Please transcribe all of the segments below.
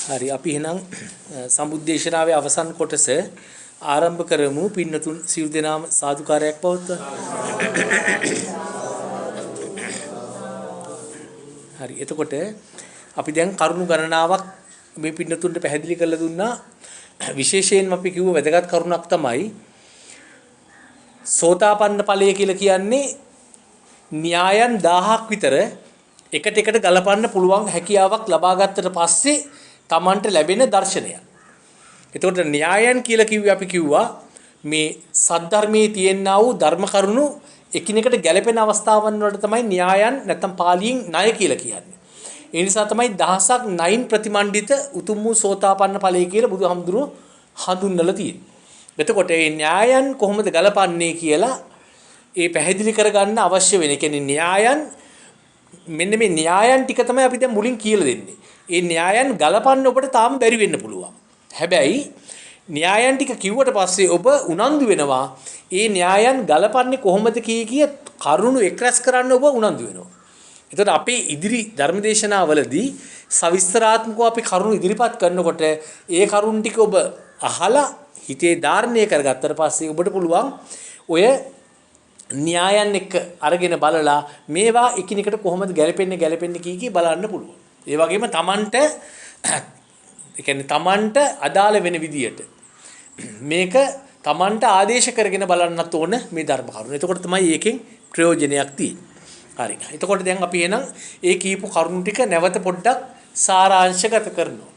හරි අපි එහෙනම් සම්බුද්දේශනාවේ අවසන් කොටස ආරම්භ කරමු. පින්නතුන් සිව් දෙනාම සාදුකාරයක් පවත්වන්න. හරි එතකොට අපි දැන් කරුණු ගණනාවක් මේ පින්නතුන්ට පැහැදිලි කරලා දුන්නා. විශේෂයෙන්ම අපි කිව්ව වැදගත් කරුණක් තමයි සෝතාපන්න ඵලය කියලා කියන්නේ න්‍යායන් 1000ක් විතර එකට එකට ගලපන්න පුළුවන් හැකියාවක් ලබා ගත්තට පස්සේ Tamanට ලැබෙන දර්ශනය. එතකොට න්‍යායන් කියලා කිව්වේ අපි කිව්වා මේ සද්ධර්මයේ තියෙනා වූ ධර්ම කරුණු එකිනෙකට ගැලපෙන අවස්ථාවන් වලට තමයි න්‍යායන් නැත්නම් පාලියෙන් ණය කියලා කියන්නේ. ඒ නිසා තමයි දහසක් ණයින් ප්‍රතිමණ්ඩිත උතුම් වූ සෝතාපන්න ඵලය කියලා බුදුහාමුදුරුවෝ හඳුන්වලා තියෙන්නේ. එතකොට මේ න්‍යායන් කොහොමද ගලපන්නේ කියලා ඒ පැහැදිලි කරගන්න අවශ්‍ය වෙන. ඒ කියන්නේ න්‍යායන් මෙන්න මේ න්‍යායන් ටික තමයි අපි දැන් මුලින් කියලා දෙන්නේ. ඒ න්‍යායන් ගලපන්න ඔබට තාම බැරි වෙන්න පුළුවන්. හැබැයි න්‍යායන් ටික කිව්වට පස්සේ ඔබ උනන්දු වෙනවා. ඒ න්‍යායන් ගලපන්නේ කොහොමද කිය කරුණු එක්රැස් කරන්න ඔබ උනන්දු වෙනවා. එතකොට අපේ ඉදිරි ධර්මදේශනාවලදී සවිස්තරාත්මකව අපි කරුණු ඉදිරිපත් කරනකොට ඒ කරුණු ටික ඔබ අහලා හිතේ ධාරණය කරගත්තට පස්සේ ඔබට පුළුවන් ඔය න්‍යායන් එක්ක අරගෙන බලලා මේවා එකිනෙකට කොහොමද ගැලපෙන්නේ කී බලන්න පුළුවන්. ඒ වගේම Tamanට ඒ කියන්නේ Tamanට අදාළ වෙන විදියට මේක Tamanට ආදේශ කරගෙන බලන්නත් ඕන මේ ධර්ම කරුණ. එතකොට තමයි ඒකෙන් ප්‍රයෝජනයක් තියෙන්නේ. හරි. එතකොට දැන් අපි එහෙනම් ඒ කීපු කරුණු ටික නැවත පොඩ්ඩක් සාරාංශගත කරනවා.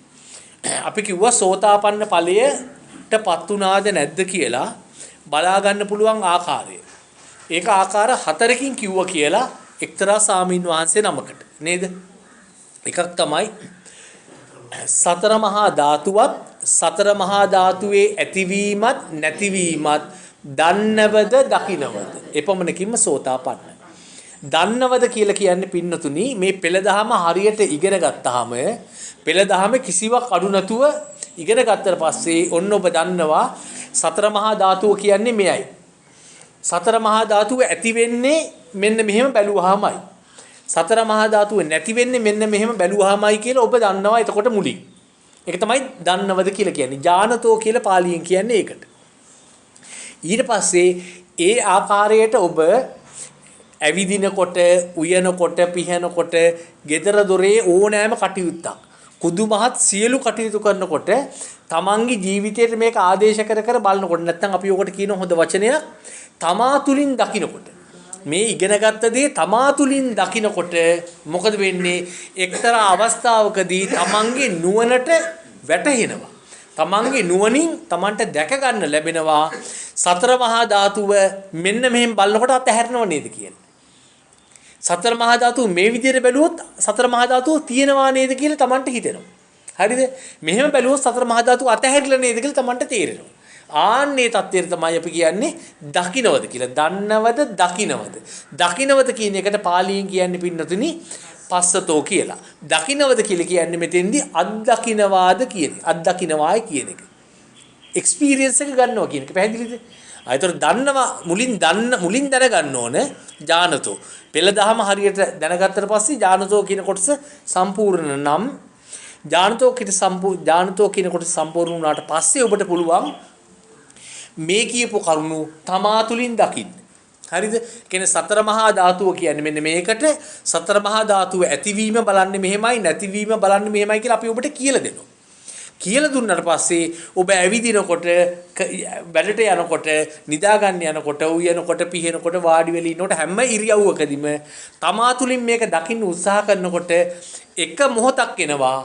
අපි කිව්වා සෝතාපන්න ඵලයටපත් උනාද නැද්ද කියලා බලා ගන්න පුළුවන් ආකාරය. ඒක ආකාර 4කින් කිව්වා කියලා එක්තරා සාමීන් වහන්සේ නමකට නේද? එකක් තමයි සතර මහා ධාතුවත් සතර මහා ධාතුවේ ඇතිවීමත් නැතිවීමත් දන්නවද දකින්නවද? එපමණකින්ම සෝතාපන්න. දන්නවද කියලා කියන්නේ පින්නතුනි මේ පෙළදහම හරියට ඉගෙන ගත්තාම පෙළදහම කිසිවක් අඩු නැතුව ඉගෙන ගත්තට පස්සේ ඔන්න ඔබ දන්නවා සතර මහා ධාතුව කියන්නේ මෙයයි. සතර මහා ධාතුව ඇති වෙන්නේ මෙන්න මෙහෙම බැලුවාමයි. සතර මහා ධාතුව නැති වෙන්නේ මෙන්න මෙහෙම බැලුවාමයි කියලා ඔබ දන්නවා. එතකොට මුලින්. ඒක තමයි දන්නවද කියලා කියන්නේ. ඥානතෝ කියලා පාලියෙන් කියන්නේ ඒකට. ඊට පස්සේ ඒ ආකාරයට ඔබ ඇවිදිනකොට, උයනකොට, පිහනකොට, gedara dore ඕනෑම කටයුත්තක් කුදු මහත් සියලු කටයුතු කරනකොට තමන්ගේ ජීවිතයට මේක ආදේශ කර බලනකොට නැත්නම් අපි ඔකට කියන හොඳ වචනයක් තමා තුලින් දකින්නකොට මේ ඉගෙනගත්ත දේ තමා තුලින් දකින්නකොට මොකද වෙන්නේ? එක්තරා අවස්ථාවකදී තමන්ගේ නුවණට වැටහෙනවා. තමන්ගේ නුවණින් තමන්ට දැක ගන්න ලැබෙනවා සතර මහා ධාතුව මෙන්න මෙහෙම බලනකොට අතහැරනව නේද කියන්නේ. සතර මහා ධාතුව මේ විදිහට බැලුවොත් සතර මහා ධාතුව තියෙනවා නේද කියලා තමන්ට හිතෙනවා. හරිද? මෙහෙම බැලුවොත් සතර මහා ධාතුව අතහැරිලා නේද කියලා තමන්ට තේරෙනවා. ආන්නේ தත්ත්වයට තමයි අපි කියන්නේ දකින්නවද කියලා. දන්නවද දකින්නවද? දකින්නවද කියන එකට පාලියෙන් කියන්නේ පින්නතුනි පස්සතෝ කියලා. දකින්නවද කියලා කියන්නේ මෙතෙන්දී අත්දකින්නවාද කියන්නේ. අත්දකින්නවායි කියන එක. එක්ස්පීරියන්ස් එක ගන්නවා කියන එක පැහැදිලිද? ආයතන දන්නවා මුලින් දැනගන්න ඕන ඥානතෝ. පෙළදහම හරියට දැනගත්තට පස්සේ ඥානතෝ කියන කොටස සම්පූර්ණ නම් ඥානතෝ කියන කොටස සම්පූර්ණ වුණාට පස්සේ ඔබට පුළුවන් මේ කියපු කරුණු තමා තුලින් දකින්න. හරිද? කියන්නේ සතර මහා ධාතුව කියන්නේ මෙන්න මේකට සතර මහා ධාතුව ඇතිවීම බලන්නේ මෙහෙමයි නැතිවීම බලන්නේ මෙහෙමයි කියලා අපි ඔබට කියලා දෙනවා. කියලා දුන්නාට පස්සේ ඔබ ඇවිදිනකොට වැඩට යනකොට නිදා ගන්න යනකොට උයනකොට පිහනකොට වාඩි වෙලා ඉන්නකොට හැම ඉරියව්වකදීම තමා තුලින් මේක දකින්න උත්සාහ කරනකොට එක මොහොතක් එනවා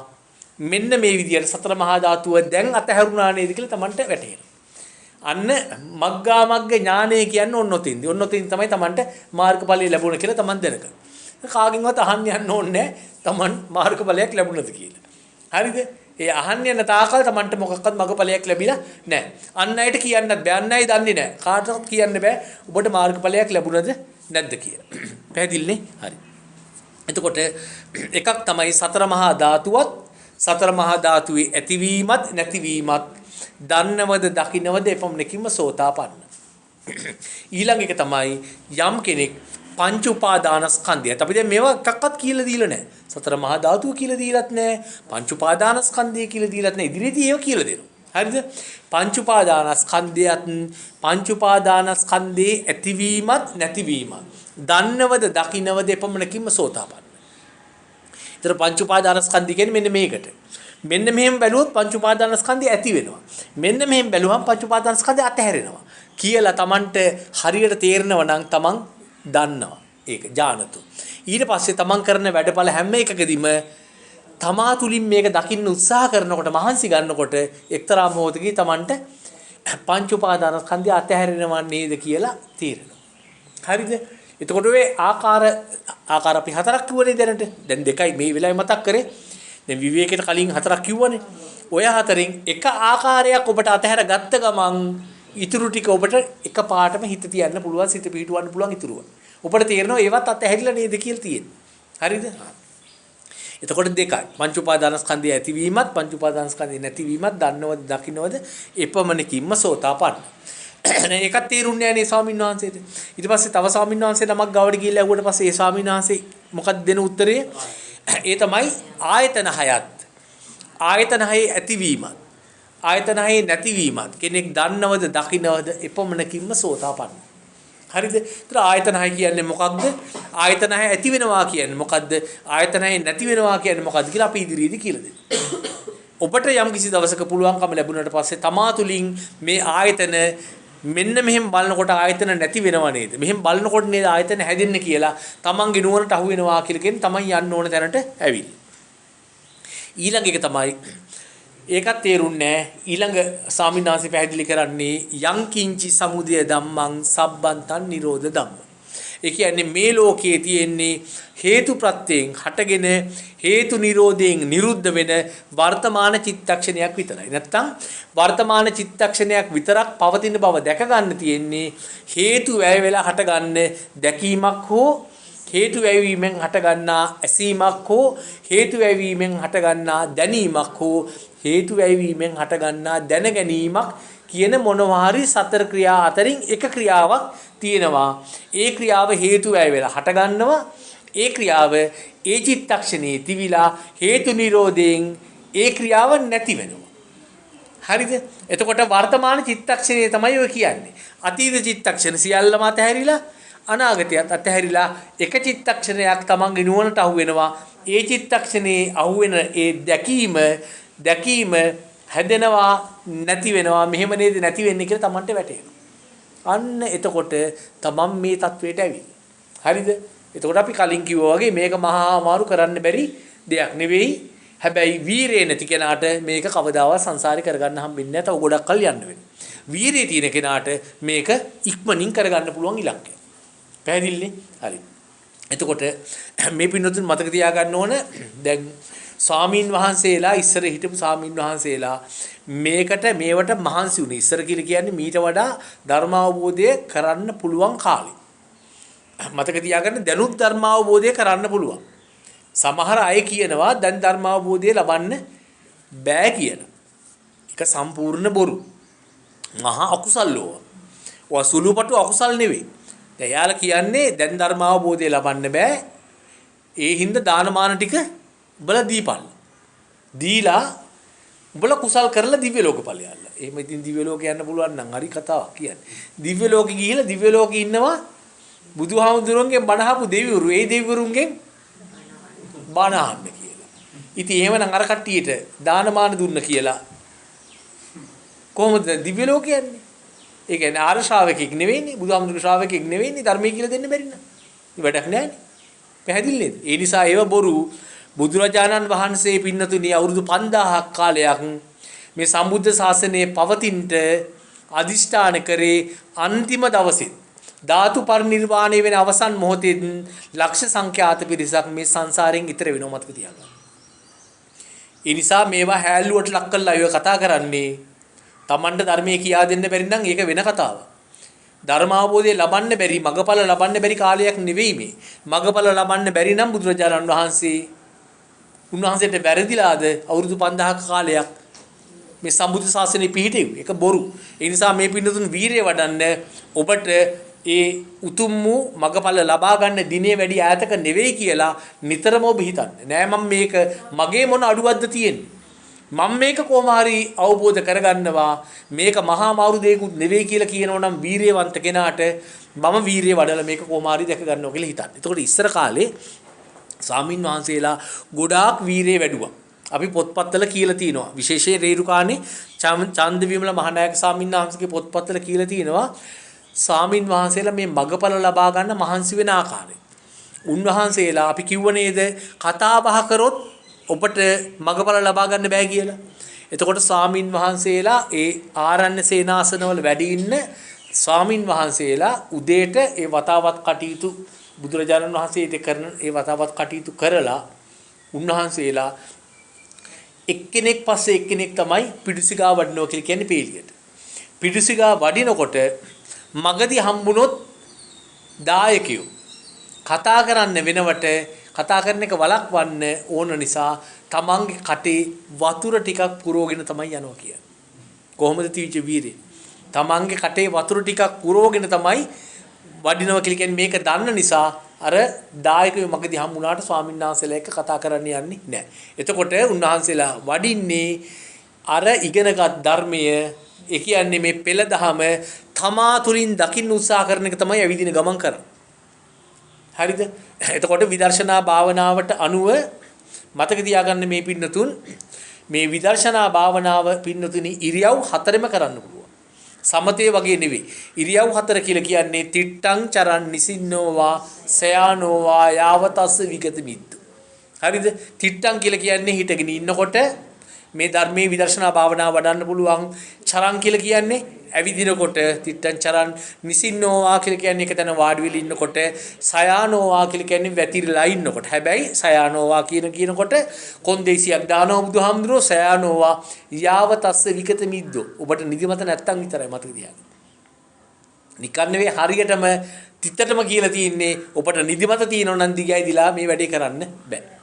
මෙන්න මේ විදියට සතර මහා ධාතුව දැන් අතහැරුණා නේද කියලා Tamanට වැටහෙනවා. අන්න මග්ගා මග්ග ඥානය කියන්නේ ඔන්නොතින්දී. ඔන්නොතින් තමයි Tamanට මාර්ගඵලය ලැබුණ කියලා Taman දැනගන්න. කාගෙන්වත් අහන්න යන්න ඕනේ නැහැ Taman මාර්ගඵලයක් ලැබුණද කියලා. හරිද? ඒ අහන්න යන තාකල් Tamanට මොකක්වත් මාර්ගඵලයක් ලැබිලා නැහැ. අන් අයට කියන්නත් බෑ. අන් අය දන්නේ නැහැ. කාටවත් කියන්න බෑ ඔබට මාර්ගඵලයක් ලැබුණද නැද්ද කියලා. පැහැදිලිනේ? හරි. එතකොට එකක් තමයි සතර මහා ධාතුවත් සතර මහා ධාතුවේ ඇතිවීමත් නැතිවීමත් දන්නවද දකින්නවද එපමණකින්ම සෝතාපන්න. ඊළඟ එක තමයි යම් කෙනෙක් පංච උපාදානස්කන්ධයත් අපි දැන් මේවා එකක්වත් කියලා දීලා නැහැ. සතර මහා ධාතුව කියලා දීලත් නැහැ. පංච උපාදානස්කන්ධය කියලා දීලත් නැහැ. ඉදිරියේදී ඒව කියලා දෙනවා. හරිද? පංච උපාදානස්කන්ධයත් පංච උපාදානස්කන්ධේ ඇතිවීමත් නැතිවීමත් දන්නවද දකින්නවද එපමණකින්ම සෝතාපන්න. ඒතර පංච උපාදානස්කන්ධය කියන්නේ මෙන්න මේකට. මෙන්න මෙහෙම බැලුවොත් පංච උපාදානස්කන්ධය ඇති වෙනවා. මෙන්න මෙහෙම බැලුවම පංච උපාදානස්කන්ධය අතහැරෙනවා. කියලා Tamanට හරියට තේරෙනව නම් Taman දන්නවා. ඒක ඥානතු. ඊට පස්සේ Taman කරන වැඩපළ හැම එකකදීම තමා තුලින් මේක දකින්න උත්සාහ කරනකොට මහන්සි ගන්නකොට එක්තරා මොහොතකදී Tamanට පංච උපාදානස්කන්ධය අතහැරෙනවා නේද කියලා තේරෙනවා. හරිද? එතකොට ඔය ආකාර අපි හතරක් කිව්වනේ දැනට. දැන් දෙකයි මේ වෙලාවේ මතක් කරේ. දැන් විවේකයට කලින් හතරක් කිව්වනේ. ඔය හතරින් එක ආකාරයක් ඔබට අතහැර ගත්ත ගමන් ඉතුරු ටික ඔබට එකපාරටම හිත තියන්න පුළුවන්, සිත පිහිටවන්න පුළුවන් ඉතුරුව. ඔබට තේරෙනවා ඒවත් අතහැරිලා නේද කියලා තියෙන්නේ. හරිද? එතකොට දෙකයි. පංච උපාදානස්කන්ධය ඇතිවීමත් පංච උපාදානස්කන්ධය නැතිවීමත් දන්නවද දකින්නවද එපමණකින්ම සෝතාපන්න. ඒකත් තේරුන්නේ නැහැ නේ ස්වාමීන් වහන්සේට. ඊට පස්සේ තව ස්වාමීන් වහන්සේ නමක් ගාවට ගිහිල්ලා ඇහුවට පස්සේ ඒ ස්වාමීන් වහන්සේ මොකක්ද දෙන උත්තරේ? ඒ තමයි ආයතන හයත්. ආයතන හයේ ඇතිවීමත් ආයතන හයේ නැතිවීමත් කෙනෙක් දන්නවද දකින්නවද එපමණකින්ම සෝතාපන්න. හරිද? ඒතර ආයතන හය කියන්නේ මොකක්ද? ආයතන හය ඇති වෙනවා කියන්නේ මොකක්ද? ආයතන හය නැති වෙනවා කියන්නේ මොකක්ද කියලා අපි ඉදිරියේදී කියලා දෙන්න. ඔබට යම් කිසි දවසක පුළුවන්කම ලැබුණාට පස්සේ තමා තුලින් මේ ආයතන මෙන්න මෙහෙම බලනකොට ආයතන නැති වෙනව නේද? මෙහෙම බලනකොට නේද ආයතන හැදෙන්නේ කියලා තමන්ගේ නුවණට අහු වෙනවා කියලා කියන තමන් යන්න ඕන තැනට ඇවිල්ලා. ඊළඟ එක තමයි ඒකත් තේරුන්නේ ඊළඟ ස්වාමීන් වහන්සේ පැහැදිලි කරන්නේ යං කිංචි සමුදය ධම්මං සබ්බන්තං නිරෝධ ධම්ම. ඒ කියන්නේ මේ ලෝකයේ තියෙන්නේ හේතු ප්‍රත්‍යයෙන් හටගෙන හේතු නිරෝධයෙන් නිරුද්ධ වෙන වර්තමාන චිත්තක්ෂණයක් විතරයි. නැත්තම් වර්තමාන චිත්තක්ෂණයක් විතරක් පවතින බව දැක ගන්න තියෙන්නේ හේතු වැය වෙලා හටගන්න දැකීමක් හෝ හේතු වැයවීමෙන් හටගන්නා ඇසීමක් හෝ හේතු වැයවීමෙන් හටගන්නා දැනීමක් හෝ හේතු වැයවීමෙන් හටගන්නා දැන ගැනීමක් කියන මොනවා හරි සතර ක්‍රියා අතරින් එක ක්‍රියාවක් තියෙනවා. ඒ ක්‍රියාව හේතු වැය වෙලා හටගන්නවා. ඒ ක්‍රියාව ඒ චිත්තක්ෂණේ තිවිලා හේතු නිරෝධයෙන් ඒ ක්‍රියාව නැති වෙනවා. හරිද? එතකොට වර්තමාන චිත්තක්ෂණේ තමයි ඔය කියන්නේ. අතීත චිත්තක්ෂණ සියල්ලම අතහැරිලා අනාගතයත් අතහැරිලා එක චිත්තක්ෂණයක් තමන්ගේ නුවණට අහු වෙනවා. ඒ චිත්තක්ෂණේ අහු වෙන ඒ දැකීම හැදෙනවා නැති වෙනවා. මෙහෙම නේද නැති වෙන්නේ කියලා තමන්ට වැටහෙනවා. අන්න එතකොට තමන් මේ තත්වයට ඇවිල්ලා. හරිද? එතකොට අපි කලින් කිව්වා වගේ මේක මහා අමාරු කරන්න බැරි දෙයක් නෙවෙයි. හැබැයි වීරය නැති කෙනාට මේක කවදාවත් සංසාරේ කරගන්න හම්බෙන්නේ නැහැ. තව ගොඩක් කල් යන්න වෙනවා. වීරය තියෙන කෙනාට මේක ඉක්මනින් කරගන්න පුළුවන් ඉලක්කය. පැහැදිලිනේ? හරි. එතකොට මේ පින්නතුන් මතක තියාගන්න ඕන දැන් ස්වාමීන් වහන්සේලා ඉස්සර හිටපු ස්වාමීන් වහන්සේලා මේවට මහන්සි වුණේ. ඉස්සර කියලා කියන්නේ මීට වඩා ධර්ම අවබෝධය කරන්න පුළුවන් කාලේ. මතක තියාගන්න දැනුත් ධර්ම අවබෝධය කරන්න පුළුවන්. සමහර අය කියනවා දැන් ධර්ම අවබෝධය ලබන්න බෑ කියලා. ඒක සම්පූර්ණ බොරු. මහා අකුසල්ලෝ. වසුලුපටු අකුසල් නෙවෙයි. දැන් යාලා කියන්නේ දැන් ධර්ම අවබෝධය ලබන්න බෑ. ඒ හින්දා දානමාන ටික උඹලා දීපල්. දීලා උඹලා කුසල් කරලා දිව්‍ය ලෝක ඵලයල්ලා. එහෙම ඉතින් දිව්‍ය ලෝක යන්න පුළුවන් නම් හරි කතාවක් කියන්නේ. දිව්‍ය ලෝකෙ ගිහිලා දිව්‍ය ලෝකෙ ඉන්නවා බුදුහාමුදුරන්ගෙන් බණ අහපු දෙවිවරු. ඒ දෙවිවරුන්ගෙන් බණ අහන්න කියලා. ඉතින් එහෙමනම් අර කට්ටියට දානමාන දුන්න කියලා කොහොමද දිව්‍ය ලෝක යන්නේ? ඒ කියන්නේ ආර්ය ශ්‍රාවකෙක් නෙවෙයිනේ, බුදුහාමුදුරුවෝ ශ්‍රාවකෙක් නෙවෙයිනේ, ධර්මයේ කියලා දෙන්න බැරි නෑ. වැඩක් නෑනේ. පැහැදිලි නේද? ඒ නිසා ඒව බොරු. බුදුරජාණන් වහන්සේ පින්නතුණි අවුරුදු 5000ක් කාලයක් මේ සම්බුද්ධ ශාසනයේ පවතිනට අදිෂ්ඨාන කරේ අන්තිම දවසේ ධාතු පරිනිර්වාණය වෙන අවසන් මොහොතේ ලක්ෂ සංඛ්‍යාත පිරිසක් මේ සංසාරයෙන් ඈතර වෙනව මතක තියාගන්න. ඒ නිසා මේවා හැල්ලුවට ලක් කරලා අයව කතා කරන්නේ තමන්ට ධර්මයේ කියා දෙන්න බැරි නම් ඒක වෙන කතාවක්. ධර්ම අවබෝධය ලබන්න බැරි, මගඵල ලබන්න බැරි කාලයක් නෙවෙයි මේ. මගඵල ලබන්න බැරි නම් බුදුරජාණන් වහන්සේ උන්වහන්සේට වැරදිලාද අවුරුදු 5000ක කාලයක් මේ සම්බුද්ධ ශාසනය පිහිටෙව්වේ. ඒක බොරු. ඒ නිසා මේ පින්නතුන් වීරිය වඩන්න ඔබට ඒ උතුම් වූ මගඵල ලබා ගන්න දිනේ වැඩි ඈතක නෙවෙයි කියලා නිතරම ඔබ හිතන්නේ. නෑ මම මේක මගේ මොන අඩුවක්ද තියෙන්නේ. මම මේක කොහොම හරි අවබෝධ කරගන්නවා. මේක මහා මාරු දෙයක්ුත් නෙවෙයි කියලා කියනවා නම් වීරියවන්ත කෙනාට මම වීරිය වඩලා මේක කොහොම හරි දැක ගන්නවා කියලා හිතන්නේ. එතකොට ඉස්සර කාලේ ස්වාමින් වහන්සේලා ගොඩාක් වීරිය වැඩුවා. අපි පොත්පත්වල කියලා තියෙනවා. විශේෂයෙන් රේරුකාණේ චන්දවිමල මහානායක ස්වාමීන් වහන්සේගේ පොත්පත්වල කියලා තියෙනවා. ස්වාමින් වහන්සේලා මේ මගඵල ලබා ගන්න මහන්සි වෙන ආකාරය. උන්වහන්සේලා අපි කිව්ව නේද කතා බහ කරොත් ඔබට මගඵල ලබා ගන්න බෑ කියලා. එතකොට ස්වාමින් වහන්සේලා ඒ ආරණ්‍ය සේනාසනවල වැඩි ඉන්න ස්වාමින් වහන්සේලා උදේට ඒ වතාවත් කටයුතු බුදුරජාණන් වහන්සේ කරන ඒ වතාවත් කටයුතු කරලා උන්වහන්සේලා එක්කෙනෙක් පස්සේ එක්කෙනෙක් තමයි පිටුසිගා වඩනවා කියලා කියන්නේ පීලියට. පිටුසිගා වඩිනකොට මගදී හම්බුනොත් දායකයෝ කතා කරන්න වෙනවට කතා කරන එක වළක්වන්න ඕන නිසා තමන්ගේ කටේ වතුර ටිකක් පුරවගෙන තමයි යනවා කියන්නේ. කොහොමද තීජ වීරේ? තමන්ගේ කටේ වතුර ටිකක් පුරවගෙන තමයි වඩිනවා කියලා කියන්නේ මේක දන්න නිසා අර දායකයෝ මගදී හම්බුනාට ස්වාමීන් වහන්සේලා එක්ක කතා කරන්න යන්නේ නැහැ. එතකොට උන්වහන්සේලා වඩින්නේ අර ඉගෙනගත් ධර්මය ඒ කියන්නේ මේ පෙළ දහම තමා තුලින් දකින්න උත්සාහ කරන එක තමයි ඇවිදින ගමන් කරන්නේ. හරිද? එතකොට විදර්ශනා භාවනාවට අනුව මතක තියාගන්න මේ පින්නතුන් මේ විදර්ශනා භාවනාව පින්නතුනි ඉරියව් හතරෙම කරන්න පුළුවන්. සමතේ වගේ නෙවෙයි. ඉරියව් හතර කියලා කියන්නේ තිට්ටං චරන් නිසින්නෝවා සයානෝවා යාවතස්ස විගත මිද්දු. හරිද? තිට්ටං කියලා කියන්නේ හිටගෙන ඉන්නකොට මේ ධර්මයේ විදර්ශනා භාවනාව වඩන්න පුළුවන්. චරන් කියලා කියන්නේ ඇවිදිනකොට තිට්ටං චරන් නිසින්නෝවා කියලා කියන්නේ එක තැන වාඩි වෙලා ඉන්නකොට සයානෝවා කියලා කියන්නේ වැතිරිලා ඉන්නකොට. හැබැයි සයානෝවා කියනකොට කොන්දේසියක් දානවා බුදුහාමුදුරුවෝ සයානෝවා යාවතස්ස විගත මිද්දෝ. ඔබට නිදිමත නැත්තම් විතරයි මතක තියාගන්න. නිකන් නෙවෙයි හරියටම තිත්තටම කියලා තියෙන්නේ ඔබට නිදිමත තියෙනවා නම් දිගයි දිලා මේ වැඩේ කරන්න බෑ.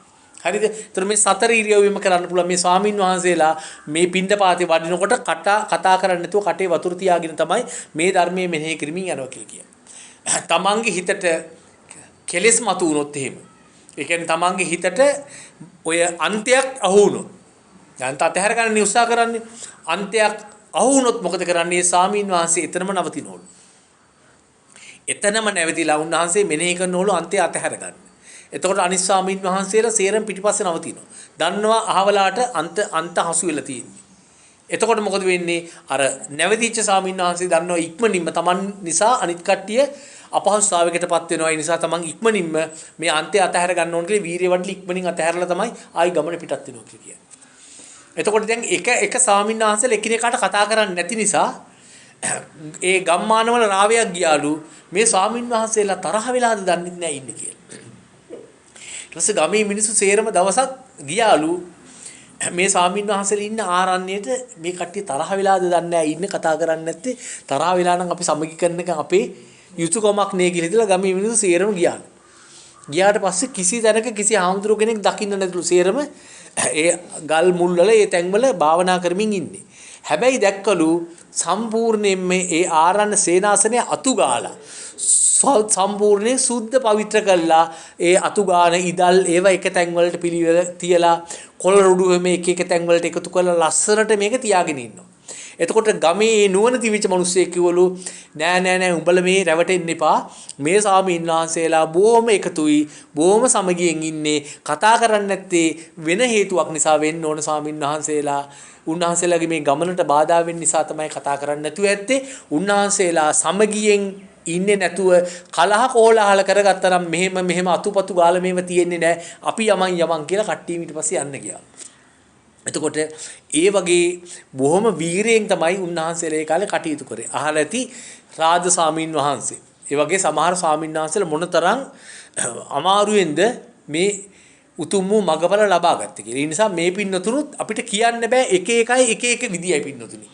හරිද? ඒතර මේ සතර ඉරියව්වෙම කරන්න පුළුවන්. මේ ස්වාමින් වහන්සේලා මේ පින්ඩපාතේ වඩිනකොට කතා කරන්නේ නැතුව කටේ වතුර තියාගෙන තමයි මේ ධර්මයේ මෙනෙහි කරමින් යනවා කියලා කියන්නේ. තමන්ගේ හිතට කෙලෙස් මතු වුණොත් එහෙම. ඒ කියන්නේ තමන්ගේ හිතට ඔය අන්තයක් අහු වුණොත්. දැන් අතහැර ගන්න උත්සාහ කරන්නේ. අන්තයක් අහු වුණොත් මොකද කරන්නේ? ස්වාමින් වහන්සේ එතනම නවතිනවලු. එතනම නැවතිලා උන්වහන්සේ මෙනෙහි කරනවලු අන්තය අතහැර ගන්න. එතකොට අනිත් ස්වාමීන් වහන්සේලා සේරම පිටිපස්සේ නවතිනවා. දන්නවා අහවලාට අන්ත හසු වෙලා තියෙන්නේ. එතකොට මොකද වෙන්නේ? අර නැවතිච්ච ස්වාමීන් වහන්සේ දන්නවා ඉක්මනින්ම Taman නිසා අනිත් කට්ටිය අපහසුතාවයකටපත් වෙනවා. ඒ නිසා Taman ඉක්මනින්ම මේ අන්තය අතහැර ගන්න ඕන කියලා වීරිය වඩලි ඉක්මනින් අතහැරලා තමයි ආයි ගමන පිටත් වෙනවා කියන්නේ. එතකොට දැන් එක ස්වාමීන් වහන්සේලා එකිනෙකාට කතා කරන්නේ නැති නිසා ඒ ගම්මානවල රාවයක් ගියාලු මේ ස්වාමීන් වහන්සේලා තරහ වෙලාද දන්නේ නැහැ ඉන්නේ කියලා. ඊට පස්සේ ගමේ මිනිස්සු සේරම දවසක් ගියාලු මේ ස්වාමීන් වහන්සේලා ඉන්න ආරණ්‍යයට මේ කට්ටිය තරහ වෙලාද දන්නේ නැහැ ඉන්නේ කතා කරන්නේ නැත්තේ තරහ වෙලා නම් අපි සමගි කරන එක අපේ යුතුයකමක් නේ කියලා හිතලා ගමේ මිනිස්සු සේරම ගියාලු. ගියාට පස්සේ කිසි තැනක කිසි ආම්දුර කෙනෙක් දකින්න නැතුළු සේරම ඒ ගල් මුල් වල ඒ තැන්වල භාවනා කරමින් ඉන්නේ. හැබැයි දැක්කලු සම්පූර්ණයෙන්ම ඒ ආරණ්‍ය සේනාසනයේ අතු ගාලා සම්පූර්ණයෙන් සුද්ධ පවිත්‍ර කළා ඒ අතු ගාන ඉදල් ඒව එක තැන් වලට පිළිවෙල තියලා කොළ රොඩු මේ එක තැන් වලට එකතු කරලා ලස්සනට මේක තියාගෙන ඉන්නවා. එතකොට ගමේ නුවණ තිවිච්ච මිනිස්සෙක් කිව්වලු නෑ උඹලා මේ රැවටෙන්න එපා. මේ ස්වාමීන් වහන්සේලා බොහොම එකතුයි බොහොම සමගියෙන් ඉන්නේ කතා කරන්නේ නැත්තේ වෙන හේතුවක් නිසා වෙන්න ඕන ස්වාමීන් වහන්සේලා. උන්වහන්සේලාගේ මේ ගමනට බාධා වෙන්න නිසා තමයි කතා කරන්නේ නැතුව ඇත්තේ. උන්වහන්සේලා සමගියෙන් ඉන්නේ නැතුව කලහ කෝලාහල කරගත්තා නම් මෙහෙම අතුපතු ගාලා මේව තියෙන්නේ නැහැ. අපි යමන් කියලා කට්ටිය ඊට පස්සේ යන්න ගියා. එතකොට ඒ වගේ බොහොම වීරයෙන් තමයි උන්වහන්සේලා ඒ කාලේ කටයුතු කරේ. අහලා ඇති රාජ ස්වාමීන් වහන්සේ. ඒ වගේ සමහර ස්වාමීන් වහන්සේලා මොනතරම් අමාරුවෙන්ද මේ උතුම් වූ මගඵල ලබා ගත්තේ කියලා. ඒ නිසා මේ පින්නතුරුත් අපිට කියන්න බෑ එක එක විදියයි පින්නතුනි.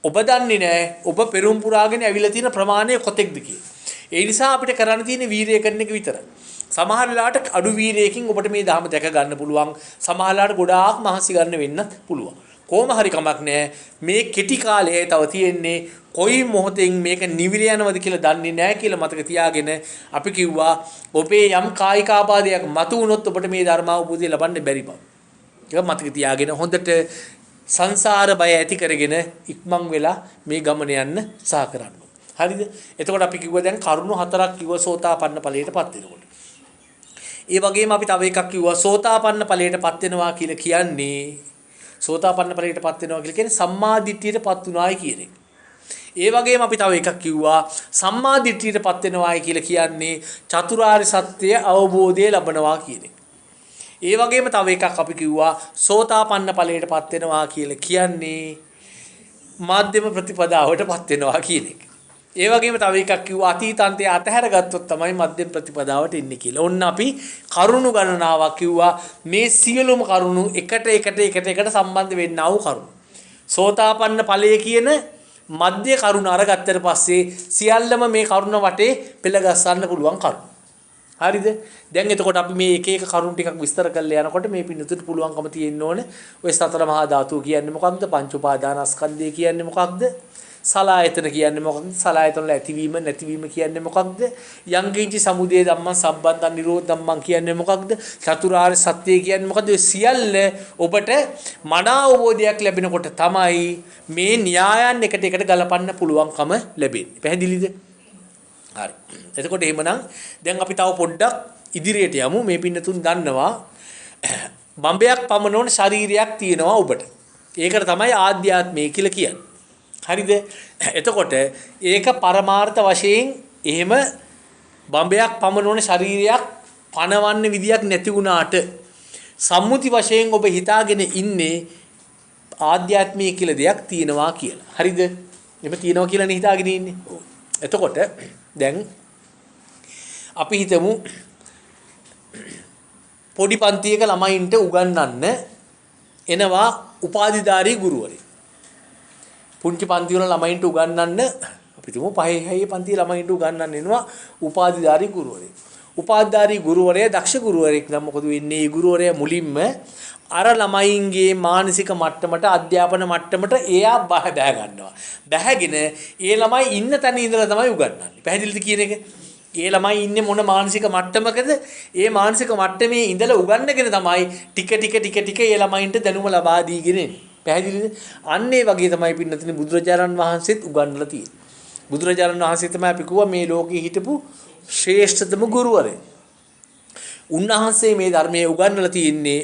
ඔබ දන්නේ නැහැ ඔබ පෙරම් පුරාගෙන ඇවිල්ලා තියෙන ප්‍රමාණය කොතෙක්ද කියලා. ඒ නිසා අපිට කරන්න තියෙන්නේ වීරිය කරන එක විතරයි. සමහර වෙලාවට අඩු වීරියකින් ඔබට මේ ධර්ම දැක ගන්න පුළුවන්. සමහර වෙලාවට ගොඩාක් මහන්සි ගන්න වෙන්නත් පුළුවන්. කොහොම හරි කමක් නැහැ. මේ කෙටි කාලයේ තව තියෙන්නේ කොයි මොහොතෙන් මේක නිවිල යනවද කියලා දන්නේ නැහැ කියලා මතක තියාගෙන අපි කිව්වා ඔබේ යම් කායික ආබාධයක් මතු වුණොත් ඔබට මේ ධර්මාවබෝධය ලබන්න බැරි බව. ඒක මතක තියාගෙන හොඳට සංසාර බය ඇති කරගෙන ඉක්මන් වෙලා මේ ගමන යන්න උත්සාහ කරන්න. හරිද? එතකොට අපි කිව්වා දැන් කරුණු හතරක් කිව්වා සෝතාපන්න ඵලයටපත් වෙනකොට. ඒ වගේම අපි තව එකක් කිව්වා සෝතාපන්න ඵලයටපත් වෙනවා කියලා කියන්නේ සෝතාපන්න ඵලයටපත් වෙනවා කියලා කියන්නේ සම්මා දිට්ඨියටපත් උනායි කියන එක. ඒ වගේම අපි තව එකක් කිව්වා සම්මා දිට්ඨියටපත් වෙනවායි කියලා කියන්නේ චතුරාර්ය සත්‍ය අවබෝධය ලබනවා කියන එක. ඒ වගේම තව එකක් අපි කිව්වා සෝතාපන්න ඵලයටපත් වෙනවා කියලා කියන්නේ මාධ්‍යම ප්‍රතිපදාවටපත් වෙනවා කියන එක. ඒ වගේම තව එකක් කිව්වා අතීතාන්තය අතහැර ගත්තොත් තමයි මධ්‍යම ප්‍රතිපදාවට එන්නේ කියලා. ඔන්න අපි කරුණු ගණනාවක් කිව්වා මේ සියලුම කරුණු එකට සම්බන්ධ වෙන්නා වූ කරුණු. සෝතාපන්න ඵලය කියන මධ්‍ය කරුණ අරගත්තට පස්සේ සියල්ලම මේ කරුණ වටේ පෙළ ගස්සන්න පුළුවන් කරුණු. හරිද? දැන් එතකොට අපි මේ එක එක කරුණු ටිකක් විස්තර කරලා යනකොට මේ පින්නතුට පුළුවන්කම තියෙන්න ඕනේ. ඔය සතර මහා ධාතු කියන්නේ මොකක්ද? පංච උපාදානස්කන්ධය කියන්නේ මොකක්ද? සලායතන කියන්නේ මොකක්ද? සලායතන වල ඇතිවීම නැතිවීම කියන්නේ මොකක්ද? යංගින්චි සමුදය ධම්මං සම්බන්ධ නිරෝධ ධම්මං කියන්නේ මොකක්ද? චතුරාර්ය සත්‍ය කියන්නේ මොකක්ද? සියල්ල ඔබට මනා අවබෝධයක් ලැබෙනකොට තමයි මේ න්‍යායන් එකට ගලපන්න පුළුවන්කම ලැබෙන්නේ. පැහැදිලිද? හරි. එතකොට එහෙමනම් දැන් අපි තව පොඩ්ඩක් ඉදිරියට යමු. මේ පින්නතුන් දන්නවා බම්බයක් පමනෝන ශරීරයක් තියෙනවා ඔබට. ඒකට තමයි ආධ්‍යාත්මය කියලා කියන්නේ. හරිද? එතකොට ඒක පරමාර්ථ වශයෙන් එහෙම බම්බයක් පමනෝන ශරීරයක් පණවන්න විදියක් නැති වුණාට සම්මුති වශයෙන් ඔබ හිතාගෙන ඉන්නේ ආධ්‍යාත්මය කියලා දෙයක් තියෙනවා කියලා. හරිද? එහෙම තියෙනවා කියලා නේ හිතාගෙන ඉන්නේ. එතකොට දැන් අපි හිතමු පොඩි පන්තියක ළමයින්ට උගන්වන්න එනවා උපාධිධාරී ගුරුවරයෙක්. පුංචි පන්ති වල ළමයින්ට උගන්වන්න අපි හිතමු 5 6 පන්තියේ ළමයින්ට උගන්වන්න එනවා උපාධිධාරී ගුරුවරයෙක්. උපාධිධාරී ගුරුවරයා දක්ෂ ගුරුවරයෙක් නම් මොකද වෙන්නේ? මේ ගුරුවරයා මුලින්ම අර ළමයින්ගේ මානසික මට්ටමට අධ්‍යාපන මට්ටමට එයා බහ ගන්නවා. බහගෙන ඒ ළමයි ඉන්න තැන ඉඳලා තමයි උගන්වන්නේ. පැහැදිලිද කියන එක? ඒ ළමයි ඉන්නේ මොන මානසික මට්ටමකද? ඒ මානසික මට්ටමේ ඉඳලා උගන්වගෙන තමයි ටික ඒ ළමයින්ට දැනුම ලබා දීගෙන එන්නේ. පැහැදිලිද? අන්න ඒ වගේ තමයි පින්නතුනි බුදුරජාණන් වහන්සේත් උගන්වලා තියෙන්නේ. බුදුරජාණන් වහන්සේ තමයි අපි කිව්වා මේ ලෝකේ හිටපු ශ්‍රේෂ්ඨතම ගුරුවරයා. උන්වහන්සේ මේ ධර්මයේ උගන්වලා තියෙන්නේ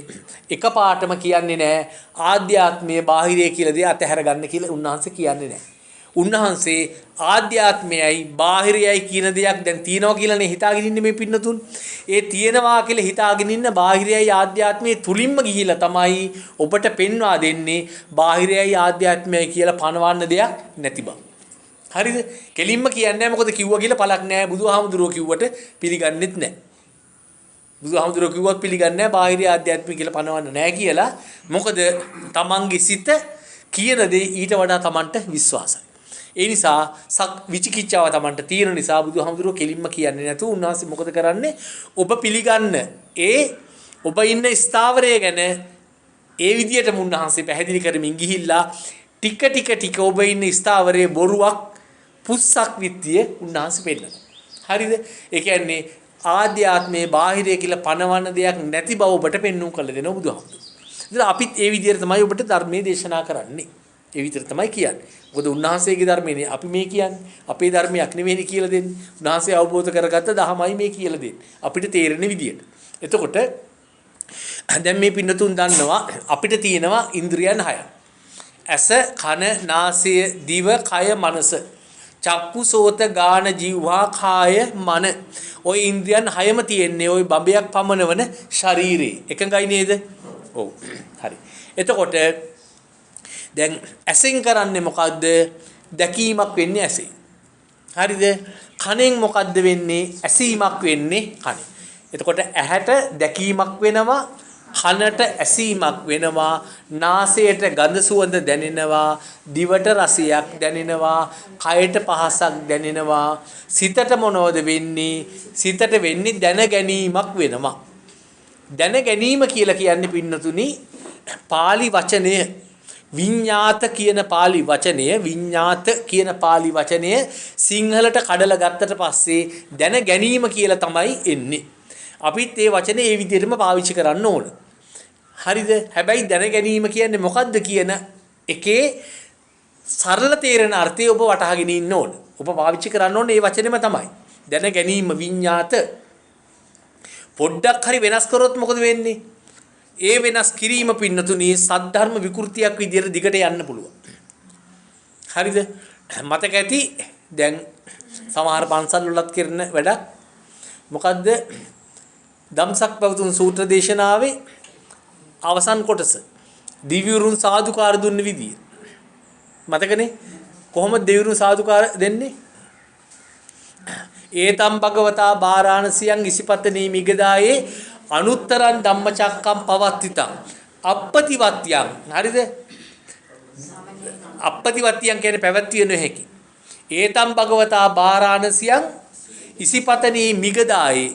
එකපාරටම කියන්නේ නැහැ ආධ්‍යාත්මයේ බාහිරය කියලා දේ අතහැර ගන්න කියලා උන්වහන්සේ කියන්නේ නැහැ. උන්වහන්සේ ආධ්‍යාත්මයයි බාහිරයයි කියන දෙයක් දැන් තියෙනවා කියලානේ හිතාගෙන ඉන්නේ මේ පින්නතුන්. ඒ තියෙනවා කියලා හිතාගෙන ඉන්න බාහිරයයි ආධ්‍යාත්මයේ තුලින්ම ගිහිලා තමයි ඔබට පෙන්වා දෙන්නේ බාහිරයයි ආධ්‍යාත්මයයි කියලා පනවන්න දෙයක් නැති බව. හරිද? කෙලින්ම කියන්නේ නැහැ මොකද කිව්වා කියලා පළක් නැහැ. බුදුහාමුදුරුවෝ කිව්වට පිළිගන්නෙත් නැහැ. බුදුහාමුදුරුවෝ කිව්වත් පිළිගන්නේ නැහැ බාහිර ආධ්‍යාත්මික කියලා පනවන්න නැහැ කියලා. මොකද තමන්ගේ සිත කියන දේ ඊට වඩා තමන්ට විශ්වාසයි. ඒ නිසා විචිකිච්ඡාව තමන්ට තියෙන නිසා බුදුහාමුදුරුවෝ කෙලින්ම කියන්නේ නැතුව උන්වහන්සේ මොකද කරන්නේ? ඔබ පිළිගන්න ඔබ ඉන්න ස්ථාවරය ගැන ඒ විදියටම උන්වහන්සේ පැහැදිලි කරමින් ගිහිල්ලා ටික ඔබ ඉන්න ස්ථාවරයේ බොරුවක් පුස්සක් විත්තිය උන්වහන්සේ පෙන්නනවා. හරිද? ඒ කියන්නේ ආධ්‍යාත්මයේ බාහිරය කියලා පනවන දෙයක් නැති බව ඔබට පෙන්වුම් කළ දෙනවා බුදුහාමුදුරුවෝ. ඉතින් අපිත් ඒ විදිහට තමයි ඔබට ධර්මයේ දේශනා කරන්නේ. ඒ විතර තමයි කියන්නේ. මොකද උන්වහන්සේගේ ධර්මයනේ අපි මේ කියන්නේ. අපේ ධර්මයක් නෙවෙයි කියලා දෙන්නේ. උන්වහන්සේ අවබෝධ කරගත්ත දහමයි මේ කියලා දෙන්නේ. අපිට තේරෙන විදියට. එතකොට දැන් මේ පින්නතුන් දන්නවා අපිට තියෙනවා ඉන්ද්‍රියන් 6ක්. ඇස, කන, නාසය, දිව, කය, මනස. චක්කු සෝත ගාන ජීවහා කාය මන. ওই ඉන්ද්‍රියන් 6ම තියෙන්නේ ওই බඹයක් පමනවන ශරීරේ. එකඟයි නේද? ඔව්. හරි. එතකොට දැන් ඇසෙන් කරන්නේ මොකද්ද? දැකීමක් වෙන්නේ ඇසෙන්. හරිද? කනෙන් මොකද්ද වෙන්නේ? ඇසීමක් වෙන්නේ කනෙන්. එතකොට ඇහැට දැකීමක් වෙනවා, කනට ඇසීමක් වෙනවා, නාසයට ගඳ සුවඳ දැනෙනවා, දිවට රසයක් දැනෙනවා, කයට පහසක් දැනෙනවා, සිතට මොනවද වෙන්නේ? සිතට වෙන්නේ දැන ගැනීමක් වෙනවා. දැන ගැනීම කියලා කියන්නේ පින්නතුනි පාලි වචනය විඤ්ඤාත කියන pāli වචනය විඤ්ඤාත කියන pāli වචනය සිංහලට කඩලා ගත්තට පස්සේ දැන ගැනීම කියලා තමයි එන්නේ. අපිත් මේ වචනේ ඒ විදිහටම පාවිච්චි කරන්න ඕන. හරිද? හැබැයි දැන ගැනීම කියන්නේ මොකද්ද කියන එකේ සරල තේරෙන අර්ථය ඔබ වටහාගෙන ඉන්න ඕන. ඔබ පාවිච්චි කරන්න ඕනේ මේ වචනේම තමයි. දැන ගැනීම විඤ්ඤාත. පොඩ්ඩක් හරි වෙනස් කරොත් මොකද වෙන්නේ? ඒ වෙනස් කිරීම පින්නතුණී සද්ධර්ම විකෘතියක් විදියට දිගට යන්න පුළුවන්. හරිද? මතක ඇති දැන් සමහර පන්සල් වලත් කරන වැඩක් මොකද්ද? ධම්සක් පැවතුම් සූත්‍ර දේශනාවේ අවසන් කොටස දිව්‍යුරුන් සාදුකාර දුන්න විදිය. මතකනේ? කොහොමද දෙවිවරුන් සාදුකාර දෙන්නේ? ඒතම් භගවතා බාරාණසියන් ඉසිපතනී මිගදායේ අනුත්තරං ධම්මචක්කම් පවත්තිතං අප්පතිවත්‍යං. හරිද? අප්පතිවත්‍යං කියන්නේ පැවැත්විය නොහැකි. ඒතම් භගවතා බාරාණසියන් ඉසිපතනී මිගදායේ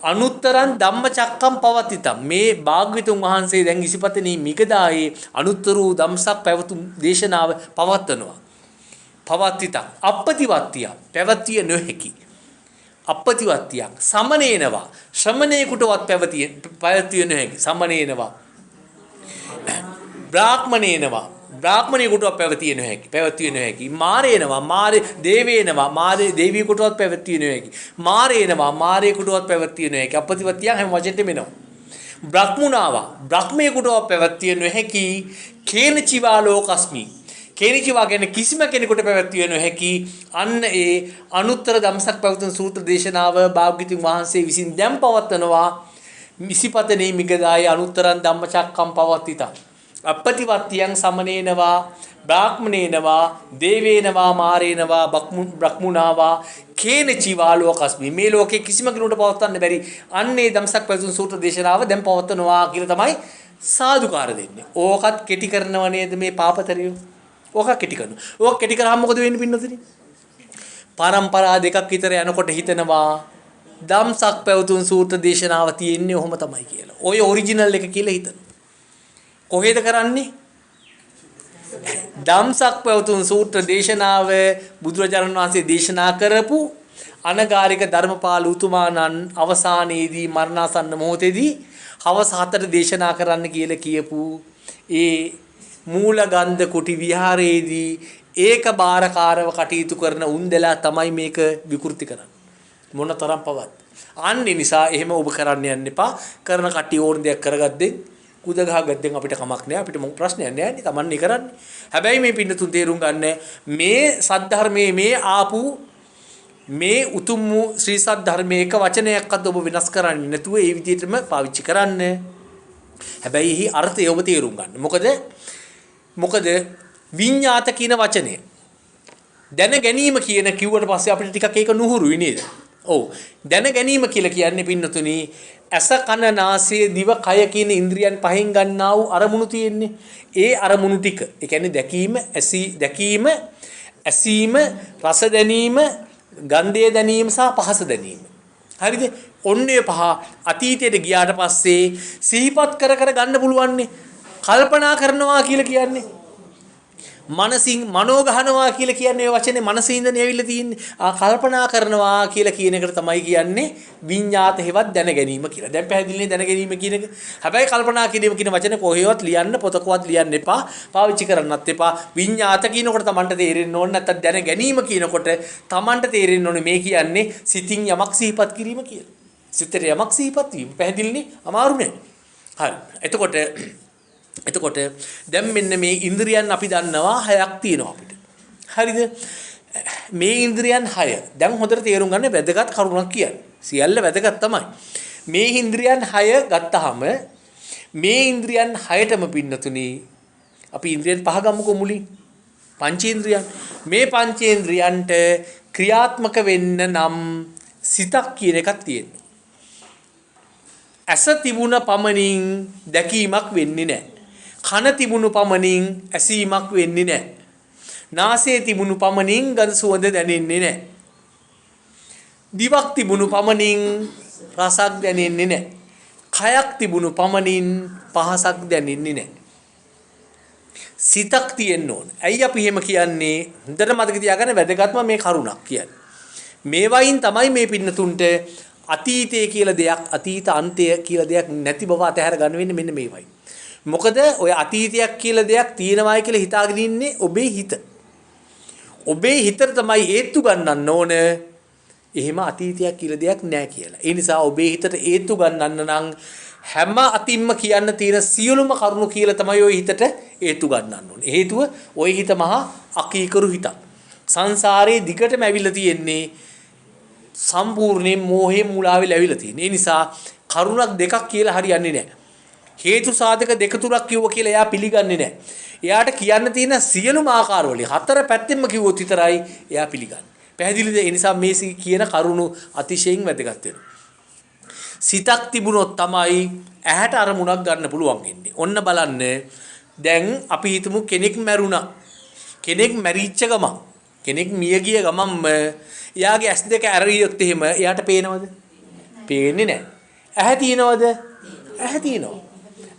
අනුත්තරං ධම්මචක්කම් පවත්තිතං. මේ භාග්‍යතුන් වහන්සේ දැන් ඉසිපතනී මිගදායේ අනුත්තර වූ ධම්සක් පැවතුම් දේශනාව පවත්වනවා. පවත්තිතං අප්පතිවත්‍ය පැවැත්විය නොහැකි. අප්පතිවත්තියක් සමනේනවා ශ්‍රමණේකටවත් පැවැත්විය නොහැකි. සමනේනවා බ්‍රාහ්මණේනවා බ්‍රාහ්මණේකටවත් පැවැත්විය නොහැකි. මාරේනවා මාරේ දේවේනවා මාරේ දේවියෙකුටවත් පැවැත්විය නොහැකි. මාරේනවා මාරේකටවත් පැවැත්විය නොහැකි. අප්පතිවත්තිය හැම වචනෙටම එනවා. බ්‍රහ්මුණාවා බ්‍රහ්මේකටවත් පැවැත්විය නොහැකි. කේනචිවා ලෝකස්මි කේනිචිවා කියන්නේ කිසිම කෙනෙකුට පැවැත්විය නොහැකි. අන්න ඒ අනුත්තර ධම්සක් පැවතුම් සූත්‍ර දේශනාව භාග්‍යවතුන් වහන්සේ විසින් දැන් පවත්වනවා. මිසිපතනේ මිගදායේ අනුත්තරං ධම්මචක්කම් පවත්තිතා. අප්පතිවත්තියං සමනේනවා බ්‍රාහ්මණේනවා දේවේනවා මාරේනවා බ්‍රහ්මුණාවා කේනචිවා ලෝකස්මි. මේ ලෝකේ කිසිම කෙනෙකුට පවත්වන්න බැරි අන්නේ ධම්සක් පැවතුම් සූත්‍ර දේශනාව දැන් පවත්වනවා කියලා තමයි සාදුකාර දෙන්නේ. ඕකත් කෙටි කරනව නේද මේ පාපතරියෝ? ඕක කෙටි කරනවා. ඕක කෙටි කරාම මොකද වෙන්නේ පින්නතුනි? පරම්පරා දෙකක් විතර යනකොට හිතනවා ධම්සක් පැවතුම් සූත්‍ර දේශනාව තියෙන්නේ ඔහොම තමයි කියලා. ඔය ඔරිජිනල් එක කියලා හිතනවා. කොහෙද කරන්නේ? ධම්සක් පැවතුම් සූත්‍ර දේශනාව බුදුරජාණන් වහන්සේ දේශනා කරපු අනගාരിക ධර්මපාල උතුමාණන් අවසානයේදී මරණාසන්න මොහොතේදී හවස 4ට දේශනා කරන්න කියලා කියපු ඒ මූලගන්ධ කුටි විහාරයේදී ඒක බාරකාරව කටයුතු කරන උන්දලා තමයි මේක විකෘති කරන්නේ. මොනතරම් පවත්. අන්න නිසා එහෙම ඔබ කරන්න යන්න එපා. කරන කට්ටිය ඕන දෙයක් කරගද්දී කුද ගහගද්දෙන් අපිට කමක් නෑ. අපිට මොකක් ප්‍රශ්නයක් නෑ නේ. Tamanne කරන්නේ. හැබැයි මේ පින්නතුන් තේරුම් ගන්න මේ සද්ධර්මයේ මේ ආපු මේ උතුම් වූ ශ්‍රී සද්ධර්මයේ එක වචනයක්වත් ඔබ වෙනස් කරන්නේ නැතුව ඒ විදිහටම පාවිච්චි කරන්න. හැබැයි එහි අර්ථය ඔබ තේරුම් ගන්න. මොකද විඤ්ඤාත කියන වචනය දැන ගැනීම කියන කිව්වට පස්සේ අපිට ටිකක් ඒක නුහුරුයි නේද? ඔව්. දැන ගැනීම කියලා කියන්නේ පින්නතුනි ඇස කන නාසය දිව කය කියන ඉන්ද්‍රියන් පහෙන් ගන්නා වූ අරමුණු තියෙන්නේ. ඒ අරමුණු ටික. ඒ කියන්නේ දැකීම, ඇසීම, රස දැනීම, ගන්ධය දැනීම සහ පහස දැනීම. හරිද? ඔන්නේ පහ අතීතයට ගියාට පස්සේ සිහිපත් කර ගන්න පුළුවන්නේ. කල්පනා කරනවා කියලා කියන්නේ මනසින් මනෝ ගහනවා කියලා කියන්නේ ඔය වචනේ මනසින්දනේ ඇවිල්ලා තියෙන්නේ. කල්පනා කරනවා කියලා කියන එකට තමයි කියන්නේ විඤ්ඤාත හේවත් දැන ගැනීම කියලා. දැන් පැහැදිලිනේ දැන ගැනීම කියන එක. හැබැයි කල්පනා කිරීම කියන වචනේ කොහේවත් ලියන්න පොතකවත් ලියන්න එපා. පාවිච්චි කරන්නත් එපා. විඤ්ඤාත කියනකොට Tamanට තේරෙන්න ඕනේ නැත්නම් දැන ගැනීම කියනකොට Tamanට තේරෙන්න ඕනේ මේ කියන්නේ සිතින් යමක් සිහිපත් කිරීම කියලා. සිතට යමක් සිහිපත් වීම. පැහැදිලිනේ? අමාරු නෑ. හරි. එතකොට දැන් මෙන්න මේ ඉන්ද්‍රියන් අපි දන්නවා 6ක් තියෙනවා අපිට. හරිද? මේ ඉන්ද්‍රියන් 6. දැන් හොඳට තේරුම් ගන්න වැදගත් කරුණක් කියන්නේ. සියල්ල වැදගත් තමයි. මේ ඉන්ද්‍රියන් 6 ගත්තාම මේ ඉන්ද්‍රියන් 6ටම පින්නතුනි අපි ඉන්ද්‍රියන් 5 ගමුකෝ මුලින්. පංචේන්ද්‍රියන්. මේ පංචේන්ද්‍රියන්ට ක්‍රියාත්මක වෙන්න නම් සිතක් කියන එකක් තියෙනවා. ඇස තිබුණ පමණින් දැකීමක් වෙන්නේ නැහැ. කන තිබුණු පමණින් ඇසීමක් වෙන්නේ නැහැ. නාසය තිබුණු පමණින් ගඳ සුවඳ දැනෙන්නේ නැහැ. දිවක් තිබුණු පමණින් රසක් දැනෙන්නේ නැහැ. කයක් තිබුණු පමණින් පහසක් දැනෙන්නේ නැහැ. සිතක් තියෙන්න ඕන. ඇයි අපි එහෙම කියන්නේ? හොඳට මතක තියාගන්න වැදගත්ම මේ කරුණක් කියන්නේ. මේවයින් තමයි මේ පින්නතුන්ට අතීතය කියලා දෙයක්, අතීත අන්තය කියලා දෙයක් නැති බව අතහැර ගන්න වෙන්නේ මෙන්න මේවයි. මොකද ඔය අතීතයක් කියලා දෙයක් තියෙනවායි කියලා හිතාගෙන ඉන්නේ ඔබේ හිත. ඔබේ හිතට තමයි හේතු ගන්නන්න ඕන. එහෙම අතීතයක් කියලා දෙයක් නැහැ කියලා. ඒ නිසා ඔබේ හිතට හේතු ගන්නන්න නම් හැම අතින්ම කියන්න තියෙන සියලුම කරුණු කියලා තමයි ඔය හිතට හේතු ගන්නන්න ඕනේ. හේතුව ඔය හිත මහා අකීකරු හිතක්. සංසාරේ දිගටම ඇවිල්ලා තියෙන්නේ සම්පූර්ණයෙන් මෝහයෙන් මුලාවෙලා ඇවිල්ලා තියෙන. ඒ නිසා කරුණක් දෙකක් කියලා හරියන්නේ නැහැ. හේතු සාධක දෙක තුනක් කිව්ව කියලා එයා පිළිගන්නේ නැහැ. එයාට කියන්න තියෙන සියලුම ආකාරවලින් හතර පැත්තෙන්ම කිව්වොත් විතරයි එයා පිළිගන්නේ. පැහැදිලිද? ඒ නිසා මේ කියන කරුණු අතිශයින් වැදගත් වෙනවා. සිතක් තිබුණොත් තමයි ඇහැට අරමුණක් ගන්න පුළුවන් වෙන්නේ. ඔන්න බලන්න. දැන් අපි හිතමු කෙනෙක් මැරුණා. කෙනෙක් මැරිච්ච ගමන් කෙනෙක් මිය ගිය ගමන්ම එයාගේ ඇස් දෙක ඇරියොත් එහෙම එයාට පේනවද? පේන්නේ නැහැ. ඇහැ තියෙනවද? ඇහැ තියෙනවා.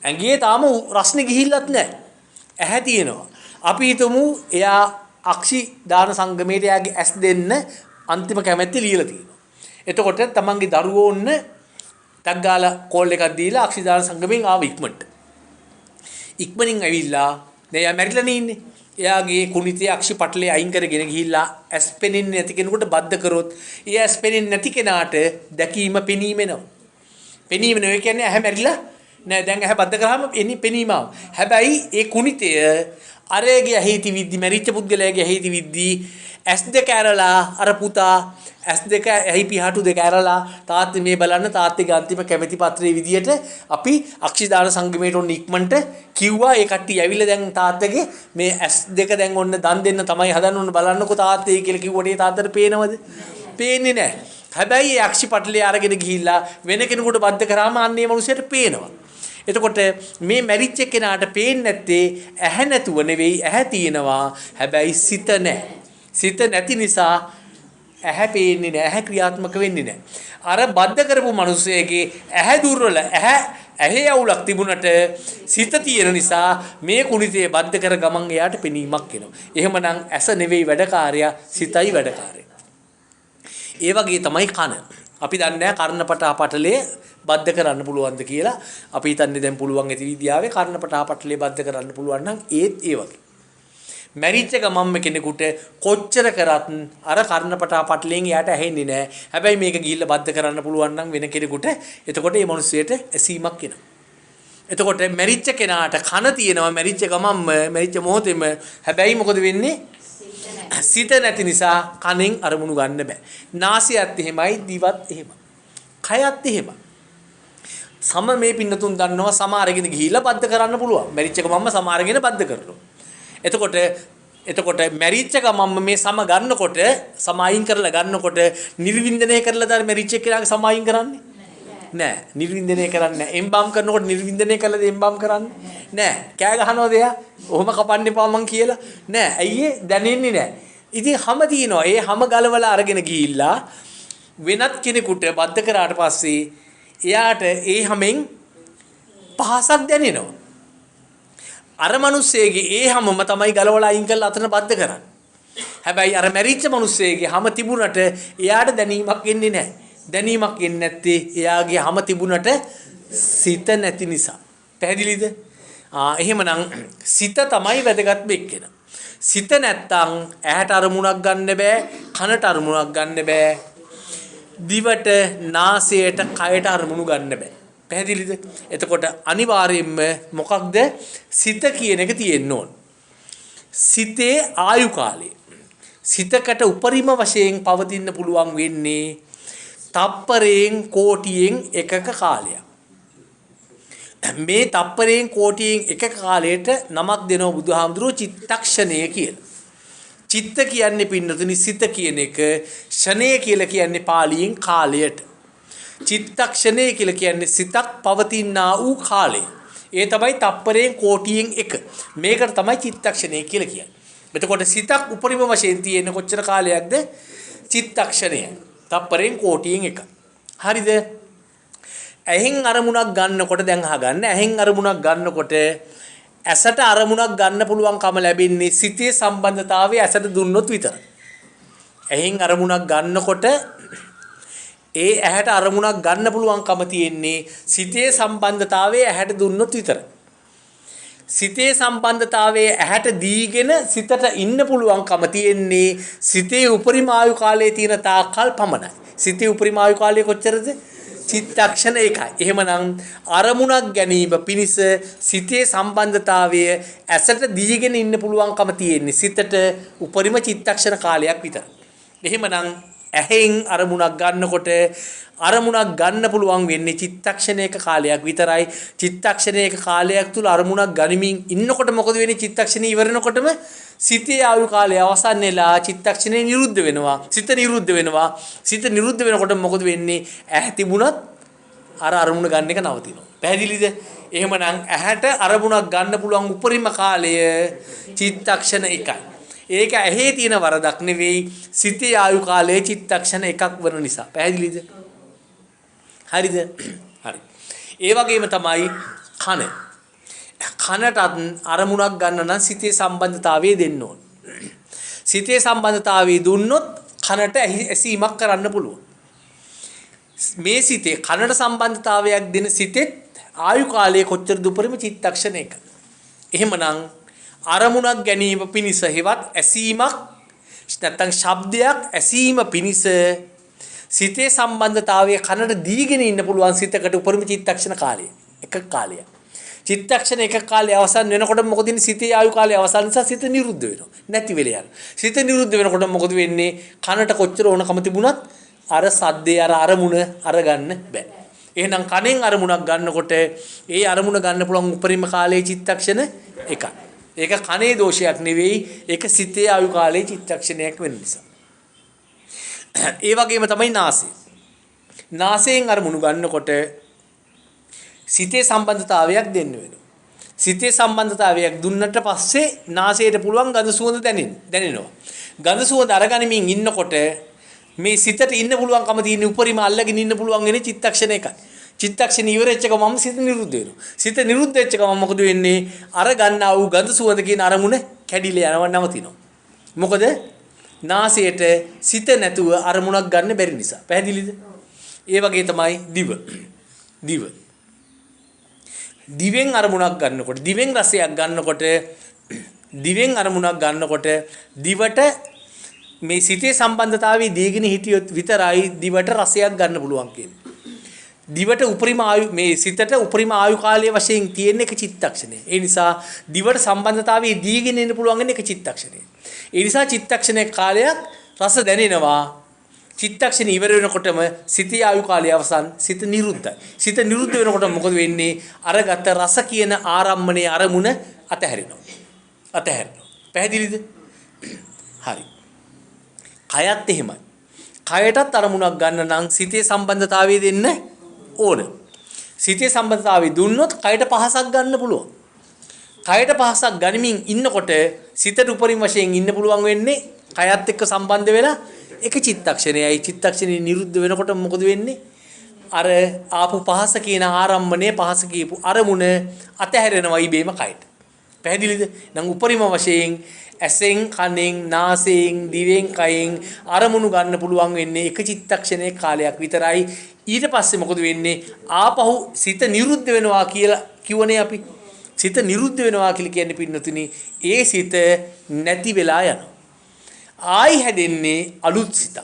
ඇඟේ තාම රස්නේ ගිහිල්ලත් නැහැ. ඇහැ තියෙනවා. අපි හිතමු එයා අක්ෂි දාන සංගමයට එයාගේ ඇස් දෙන්න අන්තිම කැමැත්ත ලියලා තියෙනවා. එතකොට තමන්ගේ දරුවෝ ඔන්න ටක් ගාලා කෝල් එකක් දීලා අක්ෂි දාන සංගමෙන් ආව ඉක්මනට. ඉක්මනින් ඇවිල්ලා දැන් එයා මැරිලා ඉන්නේ. එයාගේ කුණිතේ අක්ෂි පටලේ අයින් කරගෙන ගිහිල්ලා ඇස් පෙනෙන්නේ නැති කෙනෙකුට බද්ධ කරොත් ඒ ඇස් පෙනෙන්නේ නැති කෙනාට දැකීම පෙනීම එනවා. පෙනීම නෙවෙයි කියන්නේ ඇහැ මැරිලා නෑ. දැන් ඇහැ බද්ධ කරාම පෙනීම ආව. හැබැයි ඒ කුණිතය අරේගේ ඇහිති විද්දි මැරිච්ච පුද්ගලයාගේ ඇහිති විද්දි ඇස් දෙක ඇරලා අර පුතා ඇස් දෙක ඇහි පිහාටු දෙක ඇරලා තාත්තේ මේ බලන්න තාත්තේගේ අන්තිම කැමැති පත්‍රයේ විදියට අපි අක්ෂිදාන සංගමයට ඔන්න ඉක්මනට කිව්වා. ඒ කට්ටිය ඇවිල්ලා දැන් තාත්තගේ මේ ඇස් දෙක දැන් ඔන්න දන් දෙන්න තමයි හදන්න ඕන බලන්නකෝ තාත්තේ කියලා කිව්වට ඒ තාත්තට පේනවද? පේන්නේ නැහැ. හැබැයි ඒ අක්ෂි පටලේ අරගෙන ගිහිල්ලා වෙන කෙනෙකුට බද්ධ කරාම අන්නේ මනුස්සයට පේනවා. එතකොට මේ මැරිච්ච කෙනාට පේන්නේ නැත්තේ ඇහැ නැතුව නෙවෙයි, ඇහැ තියෙනවා. හැබැයි සිත නැහැ. සිත නැති නිසා ඇහැ පේන්නේ නැහැ, ඇහැ ක්‍රියාත්මක වෙන්නේ නැහැ. අර බද්ධ කරපු මිනිස්සෙගේ ඇහැ දුර්වල, ඇහි අවුලක් තිබුණට සිත තියෙන නිසා මේ කුණිතේ බද්ධ කර ගමන් එයාට පෙනීමක් එනවා. එහෙමනම් ඇස නෙවෙයි වැඩකාරයා, සිතයි වැඩකාරයා. ඒ වගේ තමයි කන. අපි දන්නේ නැහැ කර්ණපටා පටලේ බද්ධ කරන්න පුළුවන්ද කියලා. අපි හිතන්නේ දැන් පුළුවන් ඇති විද්‍යාවේ කර්ණපටා පටලේ බද්ධ කරන්න පුළුවන් නම් ඒත් ඒ වගේ. මැරිච්ච ගමන්ම කෙනෙකුට කොච්චර කරත් අර කර්ණපටා පටලෙන් එයාට ඇහෙන්නේ නැහැ. හැබැයි මේක ගිහිල්ලා බද්ධ කරන්න පුළුවන් නම් වෙන කෙනෙකුට එතකොට මේ මිනිස්සෙට ඇසීමක් එනවා. එතකොට මැරිච්ච කෙනාට කන තියෙනවා මැරිච්ච ගමන්ම මැරිච්ච මොහොතේම. හැබැයි මොකද වෙන්නේ? සිත නැති නිසා කනෙන් අරමුණු ගන්න බෑ. නාසයත් එහෙමයි, දිවත් එහෙමයි. කයත් එහෙමයි. සම මේ පින්නතුන් දන්නවා සම අරගෙන ගිහිල්ලා බද්ධ කරන්න පුළුවන්. මැරිච්ච ගමන්ම සම අරගෙන බද්ධ කරනවා. එතකොට මැරිච්ච ගමන්ම මේ සම ගන්නකොට සම අයින් කරලා ගන්නකොට නිර්වින්දනය කරලා දාන මැරිච්ච කෙනාගේ සම අයින් කරන්නේ නෑ. නිර්වින්දනය කරන්නේ නෑ. එම්බම් කරනකොට නිර්වින්දනය කළාද එම්බම් කරන්නේ නෑ. කෑ ගහනවද එයා? ඔහොම කපන්න එපා මං කියලා නෑ. ඇයි ඒ දැනෙන්නේ නෑ. ඉතින් හැම දිනවා ඒ හැම ගලවලා අරගෙන ගිහිල්ලා වෙනත් කෙනෙකුට බද්ධ කරාට පස්සේ එයාට ඒ හැමෙන් පහසක් දැනෙනවා. අර මිනිස්සෙගේ ඒ හැමම තමයි ගලවලා අයින් කරලා අතන බද්ධ කරන්නේ. හැබැයි අර මැරිච්ච මිනිස්සෙගේ හැම තිබුණට එයාට දැනීමක් එන්නේ නැහැ. දැනීමක් එන්නේ නැත්තේ එයාගේ හැම තිබුණට සිත නැති නිසා. පැහැදිලිද? එහෙමනම් සිත තමයි වැදගත්ම එක්කෙනා. සිත නැත්තම් ඇහැට අරමුණක් ගන්න බෑ, කනට අරමුණක් ගන්න බෑ, දිවට, නාසයට, කයට අරමුණු ගන්න බෑ. පැහැදිලිද? එතකොට අනිවාර්යයෙන්ම මොකක්ද? සිත කියන එක තියෙන්න ඕන. සිතේ ආයු කාලය. සිතකට උපරිම වශයෙන් පවතින්න පුළුවන් වෙන්නේ තප්පරයෙන් කෝටියෙන් එකක කාලයක්. මේ තප්පරයෙන් කෝටියෙන් එකක කාලයට නමක් දෙනවා බුදුහාමුදුරුවෝ චිත්තක්ෂණය කියලා. චිත්ත කියන්නේ පින්නතුනි සිත කියන එක, ක්ෂණය කියලා කියන්නේ පාලියෙන් කාලයට. චිත්තක්ෂණය කියලා කියන්නේ සිතක් පවතිනා වූ කාලය. ඒ තමයි තප්පරයෙන් කෝටියෙන් එක. මේකට තමයි චිත්තක්ෂණය කියලා කියන්නේ. එතකොට සිතක් උපරිම වශයෙන් තියෙන කොච්චර කාලයක්ද? චිත්තක්ෂණය. තප්පරයෙන් කෝටියෙන් එක. හරිද? ඇහෙන් අරමුණක් ගන්නකොට දැන් අහගන්න. ඇහෙන් අරමුණක් ගන්නකොට ඇසට අරමුණක් ගන්න පුළුවන්කම ලැබෙන්නේ සිතේ සම්බන්ධතාවය ඇසට දුන්නොත් විතරයි. ඇහෙන් අරමුණක් ගන්නකොට ඒ ඇහැට අරමුණක් ගන්න පුළුවන්කම තියෙන්නේ සිතේ සම්බන්ධතාවය ඇහැට දුන්නොත් විතරයි. සිතේ සම්බන්ධතාවයේ ඇහැට දීගෙන සිතට ඉන්න පුළුවන්කම තියෙන්නේ සිතේ උපරිම ආයු කාලයේ තියෙන තාක්කල් පමණයි. සිතේ උපරිම ආයු කාලය කොච්චරද? චිත්තක්ෂණ එකයි. එහෙමනම් අරමුණක් ගැනීම පිණිස සිතේ සම්බන්ධතාවය ඇසට දීගෙන ඉන්න පුළුවන්කම තියෙන්නේ සිතට උපරිම චිත්තක්ෂණ කාලයක් විතරයි. එහෙමනම් ඇහෙන් අරමුණක් ගන්නකොට අරමුණක් ගන්න පුළුවන් වෙන්නේ චිත්තක්ෂණයක කාලයක් විතරයි. චිත්තක්ෂණයක කාලයක් තුල අරමුණක් ගනිමින් ඉන්නකොට මොකද වෙන්නේ? චිත්තක්ෂණය ඉවරනකොටම සිතේ ආයු කාලය අවසන් වෙලා චිත්තක්ෂණය නිරුද්ධ වෙනවා. සිත නිරුද්ධ වෙනවා. සිත නිරුද්ධ වෙනකොට මොකද වෙන්නේ? ඇහැ තිබුණත් අරමුණ ගන්න එක නවතිනවා. පැහැදිලිද? එහෙමනම් ඇහැට අරමුණක් ගන්න පුළුවන් උපරිම කාලය චිත්තක්ෂණ එකයි. ඒක ඇහි තියෙන වරදක් නෙවෙයි සිතේ ආයු කාලයේ චිත්තක්ෂණ එකක් වන නිසා. පැහැදිලිද? හරිද? හරි. ඒ වගේම තමයි කන. කනටත් අරමුණක් ගන්න නම් සිතේ සම්බන්ධතාවය දෙන්න ඕන. සිතේ සම්බන්ධතාවය දුන්නොත් කනට ඇසීමක් කරන්න පුළුවන්. මේ සිතේ කනට සම්බන්ධතාවයක් දෙන සිතෙත් ආයු කාලය කොච්චරද? උපරිම චිත්තක්ෂණ එක. එහෙමනම් අරමුණක් ගැනීම පිණිස හෙවත් ඇසීමක් නැත්නම් ශබ්දයක් ඇසීම පිණිස සිතේ සම්බන්ධතාවය කනට දීගෙන ඉන්න පුළුවන් සිතකට උපරිම චිත්තක්ෂණ කාලය එක කාලයක්. චිත්තක්ෂණ එක කාලය අවසන් වෙනකොට මොකද වෙන්නේ? සිතේ ආයු කාලය අවසන් නිසා සිත නිරුද්ධ වෙනවා. නැති වෙලා යනවා. සිත නිරුද්ධ වෙනකොට මොකද වෙන්නේ? කනට කොච්චර ඕනකම තිබුණත් අර සද්දේ අරමුණ අරගන්න බෑ. එහෙනම් කනෙන් අරමුණක් ගන්නකොට ඒ අරමුණ ගන්න පුළුවන් උපරිම කාලයේ චිත්තක්ෂණ එකයි. ඒක කනේ දෝෂයක් නෙවෙයි. ඒක සිතේ ආයු කාලයේ චිත්තක්ෂණයක් වෙන නිසා. ඒ වගේම තමයි නාසය. නාසයෙන් අරමුණු ගන්නකොට සිතේ සම්බන්ධතාවයක් දෙන්න වෙනවා. සිතේ සම්බන්ධතාවයක් දුන්නට පස්සේ නාසයට පුළුවන් ගඳ සුවඳ දැනෙනවා. ගඳ සුවඳ අරගනිමින් ඉන්නකොට මේ සිතට ඉන්න පුළුවන්කම තියෙන උපරිම අල්ලගෙන ඉන්න පුළුවන් වෙන්නේ චිත්තක්ෂණ එකයි. චිත්තක්ෂණ ඉවරෙච්ච ගමන් සිත නිරුද්ධ වෙනවා. සිත නිරුද්ධ වෙච්ච ගමන් මොකද වෙන්නේ? අර ගන්නා වූ ගඳ සුවඳ කියන අරමුණ කැඩිලා යනවා, නවතිනවා. මොකද? නාසයට සිත නැතුව අරමුණක් ගන්න බැරි නිසා. පැහැදිලිද? ඒ වගේ තමයි දිව. දිවෙන් අරමුණක් ගන්නකොට, දිවෙන් රසයක් ගන්නකොට, දිවෙන් අරමුණක් ගන්නකොට දිවට මේ සිතේ සම්බන්ධතාවයේ දීගෙන හිටියොත් විතරයි දිවට රසයක් ගන්න පුළුවන් කියන්නේ. දිවට උපරිම ආයු මේ සිතට උපරිම ආයු කාලයේ වශයෙන් තියෙන එක චිත්තක්ෂණය. ඒ නිසා දිවට සම්බන්ධතාවයේ දීගෙන ඉන්න පුළුවන් එක චිත්තක්ෂණය. ඒ නිසා චිත්තක්ෂණයේ කාලයක් රස දැනෙනවා. චිත්තක්ෂණ ඉවර වෙනකොටම සිතේ ආයු කාලය අවසන්, සිත නිරුද්ධයි. සිත නිරුද්ධ වෙනකොට මොකද වෙන්නේ? අරගත රස කියන ආරම්මණයේ අරමුණ අතහැරෙනවා. පැහැදිලිද? හරි. කයත් එහෙමයි. කයටත් අරමුණක් ගන්න නම් සිතේ සම්බන්ධතාවය දෙන්න ඕන. සිතේ සම්බන්ධතාවය දුන්නොත් කයට පහසක් ගන්න පුළුවන්. කයට පහසක් ගනිමින් ඉන්නකොට සිතට උපරිම වශයෙන් ඉන්න පුළුවන් වෙන්නේ කයත් එක්ක සම්බන්ධ වෙලා එක චිත්තක්ෂණයයි. චිත්තක්ෂණේ නිරුද්ධ වෙනකොට මොකද වෙන්නේ? අර ආපු පහස කියන ආරම්භණය, පහස කියපු අරමුණ අතහැරෙනවා ඉබේම කයට. පැහැදිලිද? නම් උපරිම වශයෙන් ඇසෙන්, කනෙන්, නාසයෙන්, දිවෙන්, කයෙන් අරමුණු ගන්න පුළුවන් වෙන්නේ එක චිත්තක්ෂණයේ කාලයක් විතරයි. ඊට පස්සේ මොකද වෙන්නේ? ආපහු සිත නිරුද්ධ වෙනවා කියලා කිව්වනේ අපි. සිත නිරුද්ධ වෙනවා කියලා කියන්නේ පින්නතුනි, ඒ සිත නැති වෙලා යනවා. ආයි හැදෙන්නේ අලුත් සිතක්.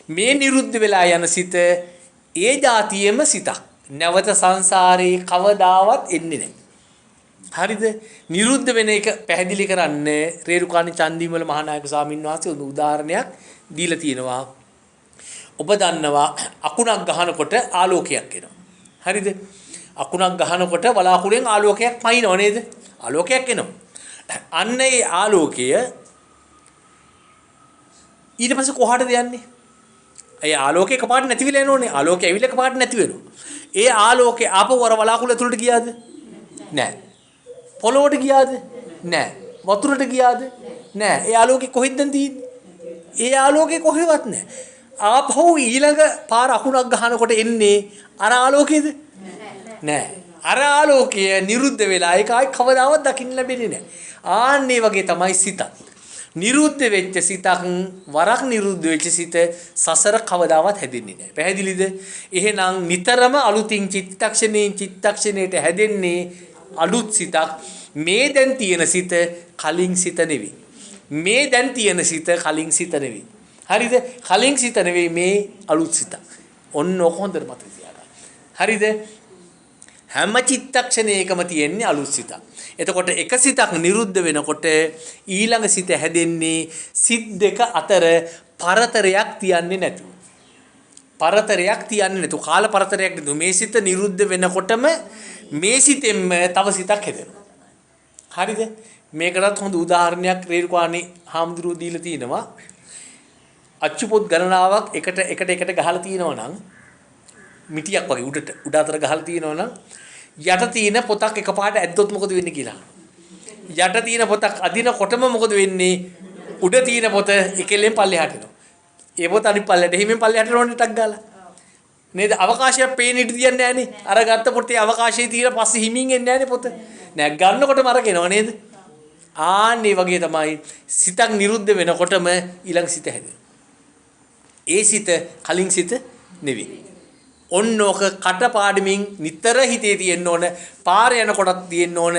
මේ නිරුද්ධ වෙලා යන සිත ඒ જાතියෙම සිතක්. නැවත සංසාරේ කවදාවත් එන්නේ නැහැ. හරිද? නිරුද්ධ වෙන එක පැහැදිලි කරන්නේ රේරුකාණී චන්දිවිමල මහානායක ස්වාමීන් වහන්සේ උදාහරණයක් දීලා තියෙනවා. ඔබ දන්නවා අකුණක් ගහනකොට ආලෝකයක් එනවා. හරිද? අකුණක් ගහනකොට වලාකුළෙන් ආලෝකයක් පයින්නව නේද? ආලෝකයක් එනවා. අන්න ඒ ආලෝකය ඊට පස්සේ කොහාටද යන්නේ? ඒ ආලෝකේ කපාට නැති වෙලා යනෝනේ. ආලෝකය ඇවිල්ලා කපාට නැති වෙනවා. ඒ ආලෝකේ ආපහු වර වලාකුළ ඇතුළට ගියාද? නැහැ. පොළොවට ගියාද? නැහැ. වතුරට ගියාද? නැහැ. ඒ ආලෝකේ කොහෙන්ද තියෙන්නේ? ඒ ආලෝකේ කොහෙවත් නැහැ. ආපහු ඊළඟ පාර අකුණක් ගහනකොට එන්නේ අර ආලෝකයේද? නැහැ. අර ආලෝකය නිරුද්ධ වෙලා ඒක ආයි කවදාවත් දකින්න ලැබෙන්නේ නැහැ. ආන්නේ වගේ තමයි සිතත්. නිරුද්ධ වෙච්ච සිතක් වරක් නිරුද්ධ වෙච්ච සිත සසර කවදාවත් හැදෙන්නේ නැහැ. පැහැදිලිද? එහෙනම් නිතරම අලුතින් චිත්තක්ෂණයට හැදෙන්නේ අලුත් සිතක්. මේ දැන් තියෙන සිත කලින් සිත නෙවෙයි. මේ දැන් තියෙන සිත කලින් සිත නෙවෙයි. හරිද? කලින් සිත නෙවෙයි මේ අලුත් සිත. ඔන්න ඔක හොඳට මතක තියාගන්න. හරිද? හැම චිත්තක්ෂණයකම තියෙන්නේ අලුත් සිතක්. එතකොට එක සිතක් නිරුද්ධ වෙනකොට ඊළඟ සිත හැදෙන්නේ සිත් දෙක අතර පරතරයක් තියන්නේ නැතුව. පරතරයක් තියන්නේ නැතුව කාල පරතරයක් නැතුව මේ සිත නිරුද්ධ වෙනකොටම මේ සිතෙන්ම තව සිතක් හැදෙනවා. හරිද? මේකටත් හොඳ උදාහරණයක් රේරුකාණේ හාමුදුරුවෝ දීලා තිනවා. අච්චුපොත් ගණනාවක් එකට ගහලා තිනවා නම් මිටියක් වගේ උඩ අතර ගහලා තිනවා නම් යට තියෙන පොතක් එකපාරට ඇද්දොත් මොකද වෙන්නේ කියලා. යට තියෙන පොතක් අදිනකොටම මොකද වෙන්නේ? උඩ තියෙන පොත එකෙල්ලෙන් පල්ලෙහාට එනවා. ඒ පොත අනිත් පල්ලෙහාට හිමින් පල්ලෙහාට යනවනේ ටක් ගාලා. නේද? අවකාශයක් පේන්නේ ඉඳ තියන්නේ නැහනේ. අර ගත්ත පොතේ අවකාශයේ තියෙන පස්සේ හිමින් එන්නේ නැහනේ පොත. නෑ ගන්නකොටම අරගෙනව නේද? ආන්නේ වගේ තමයි සිතක් නිරුද්ධ වෙනකොටම ඊළඟ සිත හැදෙනවා. ඒ සිත කලින් සිත නෙවෙයි. ඔන්නෝක කටපාඩමින් නිතර හිතේ තියෙන්න ඕන, පාර යනකොටත් තියෙන්න ඕන.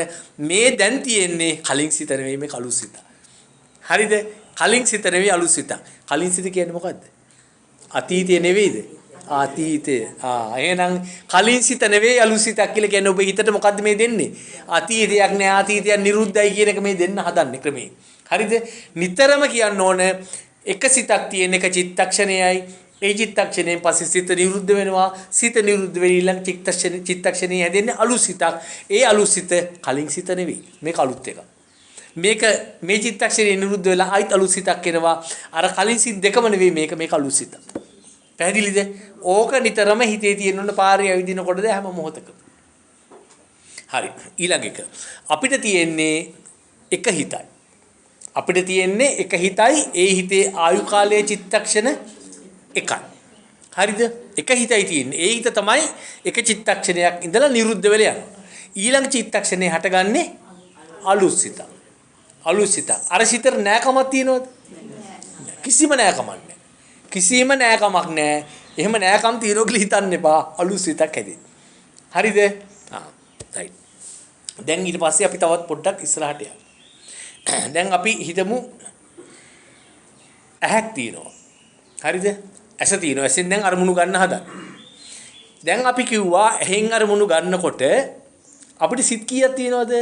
මේ දැන් තියෙන්නේ කලින් සිත නෙවෙයි මේ කලුත් සිත. හරිද? කලින් සිත නෙවෙයි අලුත් සිත. කලින් සිත කියන්නේ මොකද්ද? අතීතය නෙවෙයිද? අතීතය. එහෙනම් කලින් සිත නෙවෙයි අලුත් සිතක් කියලා කියන්නේ ඔබ හිතට මොකද්ද මේ දෙන්නේ? අතීතයක් නෑ, අතීතයක් නිරුද්ධයි කියන එක මේ දෙන්න හදන්නේ ක්‍රමේ. හරිද? නිතරම කියන්න ඕන එක සිතක් තියෙන එක චිත්තක්ෂණයයි. ඒ චිත්තක්ෂණයෙන් පස්සේ සිත නිරුද්ධ වෙනවා. සිත නිරුද්ධ වෙන ඊළඟ චිත්තක්ෂණේ හැදෙන්නේ අලුත් සිතක්. ඒ අලුත් සිත කලින් සිත නෙවෙයි. මේක අලුත් එකක්. මේක මේ චිත්තක්ෂණේ නිරුද්ධ වෙලා ආයිත් අලුත් සිතක් එනවා. අර කලින් සිත් දෙකම නෙවෙයි මේක අලුත් සිතක්. පැහැදිලිද? ඕක නිතරම හිතේ තියෙන්න ඕන පාරේ ඇවිදිනකොටද හැම මොහොතකම. හරි. ඊළඟ එක. අපිට තියෙන්නේ එක හිතයි. අපිට තියෙන්නේ එක හිතයි. ඒ හිතේ ආයු කාලයේ චිත්තක්ෂණ එකයි. හරිද? එක හිතයි තියෙන්නේ. ඒ හිත තමයි එක චිත්තක්ෂණයක් ඉඳලා නිරුද්ධ වෙලා යනවා. ඊළඟ චිත්තක්ෂණේ හටගන්නේ අලුත් සිත. අලුත් සිත. අර සිතර නෑකමක් තියෙනවද? කිසිම නෑකමක් නෑ. කිසිම නෑකමක් නෑ. එහෙම නෑකම් තියනෝ කියලා හිතන්න එපා. අලුත් සිතක් හැදෙන්නේ. හරිද? right. දැන් ඊට පස්සේ අපි තවත් පොඩ්ඩක් ඉස්සරහට යමු. දැන් අපි හිතමු ඇහක් තියෙනවා. හරිද? ඇස තියෙනවා. ඇසෙන් දැන් අරමුණු ගන්න හදන්න. දැන් අපි කිව්වා ඇහෙන් අරමුණු ගන්නකොට අපිට සිත් කීයක් තියෙනවද?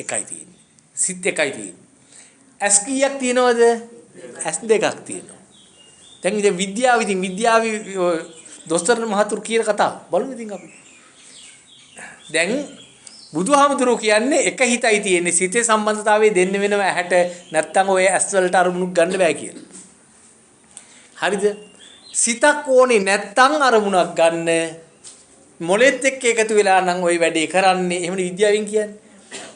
එකයි තියෙන්නේ. සිත් එකයි තියෙන්නේ. ඇස් කීයක් තියෙනවද? ඇස් දෙකක් තියෙනවා. දැන් ඉතින් විද්‍යාවේ දොස්තර මහතුරු කියන කතාව බලමු ඉතින් අපි. දැන් බුදුහාමුදුරුවෝ කියන්නේ එක හිතයි තියෙන්නේ. සිතේ සම්බන්ධතාවය දෙන්න වෙනව ඇහැට නැත්තම් ඔය ඇස් වලට අරමුණු ගන්න බෑ කියලා. හරිද? සිතක් ඕනේ නැත්තම් අරමුණක් ගන්න මොලෙත් එක්ක එකතු වෙලා නම් ওই වැඩේ කරන්නේ. එහෙමනේ විද්‍යාවෙන් කියන්නේ.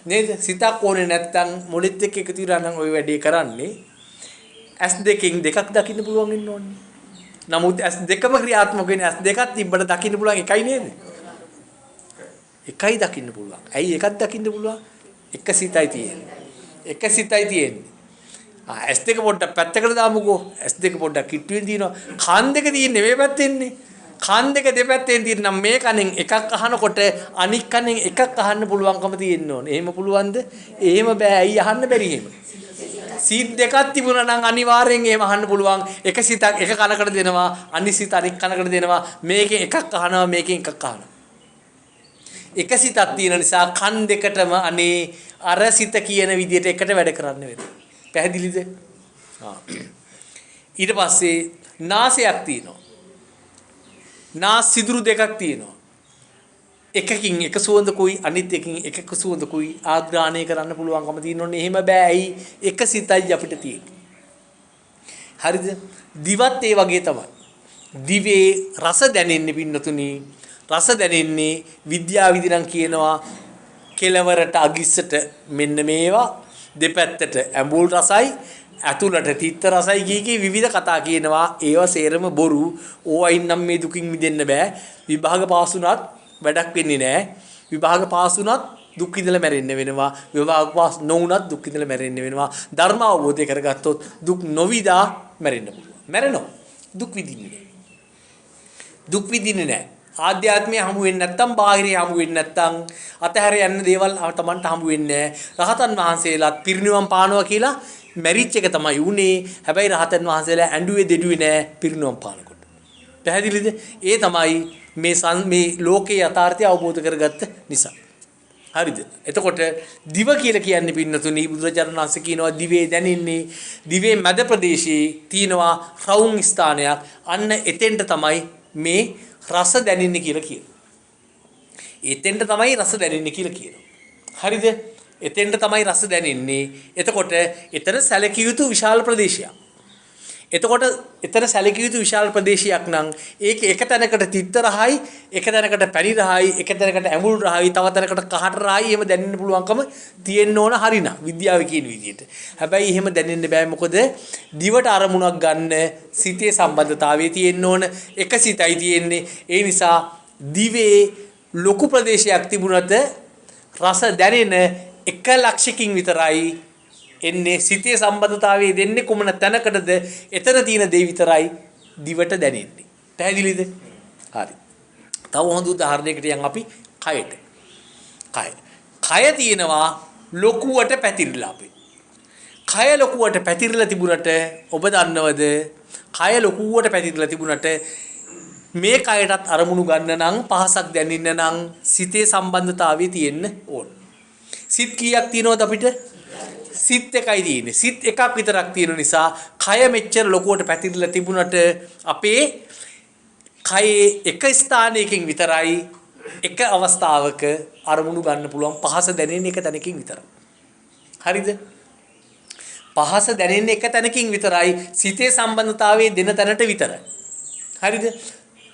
නේද? සිතක් ඕනේ නැත්තම් මොලෙත් එක්ක එකතු වෙලා නම් ওই වැඩේ කරන්නේ. ඇස් දෙකෙන් දෙකක් දකින්න පුළුවන් වෙන්න ඕනේ. නමුත් ඇස් දෙකම ක්‍රියාත්මක වෙන්නේ ඇස් දෙකක් තිබ්බට දකින්න පුළුවන් එකයි නේද? එකයි දකින්න පුළුවන්. ඇයි එකක් දකින්න පුළුවන්? එක සිතයි තියෙන්නේ. එක සිතයි තියෙන්නේ. ඇස් දෙක පොඩ්ඩක් පැත්තකට දාමුකෝ. ඇස් දෙක පොඩ්ඩක් කිට්ටුවෙන් තියෙනවා. කන් දෙක තියෙන්නේ මේ පැත්තෙන්නේ. කන් දෙක දෙපැත්තෙන් තියෙන නම් මේ කනෙන් එකක් අහනකොට අනික් කනෙන් එකක් අහන්න පුළුවන්කම තියෙන්න ඕනේ. එහෙම පුළුවන්ද? එහෙම බෑ. ඇයි අහන්න බැරි එහෙම? සිත් දෙකක් තිබුණා නම් අනිවාර්යෙන් එහෙම අහන්න පුළුවන්. එක සිතක් එක කනකට දෙනවා, අනිත් සිත අනිත් කනකට දෙනවා. මේකෙන් එකක් අහනවා, මේකෙන් එකක් අහනවා. එක සිතක් තියෙන නිසා කන් දෙකටම අනේ අර සිත කියන විදිහට එකට වැඩ කරන්න වෙනවා. පැහැදිලිද? ඊට පස්සේ නාසයක් තියෙනවා. නාස් සිදුරු දෙකක් තියෙනවා. එකකින් එක සුවඳකුයි අනිත් එකකින් එකක සුවඳකුයි ආග්‍රහණය කරන්න පුළුවන්කම තියෙනෝනේ. එහෙම බෑ. ඇයි? එක සිතයි අපිට තියෙන්නේ. හරිද? දිවත් ඒ වගේ තමයි. දිවේ රස දැනෙන්නේ පින්නතුනි. රස දැනෙන්නේ විද්‍යාවිදි නම් කියනවා කෙලවරට අගිස්සට මෙන්න මේවා දෙපැත්තට ඇඹුල් රසයි ඇතුළට තිත්ත රසයි කී විවිධ කතා කියනවා. ඒවා සේරම බොරු. ඕවයින් නම් මේ දුකින් මිදෙන්න බෑ. විභාග පාස් වුණත් වැඩක් වෙන්නේ නැහැ. විභාග පාස් වුණත් දුක් විඳලා මැරෙන්න වෙනවා. විභාග පාස් නොවුණත් දුක් විඳලා මැරෙන්න වෙනවා. ධර්ම අවබෝධය කරගත්තොත් දුක් නොවිදා මැරෙන්න පුළුවන්. මැරෙනවා. දුක් විඳින්නේ නැහැ. දුක් විඳින්නේ නැහැ. ආධ්‍යාත්මය හමු වෙන්නේ නැත්තම් බාහිරය හමු වෙන්නේ නැත්තම් අතහැර යන්න දේවල් තමන්ට හමු වෙන්නේ නැහැ. රහතන් වහන්සේලාත් පිරිනිවන් පානවා කියලා මැරිච් එක තමයි උනේ. හැබැයි රහතන් වහන්සේලා ඇඬුවේ දෙඩුවේ නැහැ පිරිනිවන් පානකොට. පැහැදිලිද? ඒ තමයි මේ ලෝකේ යථාර්ථය අවබෝධ කරගත්ත නිසා. හරිද? එතකොට දිව කියලා කියන්නේ පින්නතුනි බුදුරජාණන් වහන්සේ කියනවා දිවේ දැනෙන්නේ දිවේ මැද ප්‍රදේශයේ තියෙනවා රවුම් ස්ථානයක්. අන්න එතෙන්ට තමයි මේ රස දැනෙන්නේ කියලා කියනවා. එතෙන්ට තමයි රස දැනෙන්නේ කියලා කියනවා. හරිද? එතෙන්ට තමයි රස දැනෙන්නේ. එතකොට එතන සැලකිය යුතු විශාල ප්‍රදේශයක්. එතකොට එතන සැලකිය යුතු විශාල ප්‍රදේශයක් නම් ඒක එක තැනකට තිත්ත රහයි, එක තැනකට පැණි රහයි, එක තැනකට ඇඹුල් රහයි, තව තැනකට කහට රහයි එහෙම දැනෙන්න පුළුවන්කම තියෙන්න ඕන හරිනා විද්‍යාව කියන විදිහට. හැබැයි එහෙම දැනෙන්න බෑ මොකද දිවට අරමුණක් ගන්න සිතේ සම්බන්ධතාවයේ තියෙන්න ඕන එක සිතයි තියෙන්නේ. ඒ නිසා දිවේ ලොකු ප්‍රදේශයක් තිබුණත් රස දැනෙන එක ලක්ෂකින් විතරයි එන්නේ සිතේ සම්බන්ධතාවයේ දෙන්නේ කුමන තැනකටද එතන තියෙන දේ විතරයි දිවට දැනෙන්නේ. පැහැදිලිද? හරි. තව හොඳ උදාහරණයකට යන් අපි කයට. කය තියෙනවා ලොකුවට පැතිරිලා අපි. කය ලොකුවට පැතිරිලා තිබුණට ඔබ දන්නවද? කය ලොකුවට පැතිරිලා තිබුණට මේ කයටත් අරමුණු ගන්න නම් පහසක් දැනෙන්න නම් සිතේ සම්බන්ධතාවයේ තියෙන්න ඕන. සිත් කීයක් තියෙනවද අපිට? සිත් එකයි තියෙන්නේ. සිත් එකක් විතරක් තියෙන නිසා කය මෙච්චර ලොකුවට පැතිරිලා තිබුණට අපේ කයේ එක ස්ථානයකින් විතරයි එක අවස්ථාවක අරමුණු ගන්න පුළුවන් පහස දැනෙන්නේ එක තැනකින් විතරයි. හරිද? පහස දැනෙන්නේ එක තැනකින් විතරයි සිතේ සම්බන්ධතාවයේ දෙන තැනට විතරයි. හරිද?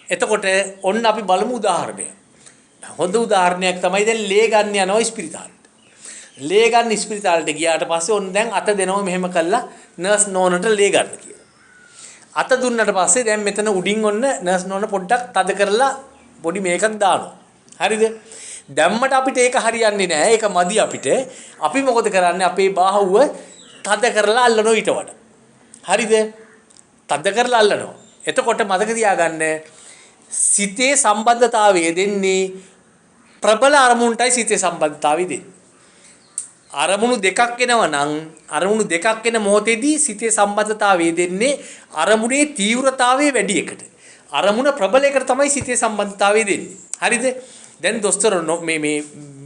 එතකොට ඔන්න අපි බලමු උදාහරණයක්. හොඳ උදාහරණයක් තමයි දැන් ලේ ගන්න යනවා ස්පිරිතාලෙට. ලේ ගන්න ස්පිරිතාලෙට ගියාට පස්සේ ඔන්න දැන් අත දෙනවා මෙහෙම කළා නර්ස් නෝනට ලේ ගන්න කියලා. අත දුන්නට පස්සේ දැන් මෙතන උඩින් ඔන්න නර්ස් නෝන පොඩ්ඩක් තද කරලා පොඩි මේකක් දානවා. හරිද? දැම්මට අපිට ඒක හරියන්නේ නැහැ. ඒක මදි අපිට. අපි මොකද කරන්නේ? අපේ බාහුව තද කරලා අල්ලනවා ඊට වඩා. හරිද? තද කරලා අල්ලනවා. එතකොට මතක තියාගන්න සිතේ සම්බන්ධතාවය දෙන්නේ ප්‍රබල අරමුණටයි සිතේ සම්බන්ධතාවය දෙන්නේ. අරමුණු දෙකක් එනවා නම් අරමුණු දෙකක් එන මොහොතේදී සිතේ සම්බන්ධතාවය දෙන්නේ අරමුණේ තීව්‍රතාවය වැඩි එකට. අරමුණ ප්‍රබල එකට තමයි සිතේ සම්බන්ධතාවය දෙන්නේ. හරිද? දැන් දොස්තර මේ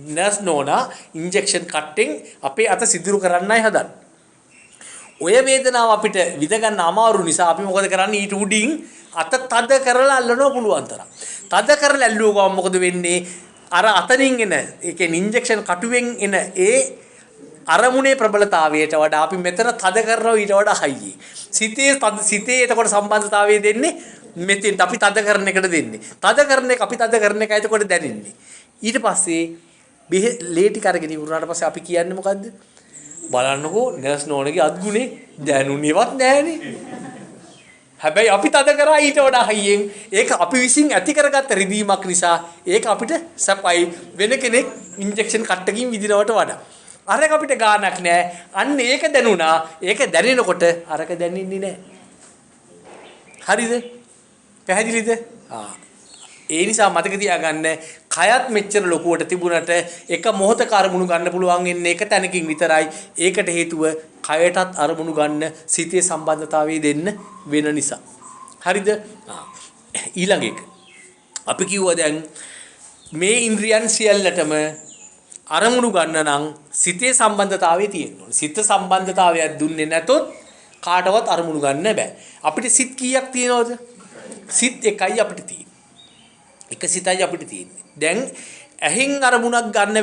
නර්ස් නෝනා ඉන්ජෙක්ෂන් කට්ටෙන් අපේ අත සිදුරු කරන්නයි හදන්නේ. ඔය වේදනාව අපිට විඳ ගන්න අමාරු නිසා අපි මොකද කරන්නේ? ඊට උඩින් අත තද කරලා අල්ලනවා පුළුවන් තරම්. තද කරලා ඇල්ලුවා මොකද වෙන්නේ? අර අතනින් එන ඒ කියන්නේ ඉන්ජෙක්ෂන් කටුවෙන් එන ඒ අරමුණේ ප්‍රබලතාවයට වඩා අපි මෙතන තද කරනවා ඊට වඩා හයියි. සිතේ එතකොට සම්බන්ධතාවය දෙන්නේ මෙතෙන් අපි තද කරන එකට දෙන්නේ. තද කරන එක අපි තද කරන එක එතකොට දැනෙන්නේ. ඊට පස්සේ ලේ ටික අරගෙන ඉවරනාට පස්සේ අපි කියන්නේ මොකද්ද? බලන්නකෝ නර්ස් නෝනගේ අත්ගුණේ දැනුනේවත් නැහනේ. හැබැයි අපි තද කරා ඊට වඩා හයියෙන් ඒක අපි විසින් ඇති කරගත්ත රිදීමක් නිසා ඒක අපිට සපයි වෙන කෙනෙක් ඉන්ජෙක්ෂන් කට්ටකින් විදිනවට වඩා. අරක අපිට ගානක් නැහැ. අන්න ඒක දැනුණා. ඒක දැනෙනකොට අරක දැනෙන්නේ නැහැ. හරිද? පැහැදිලිද? ඒ නිසා මතක තියාගන්න කයත් මෙච්චර ලොකුවට තිබුණට එක මොහොතක අරමුණු ගන්න පුළුවන් ඉන්නේ එක තැනකින් විතරයි. ඒකට හේතුව කයටත් අරමුණු ගන්න සිතේ සම්බන්ධතාවය දෙන්න වෙන නිසා. හරිද? ඊළඟ එක. අපි කිව්වා දැන් මේ ඉන්ද්‍රියන් සියල්ලටම අරමුණු ගන්න නම් සිතේ සම්බන්ධතාවය තියෙන්න ඕනේ. සිත සම්බන්ධතාවයක් දුන්නේ නැතොත් කාටවත් අරමුණු ගන්න බෑ. අපිට සිත් කීයක් තියෙනවද? සිත් එකයි අපිට තියෙන්නේ. එක සිතයි අපිට තියෙන්නේ. දැන් ඇහෙන් අරමුණක් ගන්න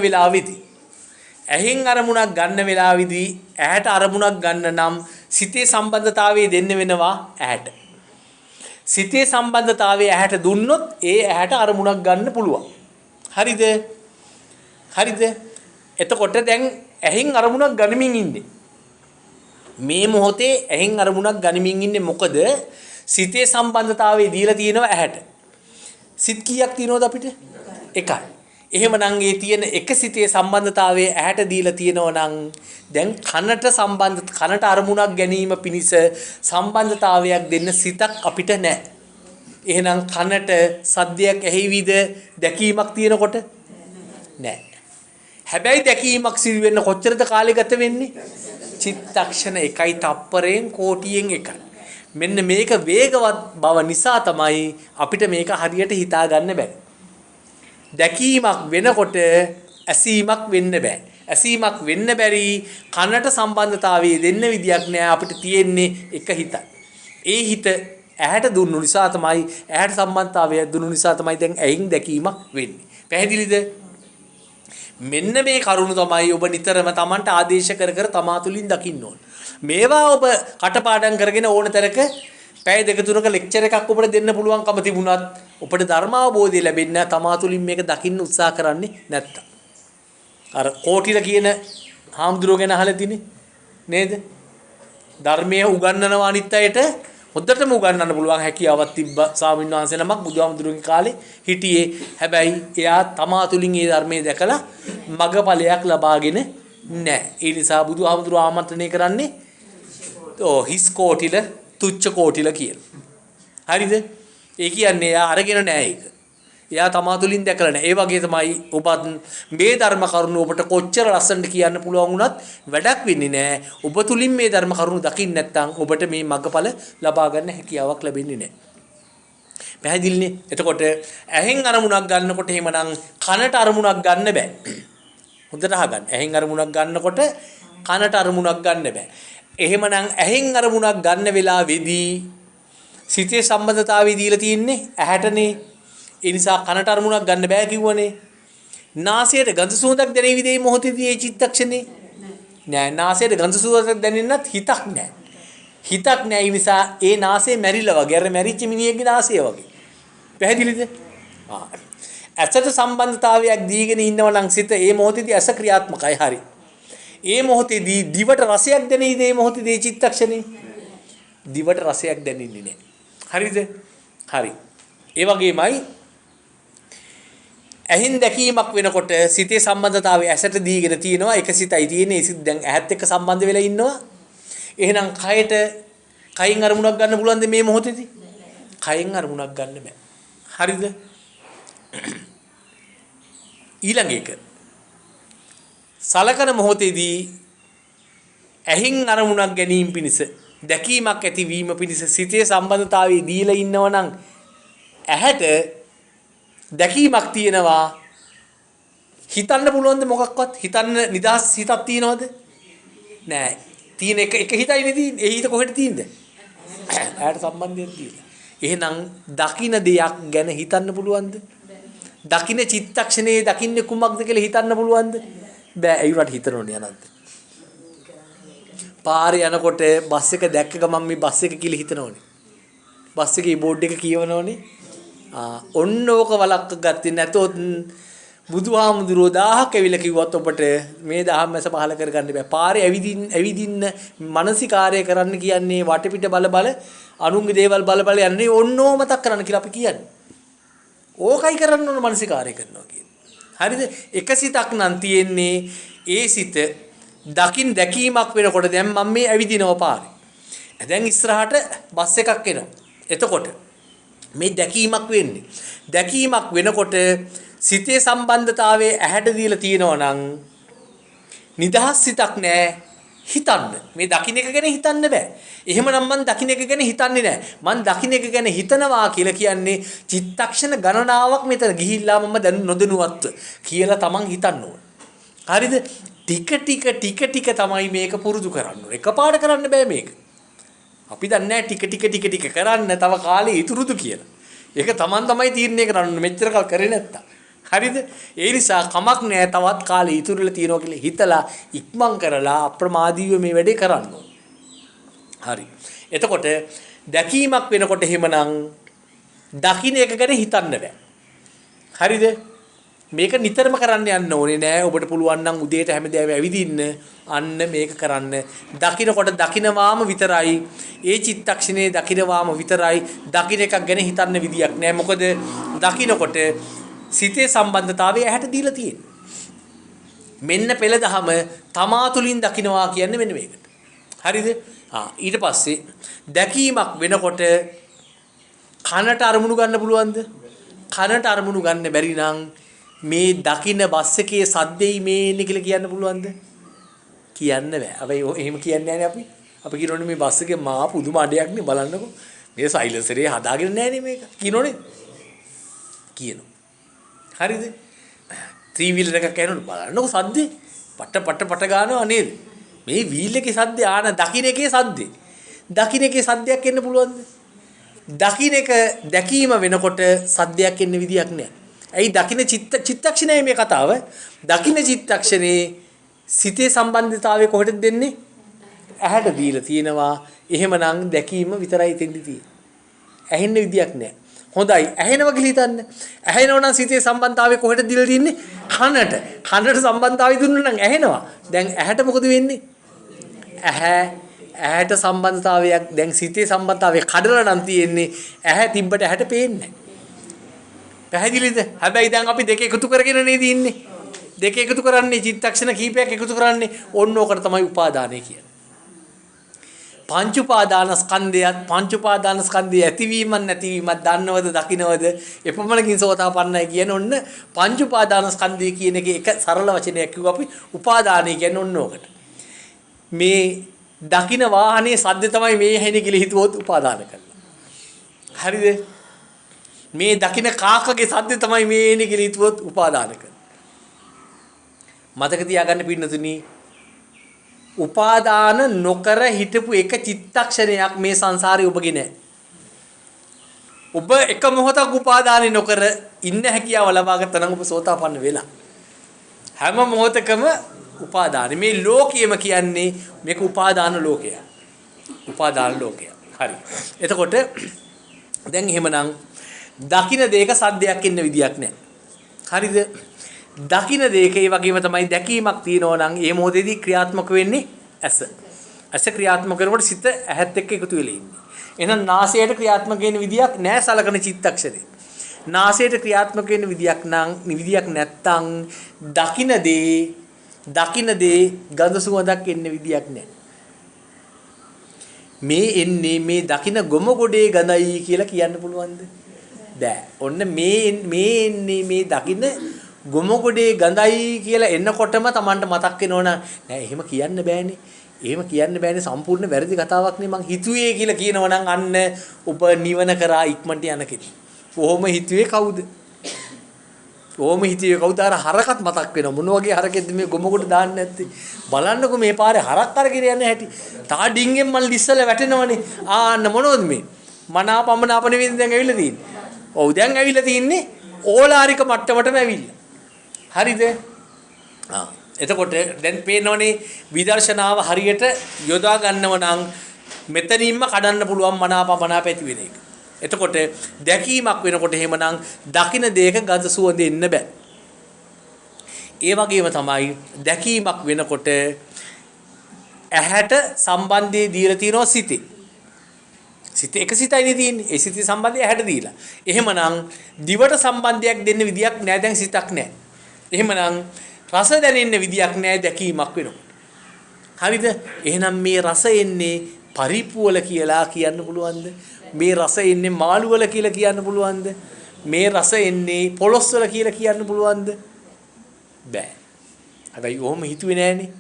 වෙලාවේදී ඇහැට අරමුණක් ගන්න නම් සිතේ සම්බන්ධතාවය දෙන්න වෙනවා ඇහැට. සිතේ සම්බන්ධතාවය ඇහැට දුන්නොත් ඒ ඇහැට අරමුණක් ගන්න පුළුවන්. හරිද? එතකොට දැන් ඇහෙන් අරමුණක් ගනිමින් ඉන්නේ. මේ මොහොතේ ඇහෙන් අරමුණක් ගනිමින් ඉන්නේ මොකද? සිතේ සම්බන්ධතාවය දීලා තියෙනවා ඇහැට. සිත් කීයක් තියෙනවද අපිට? එකයි. එහෙමනම් ඒ තියෙන එක සිතේ සම්බන්ධතාවයේ ඇහැට දීලා තියෙනවා නම් දැන් කනට අරමුණක් ගැනීම පිණිස සම්බන්ධතාවයක් දෙන්න සිතක් අපිට නැහැ. එහෙනම් කනට සද්දයක් ඇහිවිද දැකීමක් තියෙනකොට නැහැ. හැබැයි දැකීමක් සිදු වෙන්න කොච්චරද කාලය ගත වෙන්නේ? චිත්තක්ෂණ 1යි තප්පරයෙන් කෝටියෙන් 1යි. මෙන්න මේක වේගවත් බව නිසා තමයි අපිට මේක හරියට හිතා ගන්න බැහැ. දැකීමක් වෙනකොට ඇසීමක් වෙන්න බෑ. ඇසීමක් වෙන්න බැරි කනට සම්බන්ධතාවයේ දෙන්න විදියක් නෑ. අපිට තියෙන්නේ එක හිතයි. ඒ හිත ඇහැට දුන්නු නිසා තමයි ඇහැට සම්බන්ධතාවය දුන්නු නිසා තමයි දැන් ඇහින් දැකීමක් වෙන්නේ. පැහැදිලිද? මෙන්න මේ කරුණ තමයි ඔබ නිතරම Tamanට ආදේශ කර කර තමා තුලින් දකින්න ඕන. මේවා ඔබ කටපාඩම් කරගෙන ඕන තරක පැය දෙක තුනක ලෙක්චර් එකක් ඔබට දෙන්න පුළුවන්කම තිබුණත් ඔබට ධර්මාවබෝධය ලැබෙන්නේ තමා තුලින් මේක දකින්න උත්සාහ කරන්නේ නැත්තම්. අර කෝටිල කියන හාමුදුරුවෝ ගැන අහලා තිනේ නේද? ධර්මයේ උගන්වනවා අනිත් අයට හොද්දටම උගන්වන්න පුළුවන් හැකියාවක් තිබ්බ ස්වාමීන් වහන්සේ නමක් බුදුහාමුදුරුවෝගේ කාලේ හිටියේ. හැබැයි එයා තමා තුලින් ඒ ධර්මයේ දැකලා මගපලයක් ලබාගෙන නැහැ. ඒ නිසා බුදුහාමුදුරුවෝ ආමන්ත්‍රණය කරන්නේ හිස් කෝටිල තුච්ච කෝටිල කියලා. හරිද? ඒ කියන්නේ එයා අරගෙන නැහැ ඒක. එයා තමා තුලින් දැකලා නැහැ. ඒ වගේ තමයි ඔබත් මේ ධර්ම කරුණු ඔබට කොච්චර ලස්සනට කියන්න පුළුවන් වුණත් වැඩක් වෙන්නේ නැහැ. ඔබ තුලින් මේ ධර්ම කරුණු දකින්න නැත්නම් ඔබට මේ මග්ගඵල ලබා ගන්න හැකියාවක් ලැබෙන්නේ නැහැ. පැහැදිලිනේ? එතකොට ඇහෙන් අරමුණක් ගන්නකොට එහෙමනම් කනට අරමුණක් ගන්න බෑ. හොඳට අහගන්න. ඇහෙන් අරමුණක් ගන්නකොට කනට අරමුණක් ගන්න බෑ. එහෙමනම් ඇහෙන් අරමුණක් ගන්න වෙලාවේදී සිතේ සම්බන්ධතාවය දීලා තියෙන්නේ ඇහැටනේ. ඒ නිසා කනට අරමුණක් ගන්න බෑ කිව්වනේ. නාසයට ගඳ සුවඳක් දැනෙවිද මේ මොහොතේදී ඒ චිත්තක්ෂණේ? නෑ. නාසයට ගඳ සුවඳක් දැනෙන්නත් හිතක් නෑ. හිතක් නෑ. ඒ නිසා ඒ නාසය මැරිලා වගේ අර මැරිච්ච මිනිහෙක්ගේ නාසය වගේ. පැහැදිලිද? ඇසට සම්බන්ධතාවයක් දීගෙන ඉන්නවා නම් සිත ඒ මොහොතේදී ඇස ක්‍රියාත්මකයි. හරි. ඒ මොහොතේදී දිවට රසයක් දැනෙයිද මේ මොහොතේදී චිත්තක්ෂණේ? දිවට රසයක් දැනෙන්නේ නෑ. හරිද? හරි. ඒ වගේමයි ඇහින් දැකීමක් වෙනකොට සිතේ සම්බන්ධතාවය ඇසට දීගෙන තියෙනවා. එක සිතයි තියෙන්නේ. ඒ සිත දැන් ඇහත් එක්ක සම්බන්ධ වෙලා ඉන්නවා. එහෙනම් කයින් අරමුණක් ගන්න පුළුවන්ද මේ මොහොතේදී? කයින් අරමුණක් ගන්න බෑ. හරිද? ඊළඟ එක සලකන මොහොතේදී ඇහින් අරමුණක් ගැනීම පිණිස දැකීමක් ඇතිවීම පිණිස සිතේ සම්බන්ධතාවය දීලා ඉන්නවා නම් ඇහැට දැකීමක් තියෙනවා. හිතන්න පුළුවන්ද මොකක්වත්? හිතන්න නිදහස් හිතක් තියනවද? නෑ. තියෙන එක හිතයි නේ තියෙන්නේ. ඒ හිත කොහෙද තියෙන්නේ? ඇහැට සම්බන්ධයක් තියෙනවා. එහෙනම් දකින්න දෙයක් ගැන හිතන්න පුළුවන්ද? දකින්න චිත්තක්ෂණේ දකින්නේ කුමක්ද කියලා හිතන්න පුළුවන්ද? බෑ. ඒ උනට හිතන්න ඕනේ අනන්ත. පාරේ යනකොට බස් එක දැක්ක ගමන් මේ බස් එක කියලා හිතනෝනේ. බස් එකේ බෝඩ් එක කියවනෝනේ. ඔන්න ඕක වලක්ක ගත්තේ නැතොත් බුදුහාමුදුරුවෝ 1000ක් ඇවිල්ලා කිව්වත් ඔබට මේ ධම්මස පහල කරගන්න බෑ. පාරේ ඇවිදින්න මානසිකාර්යය කරන්න කියන්නේ වටපිට බල අනුන්ගේ දේවල් බල යන්නේ ඔන්නෝ මතක් කරන්න කියලා අපි කියන්නේ. ඕකයි කරන්න ඕන මානසිකාර්යය කරනවා කියන්නේ. හරිද? එක සිතක් නම් තියෙන්නේ ඒ සිත දැකීමක් වෙනකොට දැන් මම මේ ඇවිදිනවා පාරේ. දැන් ඉස්සරහට බස් එකක් එනවා. එතකොට මේ දැකීමක් වෙන්නේ. දැකීමක් වෙනකොට සිතේ සම්බන්ධතාවයේ ඇහැට දීලා තියෙනවා නම් නිදහස් සිතක් නෑ හිතන්න. මේ දකින්න එක ගැන හිතන්න බෑ. එහෙමනම් මං දකින්න එක ගැන හිතන්නේ නෑ. මං දකින්න එක ගැන හිතනවා කියලා කියන්නේ චිත්තක්ෂණ ගණනාවක් මෙතන ගිහිල්ලා මම දැන් නොදැනුවත්ව කියලා තමන් හිතන්න ඕන. හරිද? ටික ටික තමයි මේක පුරුදු කරන්න ඕන. එකපාරට කරන්න බෑ මේක. අපි දන්නේ ටික කරන්න තව කාලේ ඉතුරුද කියලා. ඒක තමන් තමයි තීරණය කරන්න මෙච්චර කල් කරේ නැත්තම්. හරිද? ඒ නිසා කමක් නෑ තවත් කාලේ ඉතුරුලා තියනවා කියලා හිතලා ඉක්මන් කරලා අප්‍රමාදීව මේ වැඩේ කරන්න ඕන. හරි. එතකොට දැකීමක් වෙනකොට එහෙමනම් දකින්න එක ගැන හිතන්න බෑ. හරිද? මේක නිතරම කරන්න යන්න ඕනේ නෑ. ඔබට පුළුවන් නම් උදේට හැමදාම ඇවිදින්න අන්න මේක කරන්න. දකින්නකොට දකින්නවාම විතරයි. ඒ චිත්තක්ෂණේ දකින්නවාම විතරයි. දකින්න එකක් ගැන හිතන්න විදියක් නෑ. මොකද දකින්නකොට සිතේ සම්බන්ධතාවය ඇහැට දීලා තියෙන්නේ. මෙන්න පෙළ දහම තමා තුලින් දකින්නවා කියන්නේ මෙන්න මේකට. හරිද? ඊට පස්සේ දැකීමක් වෙනකොට කනට අරමුණු ගන්න පුළුවන්ද? කනට අරමුණු ගන්න බැරි නම් මේ දකින්න බස් එකේ සද්දෙයි මේ එන්නේ කියලා කියන්න පුළුවන්ද? කියන්න බෑ. අපි එහෙම කියන්නේ නැහැනේ අපි. අපි කියනෝනේ මේ බස් එකේ මා පුදුම අඩයක් නේ බලන්නකෝ. මේ සයිලන්සරේ හදාගෙන නැහැනේ මේක. කියනෝනේ. කියනවා. හරිද? ත්‍රී වීලර් එකක් යනකොට බලන්නකෝ සද්දේ. පට ගන්නවා නේද? මේ වීල් එකේ සද්දේ ආන දකින්න එකේ සද්දේ. දකින්න එකේ සද්දයක් එන්න පුළුවන්ද? දකින්න එක දැකීම වෙනකොට සද්දයක් එන්න විදියක් නැහැ. ඇයි දකින්න චිත්තක්ෂණයයි මේ කතාව. දකින්න චිත්තක්ෂණේ සිතේ සම්බන්ධතාවය කොහෙටද දෙන්නේ? ඇහැට දීලා තියෙනවා. එහෙමනම් දැකීම විතරයි දෙන්නේ තියෙන්නේ. ඇහෙන්න විදියක් නැහැ. හොඳයි ඇහෙනවා කියලා හිතන්න. ඇහෙනවා නම් සිතේ සම්බන්ධතාවය කොහෙටද දීලා තින්නේ? කනට. කනට සම්බන්ධතාවය දුන්නා නම් ඇහෙනවා. දැන් ඇහැට මොකද වෙන්නේ? ඇහැට සම්බන්ධතාවයක් දැන් සිතේ සම්බන්ධතාවය කඩලා නම් තියෙන්නේ. ඇහැ තිබ්බට ඇහැට පේන්නේ නැහැ. පැහැදිලිද? හැබැයි දැන් අපි දෙක එකතු කරගෙන නේද ඉන්නේ. දෙක එකතු කරන්නේ චිත්තක්ෂණ කීපයක් එකතු කරන්නේ ඕන්න ඕකට තමයි උපාදානය කියන්නේ. පංච උපාදානස්කන්ධය ඇතිවීමක් නැතිවීමක් දන්නවද දකින්නවද එපමණකින් සෝතාපන්නයි කියන ඔන්න පංච උපාදානස්කන්ධය කියන එකේ එක සරල වචනයක් කිව්ව අපි උපාදානය කියන්නේ ඔන්න ඕකට. මේ දකින්න වාහනේ සද්ද තමයි මේ ඇහෙන්නේ කියලා හිතුවොත් උපාදාන කරනවා. හරිද? මේ දකින්න කාකගේ සද්ද තමයි මේ එන්නේ කියලා හිතුවොත් උපාදාන කරනවා. මතක තියාගන්න පින්නතුනි උපාදාන නොකර හිටපු එක චිත්තක්ෂණයක් මේ සංසාරේ ඔබගේ නැහැ. ඔබ එක මොහොතක් උපාදානෙ නොකර ඉන්න හැකියාව ලබාගත්තා නම් ඔබ සෝතාපන්න වෙලා. හැම මොහොතකම උපාදාන මේ ලෝකයේම කියන්නේ මේක උපාදාන ලෝකය. උපාදාන ලෝකය. හරි. එතකොට දැන් එහෙමනම් දකින්න දෙයක සද්දයක් ඉන්න විදියක් නැහැ. හරිද? දකින්න දෙයක ඒ වගේම තමයි දැකීමක් තියෙනවා නම් ඒ මොහොතේදී ක්‍රියාත්මක වෙන්නේ ඇස. ඇස ක්‍රියාත්මක කරනකොට සිත ඇහත් එක්ක එකතු වෙලා ඉන්නේ. එහෙනම් නාසයට ක්‍රියාත්මක වෙන විදියක් නැහැ සලකන චිත්තක්ෂරේ. නාසයට ක්‍රියාත්මක වෙන විදියක් නැත්තම් දකින්න දේ ගඳ සුවඳක් එන්න විදියක් නැහැ. මේ එන්නේ මේ දකින්න ගොම ගොඩේ ගඳයි කියලා කියන්න පුළුවන්ද? බෑ. ඔන්න මේ එන්නේ මේ දකින්න ගොම ගොඩේ ගඳයි කියලා එන්නකොටම Tamanට මතක් වෙනවනම් නෑ එහෙම කියන්න බෑනේ. එහෙම කියන්න බෑනේ සම්පූර්ණ වැරදි කතාවක් නේ මං හිතුවේ කියලා කියනවනම් අන්න ඔබ නිවන කරා ඉක්මනට යන කෙනෙක්. කොහොම හිතුවේ කවුද? කොහොම හිතුවේ කවුද? අර හරකත් මතක් වෙනවා. මොන වගේ හරකෙද්ද මේ ගොම ගොඩ දාන්නේ නැත්තේ? බලන්නකෝ මේ පාරේ හරක් අරගෙන යන හැටි. තා ඩිංගෙන් මල් ඉස්සලා වැටෙනවනේ. ආන්න මොනවද මේ? මනාපමනාප නෙවෙයි දැන් ඇවිල්ලා තියෙන්නේ. ඔව් දැන් ඇවිල්ලා තින්නේ ඕලාරික මට්ටමටම ඇවිල්ලා. හරිද? එතකොට දැන් පේනවනේ විදර්ශනාව හරියට යොදා ගන්නව නම් මෙතනින්ම කඩන්න පුළුවන් මනාපමනාප ඇති වෙන එක. එතකොට දැකීමක් වෙනකොට එහෙමනම් දකින්න දෙයක ගඳ සුවඳ එන්න බෑ. ඒ වගේම තමයි දැකීමක් වෙනකොට ඇහැට සම්බන්ධය දීලා තියෙනවා සිතේ. සිතේ එක සිතයි තියෙන්නේ. ඒ සිතේ සම්බන්ධය ඇහැට දීලා. එහෙමනම් දිවට සම්බන්ධයක් දෙන්න විදියක් නෑ දැන් සිතක් නෑ. එහෙමනම් රස දැනෙන්න විදියක් නෑ දැකීමක් වෙනකොට. හරිද? එහෙනම් මේ රස එන්නේ පරිප්පු වල කියලා කියන්න පුළුවන්ද? මේ රස එන්නේ මාළු වල කියලා කියන්න පුළුවන්ද? මේ රස එන්නේ පොලොස් වල කියලා කියන්න පුළුවන්ද? බෑ. හැබැයි ඔහොම හිතුවේ නෑනේ.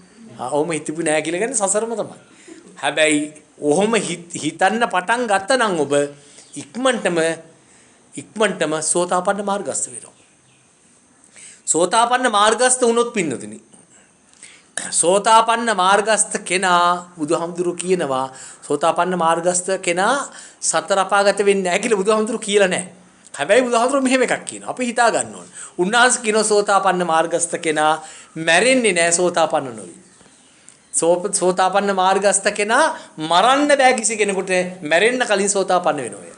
ඔහොම හිතුවේ නෑ කියලා කියන්නේ සසරම තමයි. හැබැයි ඔහොම හිතන්න පටන් ගත්තා නම් ඔබ ඉක්මනටම සෝතාපන්න මාර්ගස්ත වෙනවා. සෝතාපන්න මාර්ගස්ත වුණොත් පින්නතුනි. සෝතාපන්න මාර්ගස්ත කෙනා බුදුහාමුදුරු කියනවා සෝතාපන්න මාර්ගස්ත කෙනා සතර අපාගත වෙන්නේ නැහැ කියලා බුදුහාමුදුරු කියලා නැහැ. හැබැයි බුදුහාමුදුරු මෙහෙම එකක් කියනවා. අපි හිතා ගන්න ඕන. උන්වහන්සේ කියනවා සෝතාපන්න මාර්ගස්ත කෙනා මැරෙන්නේ නැහැ සෝතාපන්න නොවි. සෝතාපන්න මාර්ගස්ත කෙනා මරන්න බෑ කිසි කෙනෙකුට මැරෙන්න කලින් සෝතාපන්න වෙනවා.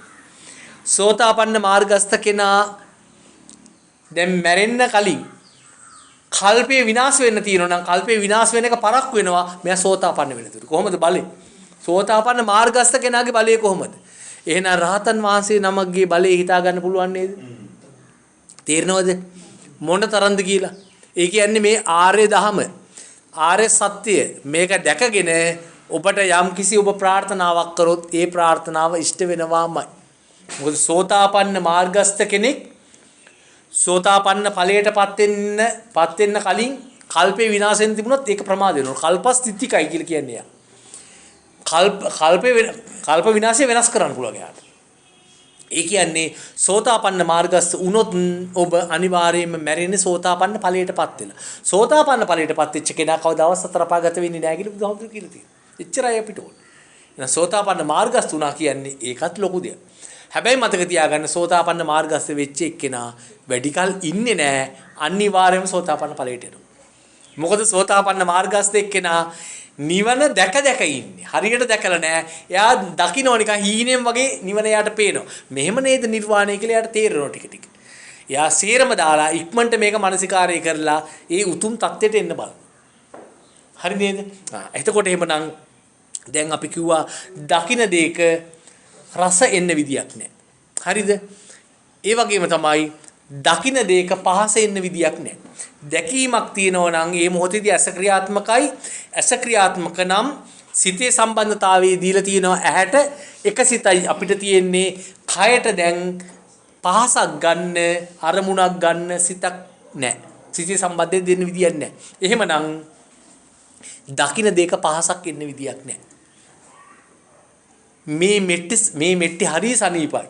සෝතාපන්න මාර්ගස්ත කෙනා දැන් මැරෙන්න කලින් කල්පේ විනාශ වෙන්න තියෙනවා නම් කල්පේ විනාශ වෙන එක පරක් වෙනවා මෙයා සෝතාපන්න වෙන තුරු. කොහොමද බලේ? සෝතාපන්න මාර්ගස්ත කෙනාගේ බලය කොහොමද? එහෙනම් රහතන් වහන්සේ නමක්ගේ බලය හිතා ගන්න පුළුවන් නේද? තේරෙනවද මොන තරම්ද කියලා? ඒ කියන්නේ මේ ආර්ය ධහම ආර්ය සත්‍ය මේක දැකගෙන ඔබට යම් කිසි ඔබ ප්‍රාර්ථනාවක් කරොත් ඒ ප්‍රාර්ථනාව ඉෂ්ට වෙනවාමයි. මොකද සෝතාපන්න මාර්ගස්ත කෙනෙක් සෝතාපන්න ඵලයටපත් වෙන්න කලින් කල්පේ විනාශෙන් තිබුණොත් ඒක ප්‍රමාද වෙනවා. කල්පස්තිතිකයි කියලා කියන්නේ. කල්ප විනාශය වෙනස් කරන්න පුළුවන් යාට. ඒ කියන්නේ සෝතාපන්න මාර්ගස්ත වුණොත් ඔබ අනිවාර්යයෙන්ම මැරෙන්නේ සෝතාපන්න ඵලයටපත් වෙලා. සෝතාපන්න ඵලයටපත් වෙච්ච කෙනා කවදාවත් සතර අපාගත වෙන්නේ නැහැ කියලා බුදුහාමුදුරුවෝ කියලා තියෙනවා. එච්චරයි අපිට ඕනේ. එහෙනම් සෝතාපන්න මාර්ගස්ත උනා කියන්නේ ඒකත් ලොකු දෙයක්. හැබැයි මතක තියාගන්න සෝතාපන්න මාර්ගස්ත වෙච්ච එක්කෙනා වැඩි කල ඉන්නේ නැහැ. අනිවාර්යයෙන්ම සෝතාපන්න ඵලයට එනවා. මොකද සෝතාපන්න මාර්ගස්ත එක්කෙනා නිවන දැක ඉන්නේ. හරියට දැකලා නැහැ. එයා දකින්න නිකන් හීනෙන් වගේ නිවන එයාට පේනවා. මෙහෙම නේද නිර්වාණය කියලා එයාට තේරෙනවා ටික ටික. එයා සේරම දාලා ඉක්මනට මේක මානසිකාරය කරලා ඒ උතුම් தත්ත්වයට එන්න බලන්න. හරි නේද? එතකොට එහෙමනම් දැන් අපි කිව්වා දකින්න දෙයක රස එන්න විදියක් නැහැ. හරිද? ඒ වගේම තමයි දකින්න දෙයක පහස එන්න විදියක් නැහැ. දැකීමක් තියෙනවා නම් ඒ මොහොතේදී ඇස ක්‍රියාත්මකයි. ඇස ක්‍රියාත්මක නම් සිතේ සම්බන්ධතාවයේ දීලා තියෙනවා ඇහැට එක සිතයි අපිට තියෙන්නේ කයට දැන් පහසක් ගන්න අරමුණක් ගන්න සිතක් නැහැ. සිතේ සම්බන්ධයෙන් දෙන්න විදියක් නැහැ. එහෙමනම් දකින්න දෙයක පහසක් එන්න විදියක් නැහැ. මේ මෙට්ටි හරිය සනීපයි.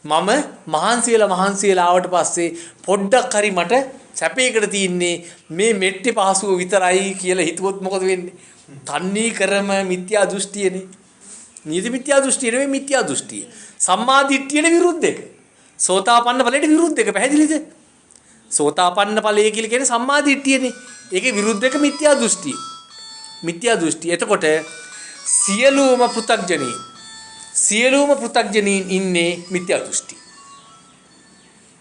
මම මහන්සි වෙලා ආවට පස්සේ පොඩ්ඩක් හරි මට සැපයකට තියන්නේ මේ මෙට්ටි පහසුව විතරයි කියලා හිතුවොත් මොකද වෙන්නේ? තන්නේ කරම මිත්‍යා දෘෂ්ටියනේ. නියති මිත්‍යා දෘෂ්ටිය නෙවෙයි මිත්‍යා දෘෂ්ටිය. සම්මා දිට්ඨියට විරුද්ධ එක. සෝතාපන්න ඵලයට විරුද්ධ එක. පැහැදිලිද? සෝතාපන්න ඵලය කියලා කියන්නේ සම්මා දිට්ඨියනේ. ඒකේ විරුද්ධ එක මිත්‍යා දෘෂ්ටිය. මිත්‍යා දෘෂ්ටිය. එතකොට සියලුම පෘථග්ජනීන් ඉන්නේ මිත්‍යා දෘෂ්ටි.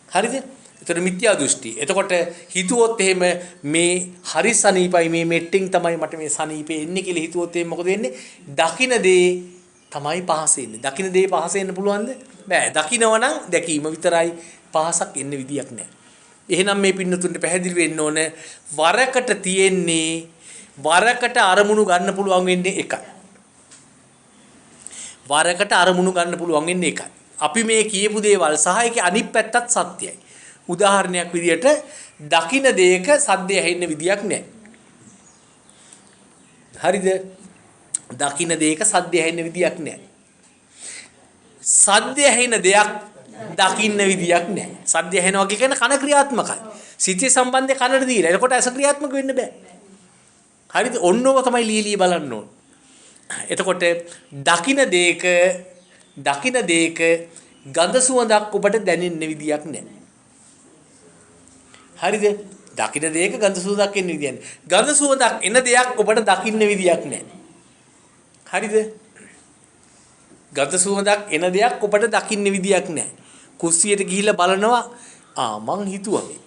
හරිද? එතකොට මිත්‍යා දෘෂ්ටි. එතකොට හිතුවොත් එහෙම මේ හරි සනීපයි මේ මෙට්ටින් තමයි මට මේ සනීපේ එන්නේ කියලා හිතුවොත් එහෙම මොකද වෙන්නේ? දකින්න දේ තමයි පහස එන්නේ. දකින්න දේ පහස එන්න පුළුවන්ද? බෑ. දකින්නව නම් දැකීම විතරයි පහසක් එන්න විදියක් නැහැ. එහෙනම් මේ පින්නතුන්ට පැහැදිලි වෙන්න ඕන වරකට අරමුණු ගන්න පුළුවන් වෙන්නේ එකයි. වරකට අරමුණු ගන්න පුළුවන් වෙන්නේ එකයි. අපි මේ කියපු දේවල් සහ ඒකේ අනිත් පැත්තත් සත්‍යයි. උදාහරණයක් විදියට දකින්න දෙයක සද්දය ඇහෙන්න විදියක් නැහැ. හරිද? දකින්න දෙයක සද්දය ඇහෙන්න විදියක් නැහැ. සද්දය ඇහෙන දෙයක් දකින්න විදියක් නැහැ. සද්දය ඇහෙනවා කියන්නේ කන ක්‍රියාත්මකයි. සිතේ සම්බන්ධය කනට දීලා. එතකොට ඇස ක්‍රියාත්මක වෙන්න බෑ. හරිද? ඔන්නෝව තමයි ලීලී බලන්න ඕන. එතකොට දකින්න දෙයක ගඳ සුවඳක් ඔබට දැනෙන්න විදියක් නැහැ. හරිද? දකින්න දෙයක ගඳ සුවඳක් එන්න විදියක් නැහැ. ගඳ සුවඳක් එන දෙයක් ඔබට දකින්න විදියක් නැහැ. හරිද? ගඳ සුවඳක් එන දෙයක් ඔබට දකින්න විදියක් නැහැ. කුස්සියට ගිහිල්ලා බලනවා මං හිතුවා මේ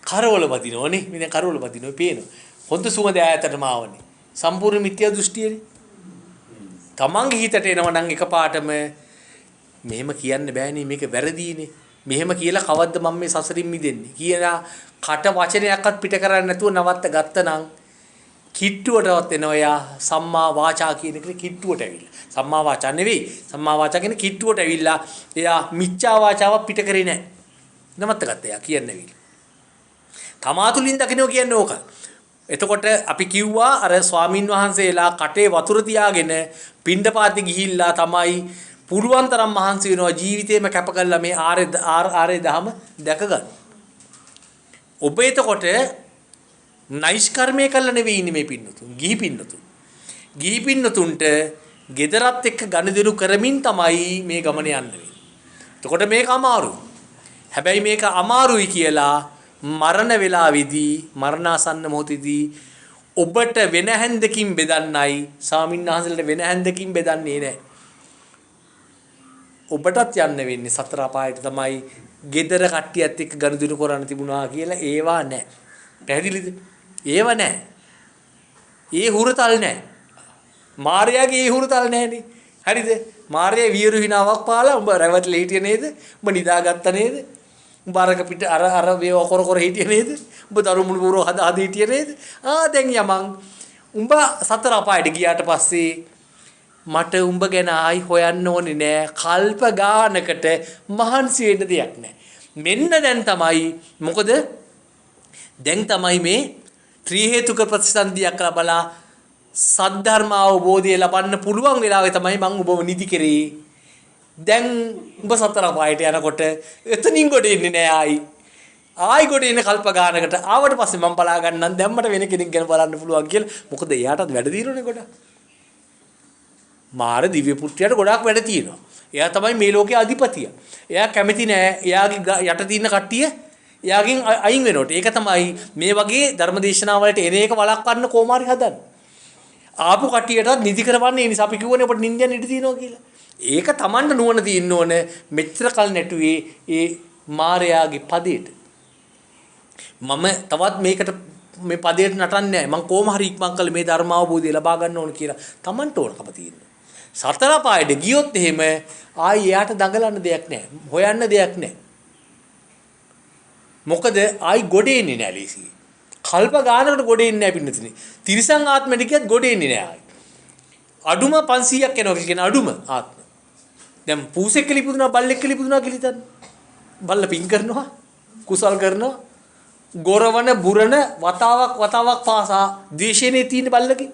කරවල වදිනවනේ. මේ දැන් කරවල වදිනවා පේනවා. හොඳ සුවඳ ඈතටම ආවනේ. සම්පූර්ණ මිත්‍යා දෘෂ්ටියනේ. තමන්ගේ හිතට එනවා නම් එකපාරටම මෙහෙම කියන්න බෑනේ මේක වැරදීනේ. මෙහෙම කියලා කවද්ද මම මේ සසරින් මිදෙන්නේ කියලා කට වචනයක්වත් පිට කරන්නේ නැතුව නවත්ත ගත්තනම් කිට්ටුවටවත් එනවා යා සම්මා වාචා කියන එක කිට්ටුවට ඇවිල්ලා. සම්මා වාචා නෙවෙයි. සම්මා වාචා කියන්නේ කිට්ටුවට ඇවිල්ලා එයා මිච්ඡා වාචාවක් පිට කරේ නැහැ. නවත්ත ගත්තා යා කියන්නේ ඇවිල්ලා. තමාතුලින් දකින්නෝ කියන්නේ ඕක. එතකොට අපි කිව්වා අර ස්වාමින් වහන්සේලා කටේ වතුර තියාගෙන පිණ්ඩපාතේ ගිහිල්ලා තමයි පුළුවන් තරම් මහන්සි වෙනවා ජීවිතේම කැප කරලා මේ ආර්ය දහම දැක ගන්න. ඔබ එතකොට නයිෂ්කර්මය කළා නෙවෙයි ඉන්නේ මේ පින්නතුන්. ගිහි පින්නතුන්ට gedarat එක්ක ගනුදෙනු කරමින් තමයි මේ ගමන යන්න වෙන්නේ. එතකොට මේක අමාරුයි. හැබැයි මේක අමාරුයි කියලා මරණ වේලාවේදී මරණාසන්න මොහොතේදී ඔබට වෙන හැන්දකින් බෙදන්නයි ස්වාමින්වහන්සේලාට වෙන හැන්දකින් බෙදන්නේ නැහැ. ඔබටත් යන්න වෙන්නේ සතර අපායට තමයි. gedara කට්ටියත් එක්ක ගනුදෙනු කරන්න තිබුණා කියලා ඒවා නැහැ. පැහැදිලිද? ඒව නැහැ. ඒ හුරතල් නැහැ. මාර්යාගේ ඒ හුරතල් නැහැනේ. හරිද? මාර්යා වියරු හිනාවක් පාලා උඹ රැවටලා හිටියේ නේද? උඹ නිදාගත්තා නේද? උඹ අරක පිට අර වේව කර හිටියේ නේද? උඹ දරුමුළු පුරව හද හිටියේ නේද? දැන් යමන් උඹ සතර අපායට ගියාට පස්සේ මට උඹ ගැන ආයි හොයන්න ඕනේ නෑ. කල්ප ගානකට මහන්සි වෙන්න දෙයක් නෑ. මෙන්න දැන් තමයි මොකද දැන් තමයි මේ ත්‍රි හේතුක ප්‍රතිසන්දියක් ලබලා සද්ධර්ම අවබෝධය ලබන්න පුළුවන් වෙලාවේ තමයි මම ඔබව නිදි කරේ. දැන් උඹ සතර පායට යනකොට එතනින් ගොඩ එන්නේ නෑ ආයි ගොඩ එන්නේ කල්ප ගානකට. ආවට පස්සේ මම බලා ගන්නම් දැම්මට වෙන කෙනෙක් ගැන බලන්න පුළුවන් කියලා. මොකද එයාටත් වැඩ දිනවනේ ගොඩක්. මාර දිව්‍ය පුත්‍රයාට ගොඩාක් වැඩ තියෙනවා. එයා තමයි මේ ලෝකයේ අධිපතිය. එයා කැමති නෑ එයාගේ යට තියෙන කට්ටිය එයාගෙන් අයින් වෙනකොට. ඒක තමයි මේ වගේ ධර්මදේශනාවලට එන එක වළක්වන්න කොමාරි හදන්නේ. ආපු කට්ටියටත් නිදි කරවන්නේ. ඒ නිසා අපි කියවනේ ඔබට නිින්දයන් ඉඳ තියෙනවා කියලා. ඒක Tamanට නුවණ තියෙන්න ඕන. මෙච්චර කල් නැටුවේ ඒ මාරයාගේ පදේට. මම තවත් මේකට මේ පදේට නටන්නේ නැහැ. මම කොහොම හරි ඉක්මන් කළ මේ ධර්ම අවබෝධය ලබා ගන්න ඕන කියලා Tamanට ඕනකම තියෙනවා. සතර පායට ගියොත් එහෙම ආයි එයාට දඟලන්න දෙයක් නැහැ. හොයන්න දෙයක් නැහැ. මොකද ආයි ගොඩ එන්නේ නැහැ ලීසි. කල්ප ගානකට ගොඩ එන්නේ නැහැ පින්නතුනි. තිරිසන් ආත්මෙට ගියත් ගොඩ එන්නේ නැහැ ආයි. අඩුම 500ක් එනවා කියන අඩුම ආත්ම. දැන් පූසෙක් කිලිපුදුනා බල්ලෙක් කිලිපුදුනා කියලා හිතන්න. බල්ල පින් කරනවා, කුසල් කරනවා, ගොරවන බුරන වතාවක් පාසා ද්වේෂයනේ තියෙන බල්ලගේ.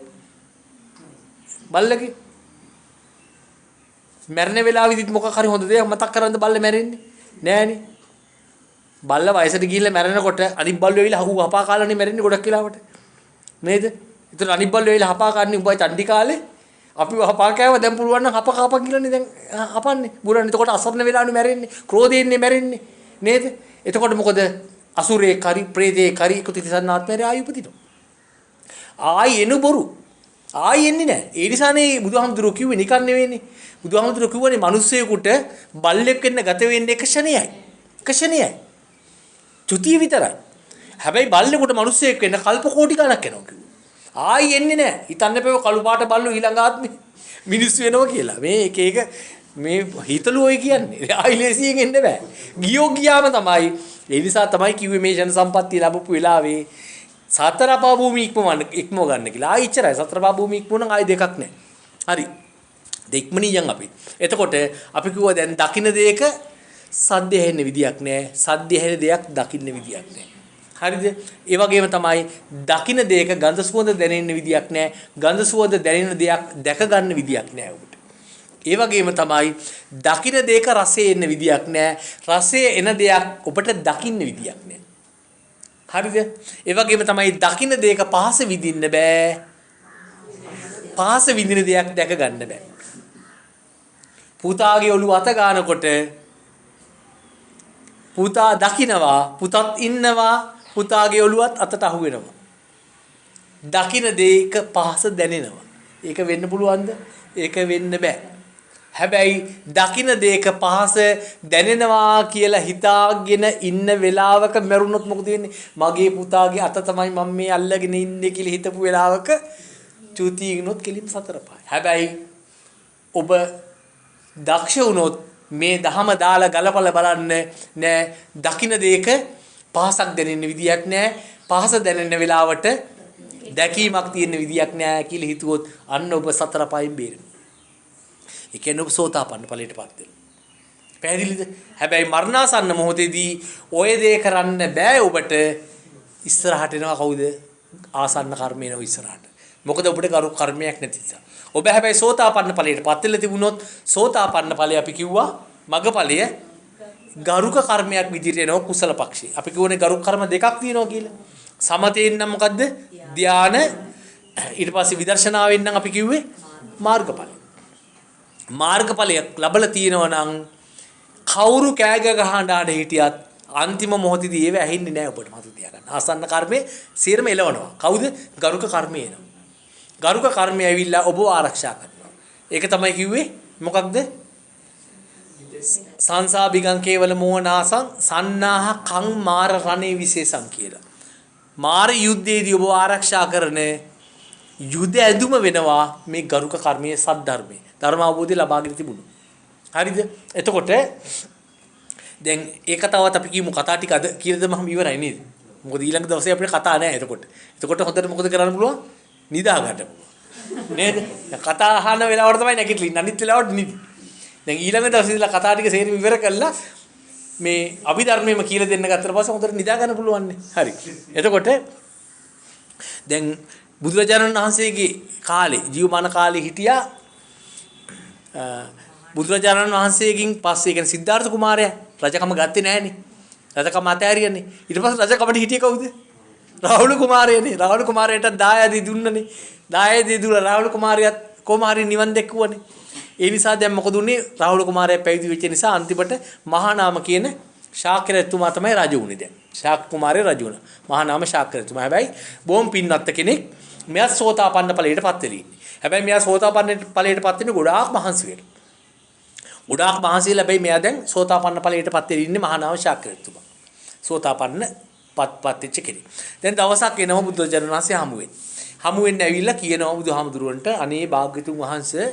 බල්ලගේ මැරෙන වෙලාවෙදිත් මොකක් හරි හොඳ දෙයක් මතක් කරන්ද බල්ල මැරෙන්නේ නෑනේ. බල්ල වයසට ගිහිල්ලා මැරෙනකොට අනිත් බල්ලෝ ඇවිල්ලා හපා කාලානේ මැරෙන්නේ ගොඩක් වෙලාවට. නේද? ඒතර අනිත් බල්ලෝ ඇවිල්ලා හපා කාන්නේ උඹයි චණ්ඩි කාලේ අපි හපා කෑව දැන් පුළුවන් නම් හපා කියලානේ දැන් හපන්නේ. බුරන්නේ. එතකොට අසරණ වෙලානේ මැරෙන්නේ. ක්‍රෝධයෙන්නේ මැරෙන්නේ. නේද? එතකොට මොකද? අසුරේ කරි ප්‍රේතේ කරි කුතිසන්න ආත්මය ආයි උපදිනවා. ආයි එනු බොරු. ආයි එන්නේ නැහැ. ඒ නිසානේ බුදුහාමුදුරුවෝ කිව්වේ නිකන් නෙවෙයිනේ. බුදුහාමුදුරුවෝ කිව්වනේ මිනිස්සෙකුට බල්ලෙක් වෙන්න ගත වෙන්නේ එක ක්ෂණයයි. එක ක්ෂණයයි. චුතිය විතරයි. හැබැයි බල්ලෙකුට මිනිස්සෙක් වෙන්න කල්ප කෝටි ගණක් යනවා කිව්වා. ආයි එන්නේ නැහැ. හිතන්න එපා කළු පාට බල්ලෝ ඊළඟ ආත්මේ මිනිස්සු වෙනවා කියලා. මේ එක මේ හිතලුවයි කියන්නේ. ආයි ලේසියෙන් එන්න බෑ. ගියෝ ගියාම තමයි. ඒ නිසා තමයි කිව්වේ මේ ජන සම්පත්තිය ලැබපු වෙලාවේ සතර පා භූමි ඉක්මව ගන්න කියලා. ආයි ඉච්චරයි. සතර පා භූමි ඉක්මවන ආයි දෙකක් නැහැ. හරි. දෙක්මනියන් අපි. එතකොට අපි කිව්වා දැන් දකින්න දෙයක සද්ද ඇහෙන්න විදියක් නැහැ. සද්ද ඇහෙන දෙයක් දකින්න විදියක් නැහැ. හරිද? ඒ වගේම තමයි දකින්න දෙයක ගන්ධ සුවඳ දැනෙන්න විදියක් නැහැ. ගන්ධ සුවඳ දැනෙන දෙයක් දැක ගන්න විදියක් නැහැ ඔබට. ඒ වගේම තමයි දකින්න දෙයක රසය එන්න විදියක් නැහැ. රසය එන දෙයක් ඔබට දකින්න විදියක් නැහැ. හරිද? ඒ වගේම තමයි දකින්න දෙයක පහස විඳින්න බෑ. පහස විඳින දෙයක් දැක ගන්න බෑ. පුතාගේ ඔළුව අත ගන්නකොට පුතා දකින්නවා, පුතත් ඉන්නවා, පුතාගේ ඔළුවත් අතට අහු වෙනවා. දකින්න දෙයක පහස දැනෙනවා. ඒක වෙන්න පුළුවන්ද? ඒක වෙන්න බෑ. හැබැයි දකින්න දෙයක පහස දැනෙනවා කියලා හිතාගෙන ඉන්න වෙලාවක මරුණොත් මොකද වෙන්නේ? මගේ පුතාගේ අත තමයි මම මේ අල්ලගෙන ඉන්නේ කියලා හිතපු වෙලාවක චුතියිනොත් කෙලින් සතර පායි. හැබැයි ඔබ දක්ෂ වුණොත් මේ දහම දාලා ගලපලා බලන්න නෑ දකින්න දෙයක පහසක් දැනෙන්න විදියක් නෑ. පහස දැනෙන වෙලාවට දැකීමක් තියෙන විදියක් නෑ කියලා හිතුවොත් අන්න ඔබ සතර පායින් බේරෙනවා. ඒ කියන්නේ ඔබ සෝතාපන්න ඵලයටපත් වෙනවා. පැහැදිලිද? හැබැයි මරණාසන්න මොහොතේදී ඔය දේ කරන්න බෑ ඔබට. ඉස්සරහට එනවා කවුද? ආසන්න කර්ම එනවා ඉස්සරහට. මොකද ඔබට කරු කර්මයක් නැති නිසා. ඔබ හැබැයි සෝතාපන්න ඵලයටපත් වෙලා තිබුණොත් සෝතාපන්න ඵලය අපි කිව්වා මග ඵලය ගරුක කර්මයක් විදිහට එනවා කුසල පක්ෂේ. අපි කියවනේ ගරුක කර්ම දෙකක් තියෙනවා කියලා. සමතේන් නම් මොකද්ද? ධාන. ඊට පස්සේ විදර්ශනාවෙන් නම් අපි කිව්වේ මාර්ගඵලය. මාර්ගඵලය ලැබලා තියෙනවා නම් කවුරු කෑග ගහඬ හිටියත් අන්තිම මොහොතේදී ඒව ඇහින්නේ නැහැ ඔබට මතු තියාගන්න. ආසන්න කර්මයේ සියරම එලවනවා. කවුද? ගරුක කර්මය එනවා. ගරුක කර්මය ඇවිල්ලා ඔබව ආරක්ෂා කරනවා. ඒක තමයි කිව්වේ මොකක්ද? සංසාබිගං කේවල මෝහනාසං සන්නාහ කං මාර රණේ විශේෂං කියලා. මාර යුද්ධයේදී ඔබ ආරක්ෂා කරන යුද ඇඳුම වෙනවා මේ ගරුක කර්මයේ සද්ධර්මයේ. ධර්ම අවබෝධය ලබාගෙන තිබුණා. හරිද? එතකොට දැන් ඒ කතාවත් අපි කියමු කතා ටික අද කියලා දෙමම ඉවරයි නේද? මොකද ඊළඟ දවසේ අපිට කතා නැහැ එතකොට. එතකොට හොඳට මොකද කරන්න පුළුවන්? නිදා ගන්න පුළුවන්. නේද? කතා අහන වෙලාවට තමයි නැගිටලා ඉන්නේ. අනිත් වෙලාවට නිදි. දැන් ඊළඟ දවසේ ඉඳලා කතා ටික සේරම ඉවර කළා මේ අභිධර්මයේම කියලා දෙන්න ගත්තට පස්සේ හොඳට නිදා ගන්න පුළුවන් නේ. හරි. එතකොට දැන් බුදුරජාණන් වහන්සේගේ කාලේ ජීවමාන කාලේ හිටියා බුදුරජාණන් වහන්සේගෙන් පස්සේ කියන්නේ සිද්ධාර්ථ කුමාරයා රජකම ගත්තේ නැහනේ. රජකම අතෑරියනේ. ඊට පස්සේ රජකමට හිටියේ කවුද? රාහුල කුමාරයානේ. රාහුල කුමාරයාට දායාදී දුන්නනේ. දායාදී දුන්න රාහුල කුමාරයාත් කොහොම හරි නිවන් දැක්කුවනේ. ඒ නිසා දැන් මොකද උනේ? රාහුල කුමාරයා පැවිදි වෙච්ච නිසා අන්තිමට මහානාම කියන ශාක්‍ය රජතුමා තමයි රජු වුනේ දැන්. ශාක්‍ය කුමාරයා රජු වුණා. මහානාම ශාක්‍ය රජතුමා. හැබැයි බොම් පින්නත්ත කෙනෙක්. මෙයා සෝතාපන්න ඵලයටපත් වෙලා ඉන්නේ. හැබැයි මෙයා සෝතාපන්න ඵලයටපත් වෙන්නේ ගොඩාක් මහන්සි වෙලා. ගොඩාක් මහන්සි වෙලා හැබැයි මෙයා දැන් සෝතාපන්න ඵලයටපත් වෙලා ඉන්නේ මහානාම ශාක්‍ය රජතුමා. සෝතාපන්න පත් වෙච්ච කෙනෙක්. දැන් දවසක් එනවා බුදුරජාණන් වහන්සේ හමු වෙන්නේ. හමු වෙන්න ඇවිල්ලා කියනවා බුදුහාමුදුරුවන්ට අනේ භාග්‍යතුන් වහන්සේ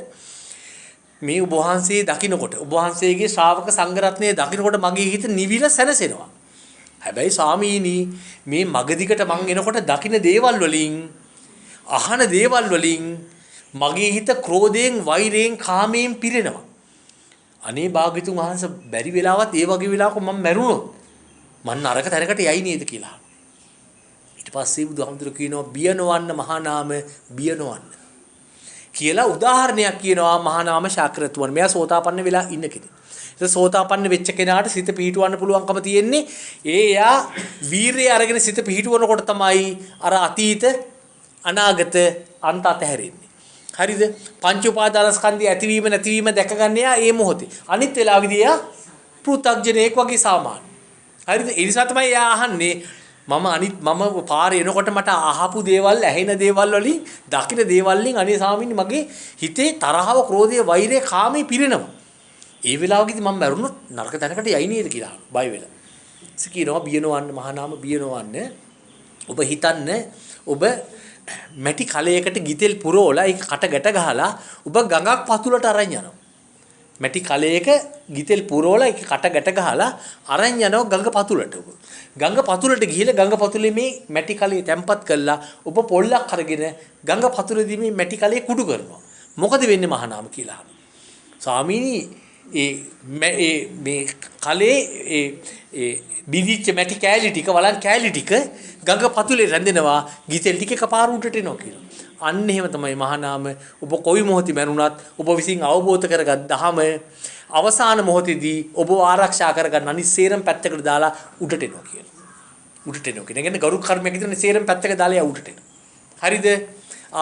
මේ ඔබ වහන්සේ දකින්නකොට ඔබ වහන්සේගේ ශ්‍රාවක සංඝරත්නය දකින්නකොට මගේ හිත නිවිල සැනසෙනවා. හැබැයි ස්වාමීනි මේ මගදිකට මං එනකොට දකින්න දේවල් වලින් අහන දේවල් වලින් මගේ හිත ක්‍රෝධයෙන් වෛරයෙන් කාමයෙන් පිරෙනවා. අනේ භාග්‍යතුන් වහන්සේ බැරි වෙලාවත් ඒ වගේ වෙලාවක මම මැරුණොත් මං නරක තැනකට යයි නේද කියලා. ඊට පස්සේ බුදුහාමුදුරුවෝ කියනවා බිය නොවන්න මහානාම බිය නොවන්න. කියලා උදාහරණයක් කියනවා මහානාම ශාක්‍රතුන්. මෙයා සෝතාපන්න වෙලා ඉන්න කෙනෙක්. ඒක සෝතාපන්න වෙච්ච කෙනාට සිත පිහිටවන්න පුළුවන්කම තියෙන්නේ එයා වීරිය අරගෙන සිත පිහිටවනකොට තමයි අර අතීත අනාගත අන්ත අතහැරෙන්නේ. හරිද? පංච උපාදානස්කන්ධය ඇතිවීම නැතිවීම දැකගන්න යා ඒ මොහොතේ. අනිත් වෙලාවෙදී යා පෘථග්ජනයෙක් වගේ සාමාන්‍ය. හරිද? ඒ නිසා තමයි යා අහන්නේ මම පාරේ එනකොට මට අහපු දේවල් ඇහෙන දේවල් වලින් දකින දේවල් වලින් අනේ ස්වාමීනි මගේ හිතේ තරහව ක්‍රෝධය වෛරය කාමයේ පිරෙනවා. ඒ වෙලාවකදී මම මරුණොත් නරක තැනකට යයි නේද කියලා බය වෙලා. කියනවා බිය නොවන්න මහානාම බිය නොවන්න. ඔබ හිතන්න ඔබ මැටි කලයකට ගිතෙල් පුරවලා ඒක කට ගැට ගහලා ඔබ ගඟක් පතුලට අරන් යනවා. මැටි කලයක ගිතෙල් පුරවලා ඒක කට ගැට ගහලා අරන් යනවා ගඟ පතුලට ඔබ. ගඟ පතුලට ගිහිල්ලා ගඟ පතුලේ මේ මැටි කලයේ තැම්පත් කළා ඔබ පොල්ලක් අරගෙන ගඟ පතුලේදී මේ මැටි කලයේ කුඩු කරනවා. මොකද වෙන්නේ මහානාම කියලා අහනවා. ස්වාමීනි මේ කලේ බිදිච්ච මැටි කෑලි ටික වලන් කෑලි ටික ගඟ පතුලේ රැඳෙනවා ගිතෙල් ටික කපාර උඩට එනවා කියලා. අන්න එහෙම තමයි මහානාම ඔබ කොයි මොහොතේ මරුණත් ඔබ විසින් අවබෝධ කරගත් දහම අවසාන මොහොතේදී ඔබ ආරක්ෂා කරගන්න අනිත් සේරම පැත්තකට දාලා උඩට එනවා කියලා. උඩට එනවා කියන එක ගරු කර්මයක් විදිහට සේරම පැත්තක දාලා යා උඩට එනවා. හරිද?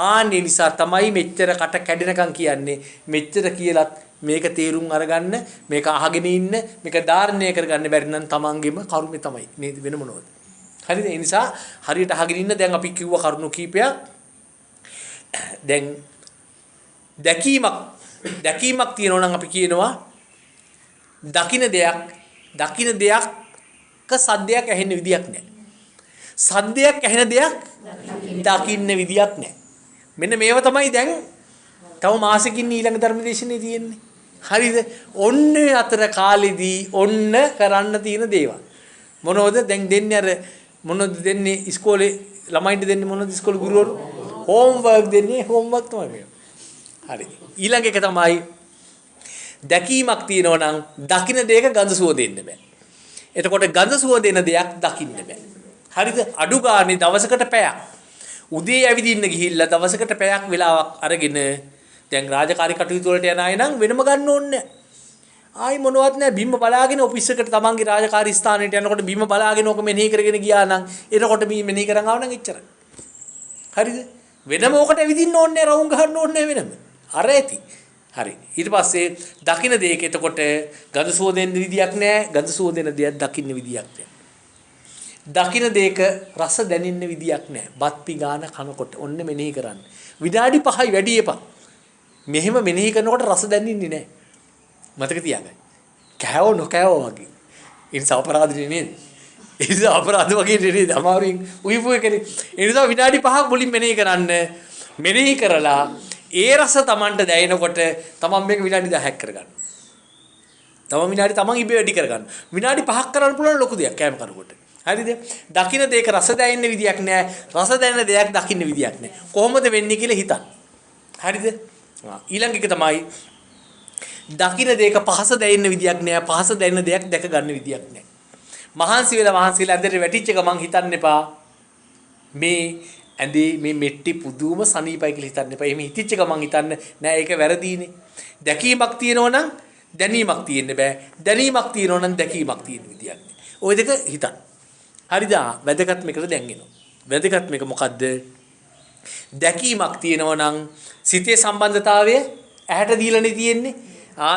ආන්නේ නිසා තමයි මෙච්චර කට කැඩෙනකම් කියන්නේ මෙච්චර කියලත් මේක තේරුම් අරගන්න මේක අහගෙන ඉන්න මේක ධාරණය කරගන්න බැරි නම් තමන්ගේම කර්මය තමයි නේද වෙන මොනවද? හරිද? ඒ නිසා හරියට අහගෙන ඉන්න දැන් අපි කිව්ව කරුණු කීපයක් දැන් දැකීමක් තියෙනවා නම් අපි කියනවා දකින්න දෙයක්ක සද්දයක් ඇහෙන්න විදියක් නැහැ. සද්දයක් ඇහෙන දෙයක් දකින්න විදියක් නැහැ. මෙන්න මේව තමයි දැන් තව මාසෙකින් ඊළඟ ධර්මදේශනේ තියෙන්නේ. හරිද? ඔන්න අතර කාලෙදී ඔන්න කරන්න තියෙන දේවල්. මොනවද දැන් දෙන්නේ අර මොනවද දෙන්නේ ඉස්කෝලේ ළමයින්ට දෙන්නේ මොනවද ඉස්කෝලේ ගුරුවරු? හෝම්වර්ක් දෙන්නේ හෝම්වර්ක් තමයි මේ. හරි. ඊළඟ එක තමයි දැකීමක් තියෙනවා නම් දකින්න දෙයක ගඳ සුව දෙන්න බෑ. එතකොට ගඳ සුව දෙන දෙයක් දකින්න බෑ. හරිද? අඩු ගානේ දවසකට පැයක්. උදේ ඇවිදින්න ගිහිල්ලා දවසකට පැයක් වෙලාවක් අරගෙන දැන් රාජකාරී කටයුතු වලට යන අය නම් වෙනම ගන්න ඕනේ නැහැ. ආයි මොනවත් නැහැ බිම බලාගෙන ඔෆිස් එකට තමන්ගේ රාජකාරී ස්ථානෙට යනකොට බිම බලාගෙන ඕක මෙනෙහි කරගෙන ගියා නම් එනකොට මේ මෙනෙහි කරන් ආව නම් එච්චරයි. හරිද? වෙනම ඕකට ඇවිදින්න ඕනේ නැහැ රවුම් ගහන්න ඕනේ නැහැ වෙනම. අර ඇති. හරි. ඊට පස්සේ දකින්න දෙයක එතකොට ගඳ සුව දෙන්න විදියක් නැහැ. ගඳ සුව දෙන දෙයක් දකින්න විදියක් නැහැ. දකින්න දෙයක රස දැනෙන්න විදියක් නැහැ. බත් පිඟාන කනකොට ඔන්න මෙනෙහි කරන්න. විනාඩි 5යි වැඩි එපා. මෙහෙම මෙනෙහි කරනකොට රස දැනෙන්නේ නැහැ. මතක තියාගන්න. කෑව නොකෑව වගේ. ඒ නිසා අපරාධනේ නේද? ඒ නිසා අපරාධ වගේ නේද? අමාරුවෙන් උයිපු එකනේ. ඒ නිසා විනාඩි 5ක් මුලින් මෙනෙහි කරන්න. මෙනෙහි කරලා ඒ රස Tamanට දැනෙනකොට Taman මේක විනාඩි 10ක් කරගන්න. තම විනාඩි තමන් ඉබේ වැඩි කරගන්න. විනාඩි 5ක් කරන්න පුළුවන් ලොකු දෙයක් කෑම කනකොට. හරිද? දකින්න දෙයක රස දැනෙන්න විදියක් නැහැ. රස දැනෙන දෙයක් දකින්න විදියක් නැහැ. කොහොමද වෙන්නේ කියලා හිතන්න. හරිද? ඊළඟ එක තමයි දකින්න දෙයක පහස දැනෙන්න විදියක් නැහැ. පහස දැනෙන දෙයක් දැක ගන්න විදියක් නැහැ. මහන්සි වෙලා ඇඳට වැටිච්ච ගමන් හිතන්න එපා. මේ ඇඳේ මේ මෙට්ටි පුදුම සනීපයි කියලා හිතන්න එපා. එහෙම හිතිච්ච ගමන් හිතන්න නෑ ඒක වැරදීනේ. දැකීමක් තියෙනවා නම් දැනීමක් තියෙන්න බෑ. දැනීමක් තියෙනවා නම් දැකීමක් තියෙන විදියක් නෑ. ওই දෙක හිතන්න. හරිද? වැදගත් මේකට දැන් එනවා. වැදගත් මේක මොකද්ද? දැකීමක් තියෙනවා නම් සිතේ සම්බන්ධතාවය ඇහැට දීලානේ තියෙන්නේ.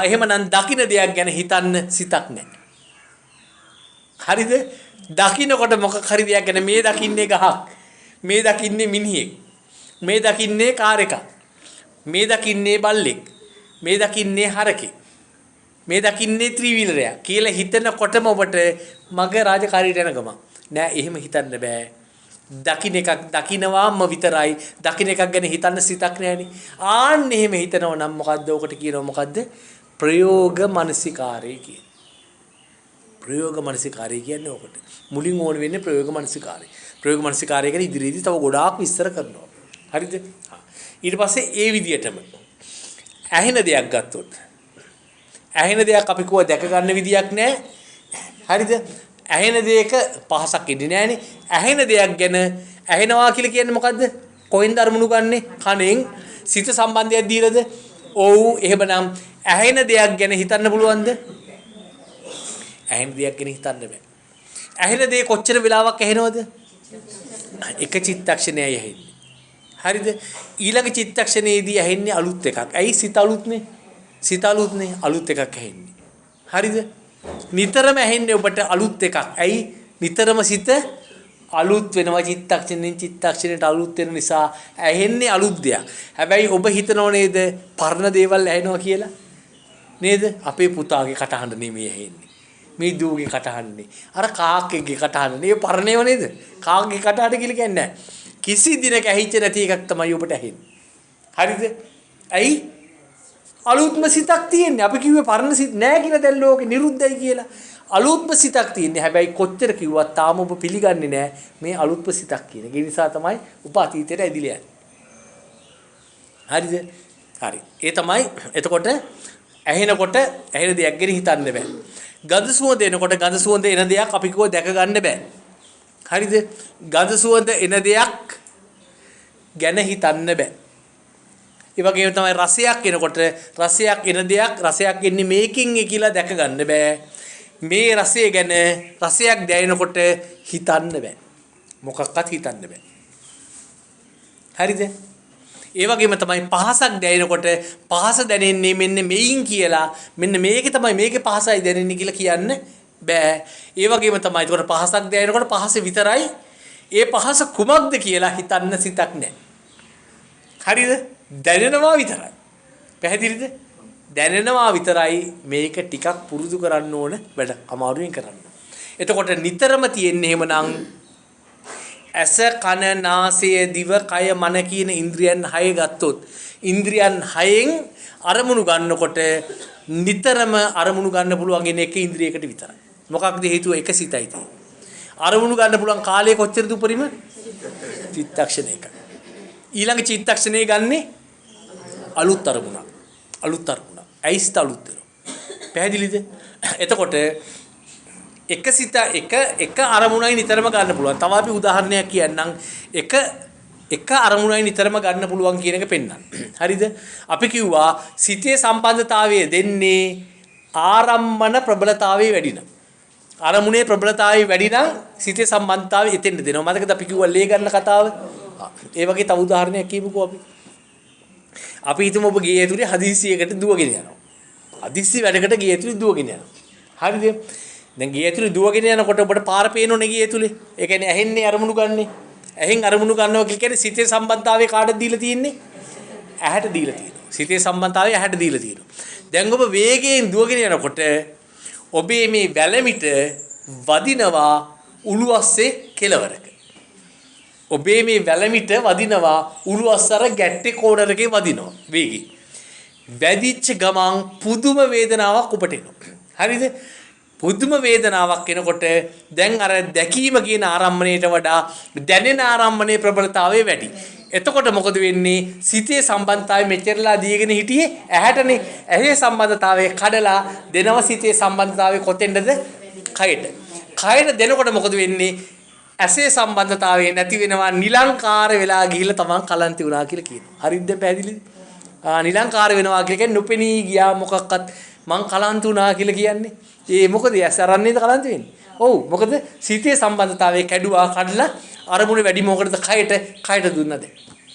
එහෙමනම් දකින්න දෙයක් ගැන හිතන්න සිතක් නෑ. හරිද? දකින්නකොට මොකක් හරි දෙයක් ගැන මේ දකින්නේ ගහක්. මේ දකින්නේ මිනිහෙක්. මේ දකින්නේ කාර් එකක්. මේ දකින්නේ බල්ලෙක්. මේ දකින්නේ හරකෙක්. මේ දකින්නේ ත්‍රිවිලරයක් කියලා හිතනකොටම ඔබට මගේ රාජකාරියට යන ගම. නෑ එහෙම හිතන්න බෑ. දකින්න එකක් දකින්නවාම විතරයි. දකින්න එකක් ගැන හිතන්න සිතක් නෑනේ. ආන්න එහෙම හිතනවා නම් මොකද්ද? ඔකට කියනවා මොකද්ද? ප්‍රයෝග මනසිකාරය කියන්නේ. ප්‍රයෝග මනසිකාරය කියන්නේ ඔකට. මුලින් ඕන වෙන්නේ ප්‍රයෝග මනසිකාරය. ප්‍රයෝග මනසිකාරය ගැන ඉදිරියේදී තව ගොඩාක් විස්තර කරනවා. හරිද? ඊට පස්සේ ඒ විදියටම ඇහෙන දෙයක් ගත්තොත් ඇහෙන දෙයක් අපි කව දැක ගන්න විදියක් නැහැ. හරිද? ඇහෙන දෙයක පහසක් ඉන්නේ නැහනේ. ඇහෙන දෙයක් ගැන ඇහෙනවා කියලා කියන්නේ මොකද්ද? කොහෙන්ද අරමුණු ගන්නෙ? කනෙන්. සිත සම්බන්ධයක් දීලාද? ඔව්. එහෙමනම් ඇහෙන දෙයක් ගැන හිතන්න පුළුවන්ද? ඇහෙන දෙයක් ගැන හිතන්න බෑ. ඇහෙන දේ කොච්චර වෙලාවක් ඇහෙනවද? එක චිත්තක්ෂණයයි ඇහෙන්නේ. හරිද? ඊළඟ චිත්තක්ෂණයේදී ඇහෙන්නේ අලුත් එකක්. ඇයි සිත අලුත්නේ? සිත අලුත්නේ අලුත් එකක් ඇහෙන්නේ. හරිද? නිතරම ඇහෙන්නේ ඔබට අලුත් එකක්. ඇයි? නිතරම සිත අලුත් වෙනවා චිත්තක්ෂණෙන් චිත්තක්ෂණයට අලුත් වෙන නිසා ඇහෙන්නේ අලුත් දෙයක්. හැබැයි ඔබ හිතනෝ නේද පරණ දේවල් ඇහෙනවා කියලා? නේද? අපේ පුතාගේ කටහඬ නෙමෙයි ඇහෙන්නේ. මේ දූගේ කටහඬනේ. අර කාක්කෙක්ගේ කටහඬ. මේ පරණේව නේද? කාක්කෙක්ගේ කටහඬ කියලා කියන්නේ නැහැ. කිසි දිනක ඇහිච්ච නැති එකක් තමයි ඔබට ඇහෙන්නේ. හරිද? ඇයි? අලුත්ම සිතක් තියෙන්නේ. අපි කිව්වේ පරණ සිත නෑ කියලා දැන් ලෝකේ නිරුද්ධයි කියලා. අලුත්ම සිතක් තියෙන්නේ. හැබැයි කොච්චර කිව්වත් තාම ඔබ පිළිගන්නේ නෑ මේ අලුත්ම සිතක් කියන එක. ඒ නිසා තමයි ඔබ අතීතයට ඇදිලා යන්නේ. හරිද? හරි. ඒ තමයි එතකොට ඇහෙනකොට ඇහෙන දෙයක් ගැන හිතන්න බෑ. ගඳ සුවඳ එනකොට ගඳ සුවඳ එන දෙයක් අපි කෝ දැක ගන්න බෑ. හරිද? ගඳ සුවඳ එන දෙයක් ගැන හිතන්න බෑ. ඒ වගේම තමයි රසයක් එනකොට රසයක් එන දෙයක් රසයක් එන්නේ මේකින් කියලා දැක ගන්න බෑ. මේ රසය ගැන රසයක් දැනෙනකොට හිතන්න බෑ. මොකක්වත් හිතන්න බෑ. හරිද? ඒ වගේම තමයි පහසක් දැනෙනකොට පහස දැනෙන්නේ මෙන්න මෙයින් කියලා මෙන්න මේකේ තමයි මේකේ පහසයි දැනෙන්නේ කියලා කියන්න බෑ. ඒ වගේම තමයි ඒකට පහසක් දැනෙනකොට පහස විතරයි ඒ පහස කුමක්ද කියලා හිතන්න සිතක් නැහැ. හරිද? දැනෙනවා විතරයි. පැහැදිලිද? දැනෙනවා විතරයි මේක ටිකක් පුරුදු කරන්න ඕන වැඩ අමාරුවෙන් කරන්න. එතකොට නිතරම තියෙන්නේ එහෙමනම් ඇස කන නාසය දිව කය මන කියන ඉන්ද්‍රියන් 6 ගත්තොත් ඉන්ද්‍රියන් 6න් අරමුණු ගන්නකොට නිතරම අරමුණු ගන්න පුළුවන් ඉන්නේ එක ඉන්ද්‍රියකට විතරයි. මොකක්ද හේතුව? එක සිතයි තියෙන්නේ. අරමුණු ගන්න පුළුවන් කාලය කොච්චරද උපරිම? චිත්තක්ෂණයක. ඊළඟ චිත්තක්ෂණේ ගන්නේ අලුත් අරමුණක්. අලුත් අරමුණක්. ඇයිස්ත අලුත් වෙනවා. පැහැදිලිද? එතකොට එක සිත එක අරමුණයි නිතරම ගන්න පුළුවන්. තව අපි උදාහරණයක් කියන්නම්. එක අරමුණයි නිතරම ගන්න පුළුවන් කියන එක පෙන්නන්න. හරිද? අපි කිව්වා සිතේ සම්බන්ධතාවය දෙන්නේ ආරම්මන ප්‍රබලතාවයේ වැඩි නම්. අරමුණේ ප්‍රබලතාවය වැඩි නම් සිතේ සම්බන්ධතාවය එතෙන්ට දෙනවා. මතකද අපි කිව්වා ලේ ගන්න කතාව? ඒ වගේ තව උදාහරණයක් කියමුකෝ අපි. අපි හිතමු ඔබ ගේ ඇතුලේ හදිස්සියකට දුවගෙන යනවා. හදිස්සි වැඩකට ගේ ඇතුලේ දුවගෙන යනවා. හරිද? දැන් ගේ ඇතුලේ දුවගෙන යනකොට ඔබට පාර පේනෝනේ ගේ ඇතුලේ. ඒ කියන්නේ ඇහෙන්නේ අරමුණු ගන්නෙ. ඇහෙන් අරමුණු ගන්නවා කියන්නේ සිතේ සම්බන්ධතාවය කාටද දීලා තියෙන්නේ? ඇහැට දීලා තියෙනවා. සිතේ සම්බන්ධතාවය ඇහැට දීලා තියෙනවා. දැන් ඔබ වේගයෙන් දුවගෙන යනකොට ඔබේ මේ වැලමිට වදිනවා උළුවස්සේ කෙලවරක. ඔබේ මේ වැලමිට වදිනවා උළුවස්සර ගැට්ටේ කෝඩරකේ වදිනවා වේගي. වැදිච්ච ගමන් පුදුම වේදනාවක් ඔබට එනවා. හරිද? පුදුම වේදනාවක් එනකොට දැන් අර දැකීම කියන ආරම්මණයට වඩා දැනෙන ආරම්මණයේ ප්‍රබලතාවය වැඩි. එතකොට මොකද වෙන්නේ? සිතේ සම්බන්ධතාවය මෙච්චරලා දීගෙන හිටියේ ඇහැටනේ. ඇහි සම්බන්ධතාවය කඩලා දෙනව සිතේ සම්බන්ධතාවය කොතෙන්ද? කයට. කයට දෙනකොට මොකද වෙන්නේ? ඇසේ සම්බන්ධතාවය නැති වෙනවා, නිලංකාර වෙලා ගිහිල්ලා තමන් කලන්ති වුණා කියලා කියනවා. හරිද පැහැදිලිද? නිලංකාර වෙනවා කියන්නේ නොපෙනී ගියා මොකක්වත් මං කලන්ති වුණා කියලා කියන්නේ. ඒ මොකද ඇස් අරන්නේද කලන්ති වෙන්නේ? ඔව් මොකද සිතේ සම්බන්ධතාවය කැඩුවා කඩලා අරමුණ වැඩි මොකටද කයට දුන්නද?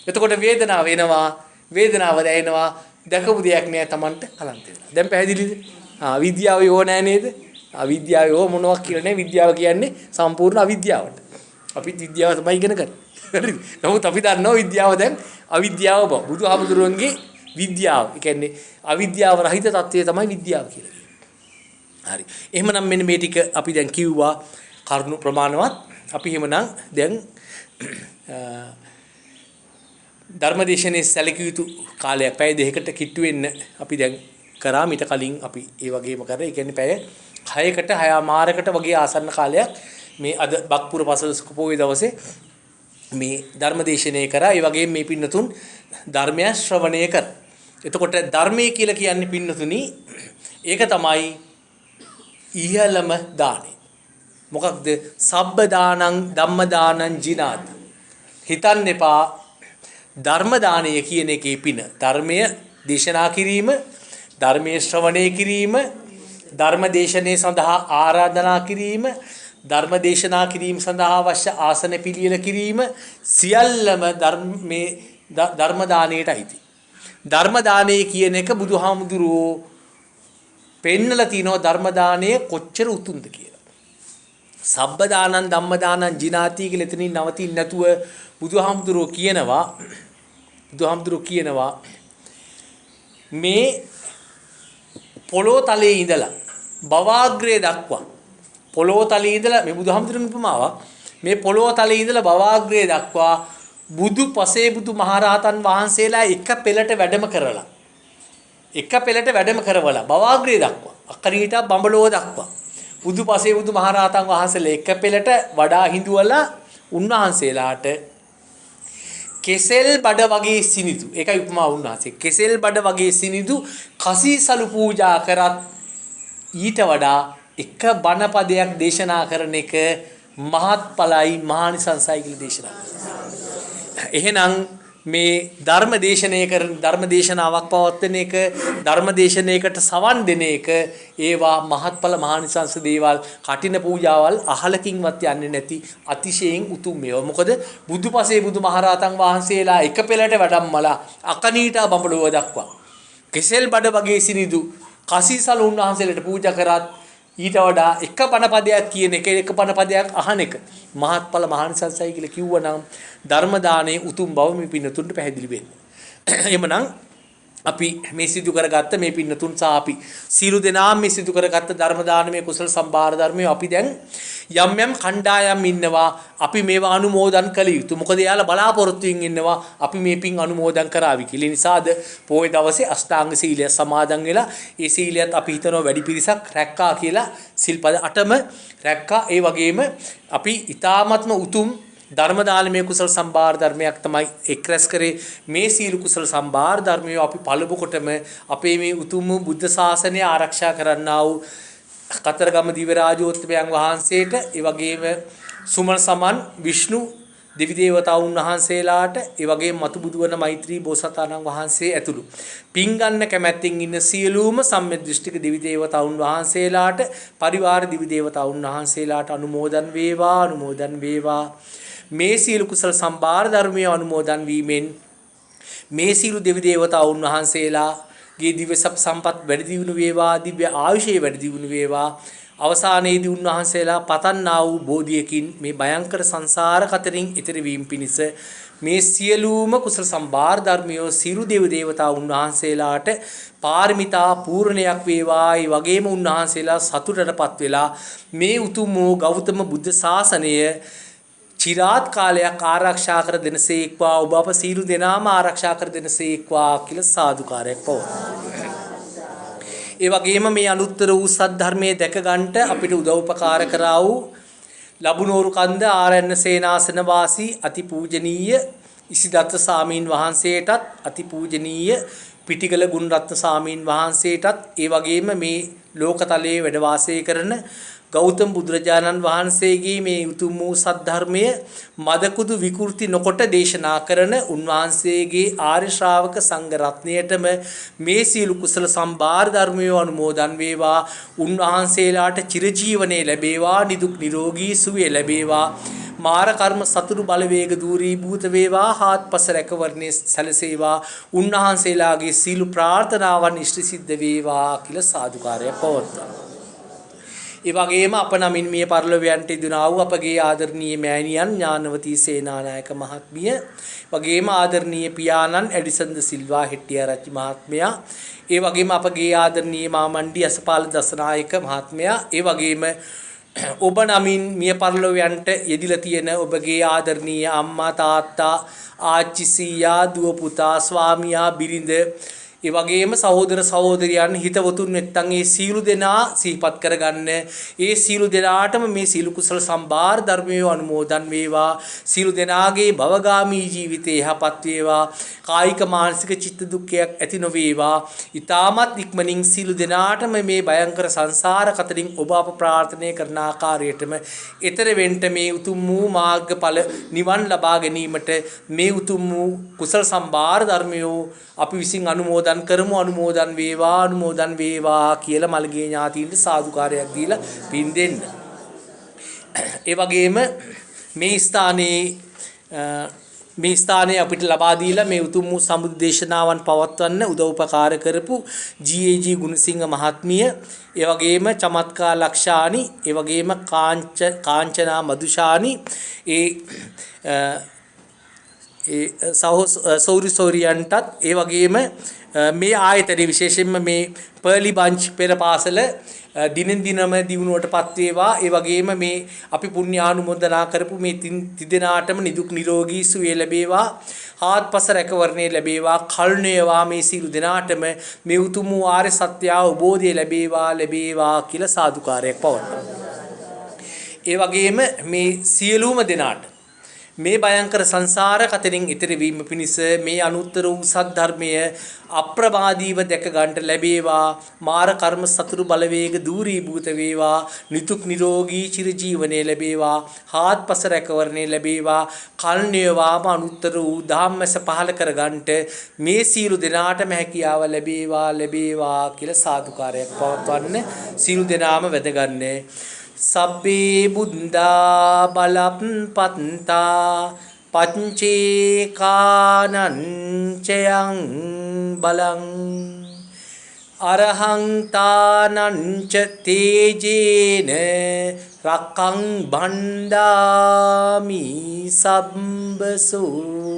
එතකොට වේදනාව එනවා, වේදනාව දැනෙනවා, දැකපු දෙයක් නෑ තමන්ට කලන්ති වෙනවා. දැන් පැහැදිලිද? විද්‍යාව යෝ නෑ නේද? අවිද්‍යාව යෝ මොනවක් කියලා නෑ. විද්‍යාව කියන්නේ සම්පූර්ණ අවිද්‍යාවට. අපි විද්‍යාව තමයි ඉගෙන ගන්න. හරිද? නමුත් අපි දන්නවා විද්‍යාව දැන් අවිද්‍යාව බව. බුදුහාමුදුරුවන්ගේ විද්‍යාව. ඒ කියන්නේ අවිද්‍යාව රහිත තත්ත්වය තමයි විද්‍යාව කියලා කියන්නේ. හරි. එහෙමනම් මෙන්න මේ ටික අපි දැන් කිව්වා කරුණු ප්‍රමාණවත්. අපි එහෙමනම් දැන් ධර්මදේශනයේ සැලකිය යුතු කාලයක් පැය දෙකකට කිට්ටු වෙන්න අපි දැන් කරා. මීට කලින් අපි ඒ වගේම කරා. ඒ කියන්නේ පැය 6කට 6මාරකට වගේ ආසන්න කාලයක් මේ අද බක්පුර පසළොස්වක පොහොය දවසේ මේ ධර්මදේශනය කරා. ඒ වගේම මේ පින්නතුන් ධර්මය ශ්‍රවණය කර. එතකොට ධර්මයේ කියලා කියන්නේ පින්නතුනි ඒක තමයි ඉහළම දානෙ. මොකක්ද? සබ්බ දානං ධම්ම දානං ජිනාත. හිතන්න එපා ධර්ම දානය කියන එකේ පින. ධර්මය දේශනා කිරීම, ධර්මයේ ශ්‍රවණය කිරීම, ධර්ම දේශනේ සඳහා ආරාධනා කිරීම, ධර්ම දේශනා කිරීම සඳහා අවශ්‍ය ආසන පිළියෙල කිරීම සියල්ලම ධර්ම දානයට අයිති. ධර්ම දානය කියන එක බුදුහාමුදුරුවෝ පෙන්නලා තිනවා ධර්ම දානය කොච්චර උතුම්ද කියලා. සබ්බ දානං ධම්ම දානං ජිනාති කියලා එතනින් නවතින්න නැතුව බුදුහාමුදුරුවෝ කියනවා මේ පොළොව තලයේ ඉඳලා භවග්‍රේ දක්වා පොළොව තලයේ ඉඳලා මේ බුදුහාමුදුරුවෝ උපමාවක් මේ පොළොව තලයේ ඉඳලා භවග්‍රේ දක්වා බුදු පසේ බුදු මහරහතන් වහන්සේලා එක පෙළට වැඩම කරවලා භවග්‍රේ දක්වා අකරීට බඹලොව දක්වා බුදු පසේ බුදු මහරහතන් වහන්සේලා එක පෙළට වඩා හිඳුවලා උන්වහන්සේලාට කෙසෙල් බඩ වගේ සිනිදු ඒකයි උපමා උන්වහන්සේ කෙසෙල් බඩ වගේ සිනිදු කසීසලු පූජා කරත් ඊට වඩා එක බණ පදයක් දේශනා කරන එක මහත්ඵලයි මහානිසංසයි කියලා දේශනා කරනවා. එහෙනම් මේ ධර්ම දේශනාවක් පවත්වන එක ධර්ම දේශනාවකට සවන් දෙන එක ඒවා මහත්ඵල මහානිසංස දේවල් කටින පූජාවල් අහලකින්වත් යන්නේ නැති අතිශයින් උතුම් මේවා. මොකද බුදුපසේ බුදු මහරහතන් වහන්සේලා එක පෙළට වැඩම්මලා අකනීටා බඹලොව දක්වා කෙසෙල් බඩ වගේ සිනිදු කසීසල උන්වහන්සේලාට පූජා කරත් ඊට වඩා එක බණ පදයක් කියන එක පදයක් අහන එක මහත්ඵල මහානිසංසයි කියලා කිව්වනම් ධර්ම දානයේ උතුම් බව මේ පින්නතුන්ට පැහැදිලි වෙන්නේ. එහෙමනම් අපි මේ සිදු කරගත්ත මේ පින්නතුන් සහ අපි සීල දෙනාම මේ සිදු කරගත්ත ධර්ම දානමේ කුසල සම්භාර ධර්මයේ අපි දැන් යම් කණ්ඩායම් ඉන්නවා අපි මේවා අනුමෝදන් කළ යුතු. මොකද යාලා බලාපොරොත්තුෙන් ඉන්නවා අපි මේ පින් අනුමෝදන් කරાવી කියලා. නිසාද පොයේ දවසේ අෂ්ටාංග සීලය සමාදන් වෙලා ඒ සීලියත් අපි හිතනවා වැඩි පිරිසක් රැක්කා කියලා. සිල්පද 8ම රැක්කා. ඒ වගේම අපි ඊ타ත්ම උතුම් ධර්ම දානමේ කුසල සම්භාර ධර්මයක් තමයි එක්රැස් කරේ. මේ සීල කුසල සම්භාර ධර්මය අපි පළමු කොටම අපේ මේ උතුම් බුද්ධ ශාසනය ආරක්ෂා කරන්නා වූ කතරගම දිව්‍ය රාජෝත්තමයන් වහන්සේට ඒ වගේම සුමන සමන් විෂ්ණු දෙවි දේවතාවුන් වහන්සේලාට ඒ වගේම මතු බුදු වන මෛත්‍රී බෝසතාණන් වහන්සේ ඇතුළු පින් ගන්න කැමැත්තෙන් ඉන්න සියලුම සම්මිය දෘෂ්ටික දෙවි දේවතාවුන් වහන්සේලාට පරිවාර දෙවි දේවතාවුන් වහන්සේලාට අනුමෝදන් වේවා. මේ සීල කුසල සම්භාර ධර්මයේ අනුමෝදන් වීමෙන් මේ සීල දෙවි දේවතාවුන් වහන්සේලාගේ දිව්‍ය සම්පත් වැඩි දියුණු වේවා, දිව්‍ය ආයුෂය වැඩි දියුණු වේවා. අවසානයේදී උන්වහන්සේලා පතන්නා වූ බෝධියකින් මේ භයංකර සංසාර කතරින් ඈතර වීම පිණිස මේ සියලුම කුසල සම්භාර ධර්මියෝ සියලු දෙවි දේවතාවුන් වහන්සේලාට පාරමිතා පූර්ණයක් වේවා. ඒ වගේම උන්වහන්සේලා සතුටටපත් වෙලා මේ උතුම් වූ ගෞතම බුද්ධ ශාසනය චිරාත් කාලයක් ආරක්ෂා කර දෙනසේක්වා. ඔබ අප සීල දෙනාම ආරක්ෂා කර දෙනසේක්වා කියලා සාදුකාරයක් පවතුන. ඒ වගේම මේ අනුත්තර වූ සද්ධර්මයේ දැක ගන්නට අපිට උදව්පකාර කරා වූ ලබුනෝරු කන්ද ආරණ්‍ය සේනාසන වාසී අතිපූජනීය ඉසිදත්ත සාමීන් වහන්සේටත් අතිපූජනීය පිටිකල ගුණරත්න සාමීන් වහන්සේටත් ඒ වගේම මේ ලෝකතලයේ වැඩ වාසය කරන ගෞතම බුදුරජාණන් වහන්සේගේ මේ උතුම් වූ සද්ධර්මය මදකුදු විකෘති නොකොට දේශනා කරන උන්වහන්සේගේ ආර්ය ශ්‍රාවක සංඝ රත්නයටම මේ සීල කුසල සම්භාර ධර්මය අනුමෝදන් වේවා. උන්වහන්සේලාට චිරජීවනයේ ලැබේවා, නිදුක් නිරෝගී සුවය ලැබේවා, මාර කර්ම සතුරු බලවේග දූරීභූත වේවා, හාත්පස රැකවරණේ සැලසේවා, උන්වහන්සේලාගේ සීල ප්‍රාර්ථනාවන් ඉෂ්ට සිද්ධ වේවා කියලා සාදුකාරයක් පවත්වනවා. ඒ වගේම අප නමින් මිය පරලොවයන්ට ඉදුණා වූ අපගේ ආදරණීය මෑණියන් ඥානවතී සේනානායක මහත්මිය, වගේම ආදරණීය පියාණන් එඩිසන් ද සිල්වා හෙට්ටිආරච්චි මහත්මයා, ඒ වගේම අපගේ ආදරණීය මාමණ්ඩි අසපාල දසනායක මහත්මයා, ඒ වගේම ඔබ නමින් මිය පරලොවයන්ට යෙදිලා තියෙන ඔබගේ ආදරණීය අම්මා තාත්තා ආච්චි සීයා දුව පුතා ස්වාමියා බිරිඳ ඒ වගේම සහෝදර සහෝදරියන් හිතවතුන් නැත්තම් ඒ සීලු දෙනා සිහිපත් කරගන්න. ඒ සීලු දෙනාටම මේ සීල කුසල සම්භාර ධර්මයේ අනුමෝදන් වේවා. සීලු දෙනාගේ භවගාමී ජීවිතේ යහපත් වේවා. කායික මානසික චිත්ත දුක්ඛයක් ඇති නොවේවා. ඊ타මත් ඉක්මනින් සීලු දෙනාටම මේ භයංකර සංසාර කතරින් ඔබ අප ප්‍රාර්ථනා කරන ආකාරයටම ඊතර වෙන්න මේ උතුම් වූ මාර්ගඵල නිවන් ලබා ගැනීමට මේ උතුම් වූ කුසල සම්භාර ධර්මයේ අපි විසින් අනුමෝදන් වේවා කියලා මල්ගේ ඥාතීන්ට සාදුකාරයක් දීලා පින් දෙන්න. ඒ වගේම මේ ස්ථානයේ අපිට ලබා දීලා මේ උතුම් වූ සම්බුද්ධ දේශනාවන් පවත්වන්න උදව්පකාර කරපු GAG ගුණසිංහ මහත්මිය, ඒ වගේම චමත්කා ලක්ෂානි, ඒ වගේම කාංචනා මදුෂානි, සෞරි සෝරියන්ටත්, ඒ වගේම මේ ආයතනයේ විශේෂයෙන්ම මේ පර්ලි බංච් පෙර පාසල දිනෙන් දිනම දියුණුවටපත් වේවා. ඒ වගේම මේ අපි පුණ්‍යානුමෝදනා කරපු මේ තිදෙනාටම නිදුක් නිරෝගී සුවය ලැබේවා, හාත්පස රැකවරණේ ලැබේවා, කල්ණේවා මේ සීල දෙනාටම මේ උතුම් වූ ආර්ය සත්‍ය අවබෝධය ලැබේවා කියලා සාදුකාරයක් පවත්වනවා. ඒ වගේම මේ සියලුම දෙනාට මේ භයංකර සංසාර කතරින් ඈතර වීම පිණිස මේ අනුත්තර වූ සද්ධර්මය අප්‍රමාදීව දැක ගන්නට ලැබේවා. මාර කර්ම සතුරු බලවේග දූරීභූත වේවා. නිදුක් නිරෝගී චිරජීවනයේ ලැබේවා. හාත්පස රැකවරණේ ලැබේවා. කල්ණේවාම අනුත්තර වූ ධම්මස පහල කර ගන්නට මේ සීල දෙනාටම හැකියාව ලැබේවා කියලා සාදුකාරයක් පවත්වන්න සීල දෙනාම වැදගන්නේ. සබ්බේ බුද්ධා බලප්පත්තා පංචේ කානංචයං බලං අරහං තානංච තේජේන රක්ඛං බණ්ඩාමි සම්බසෝ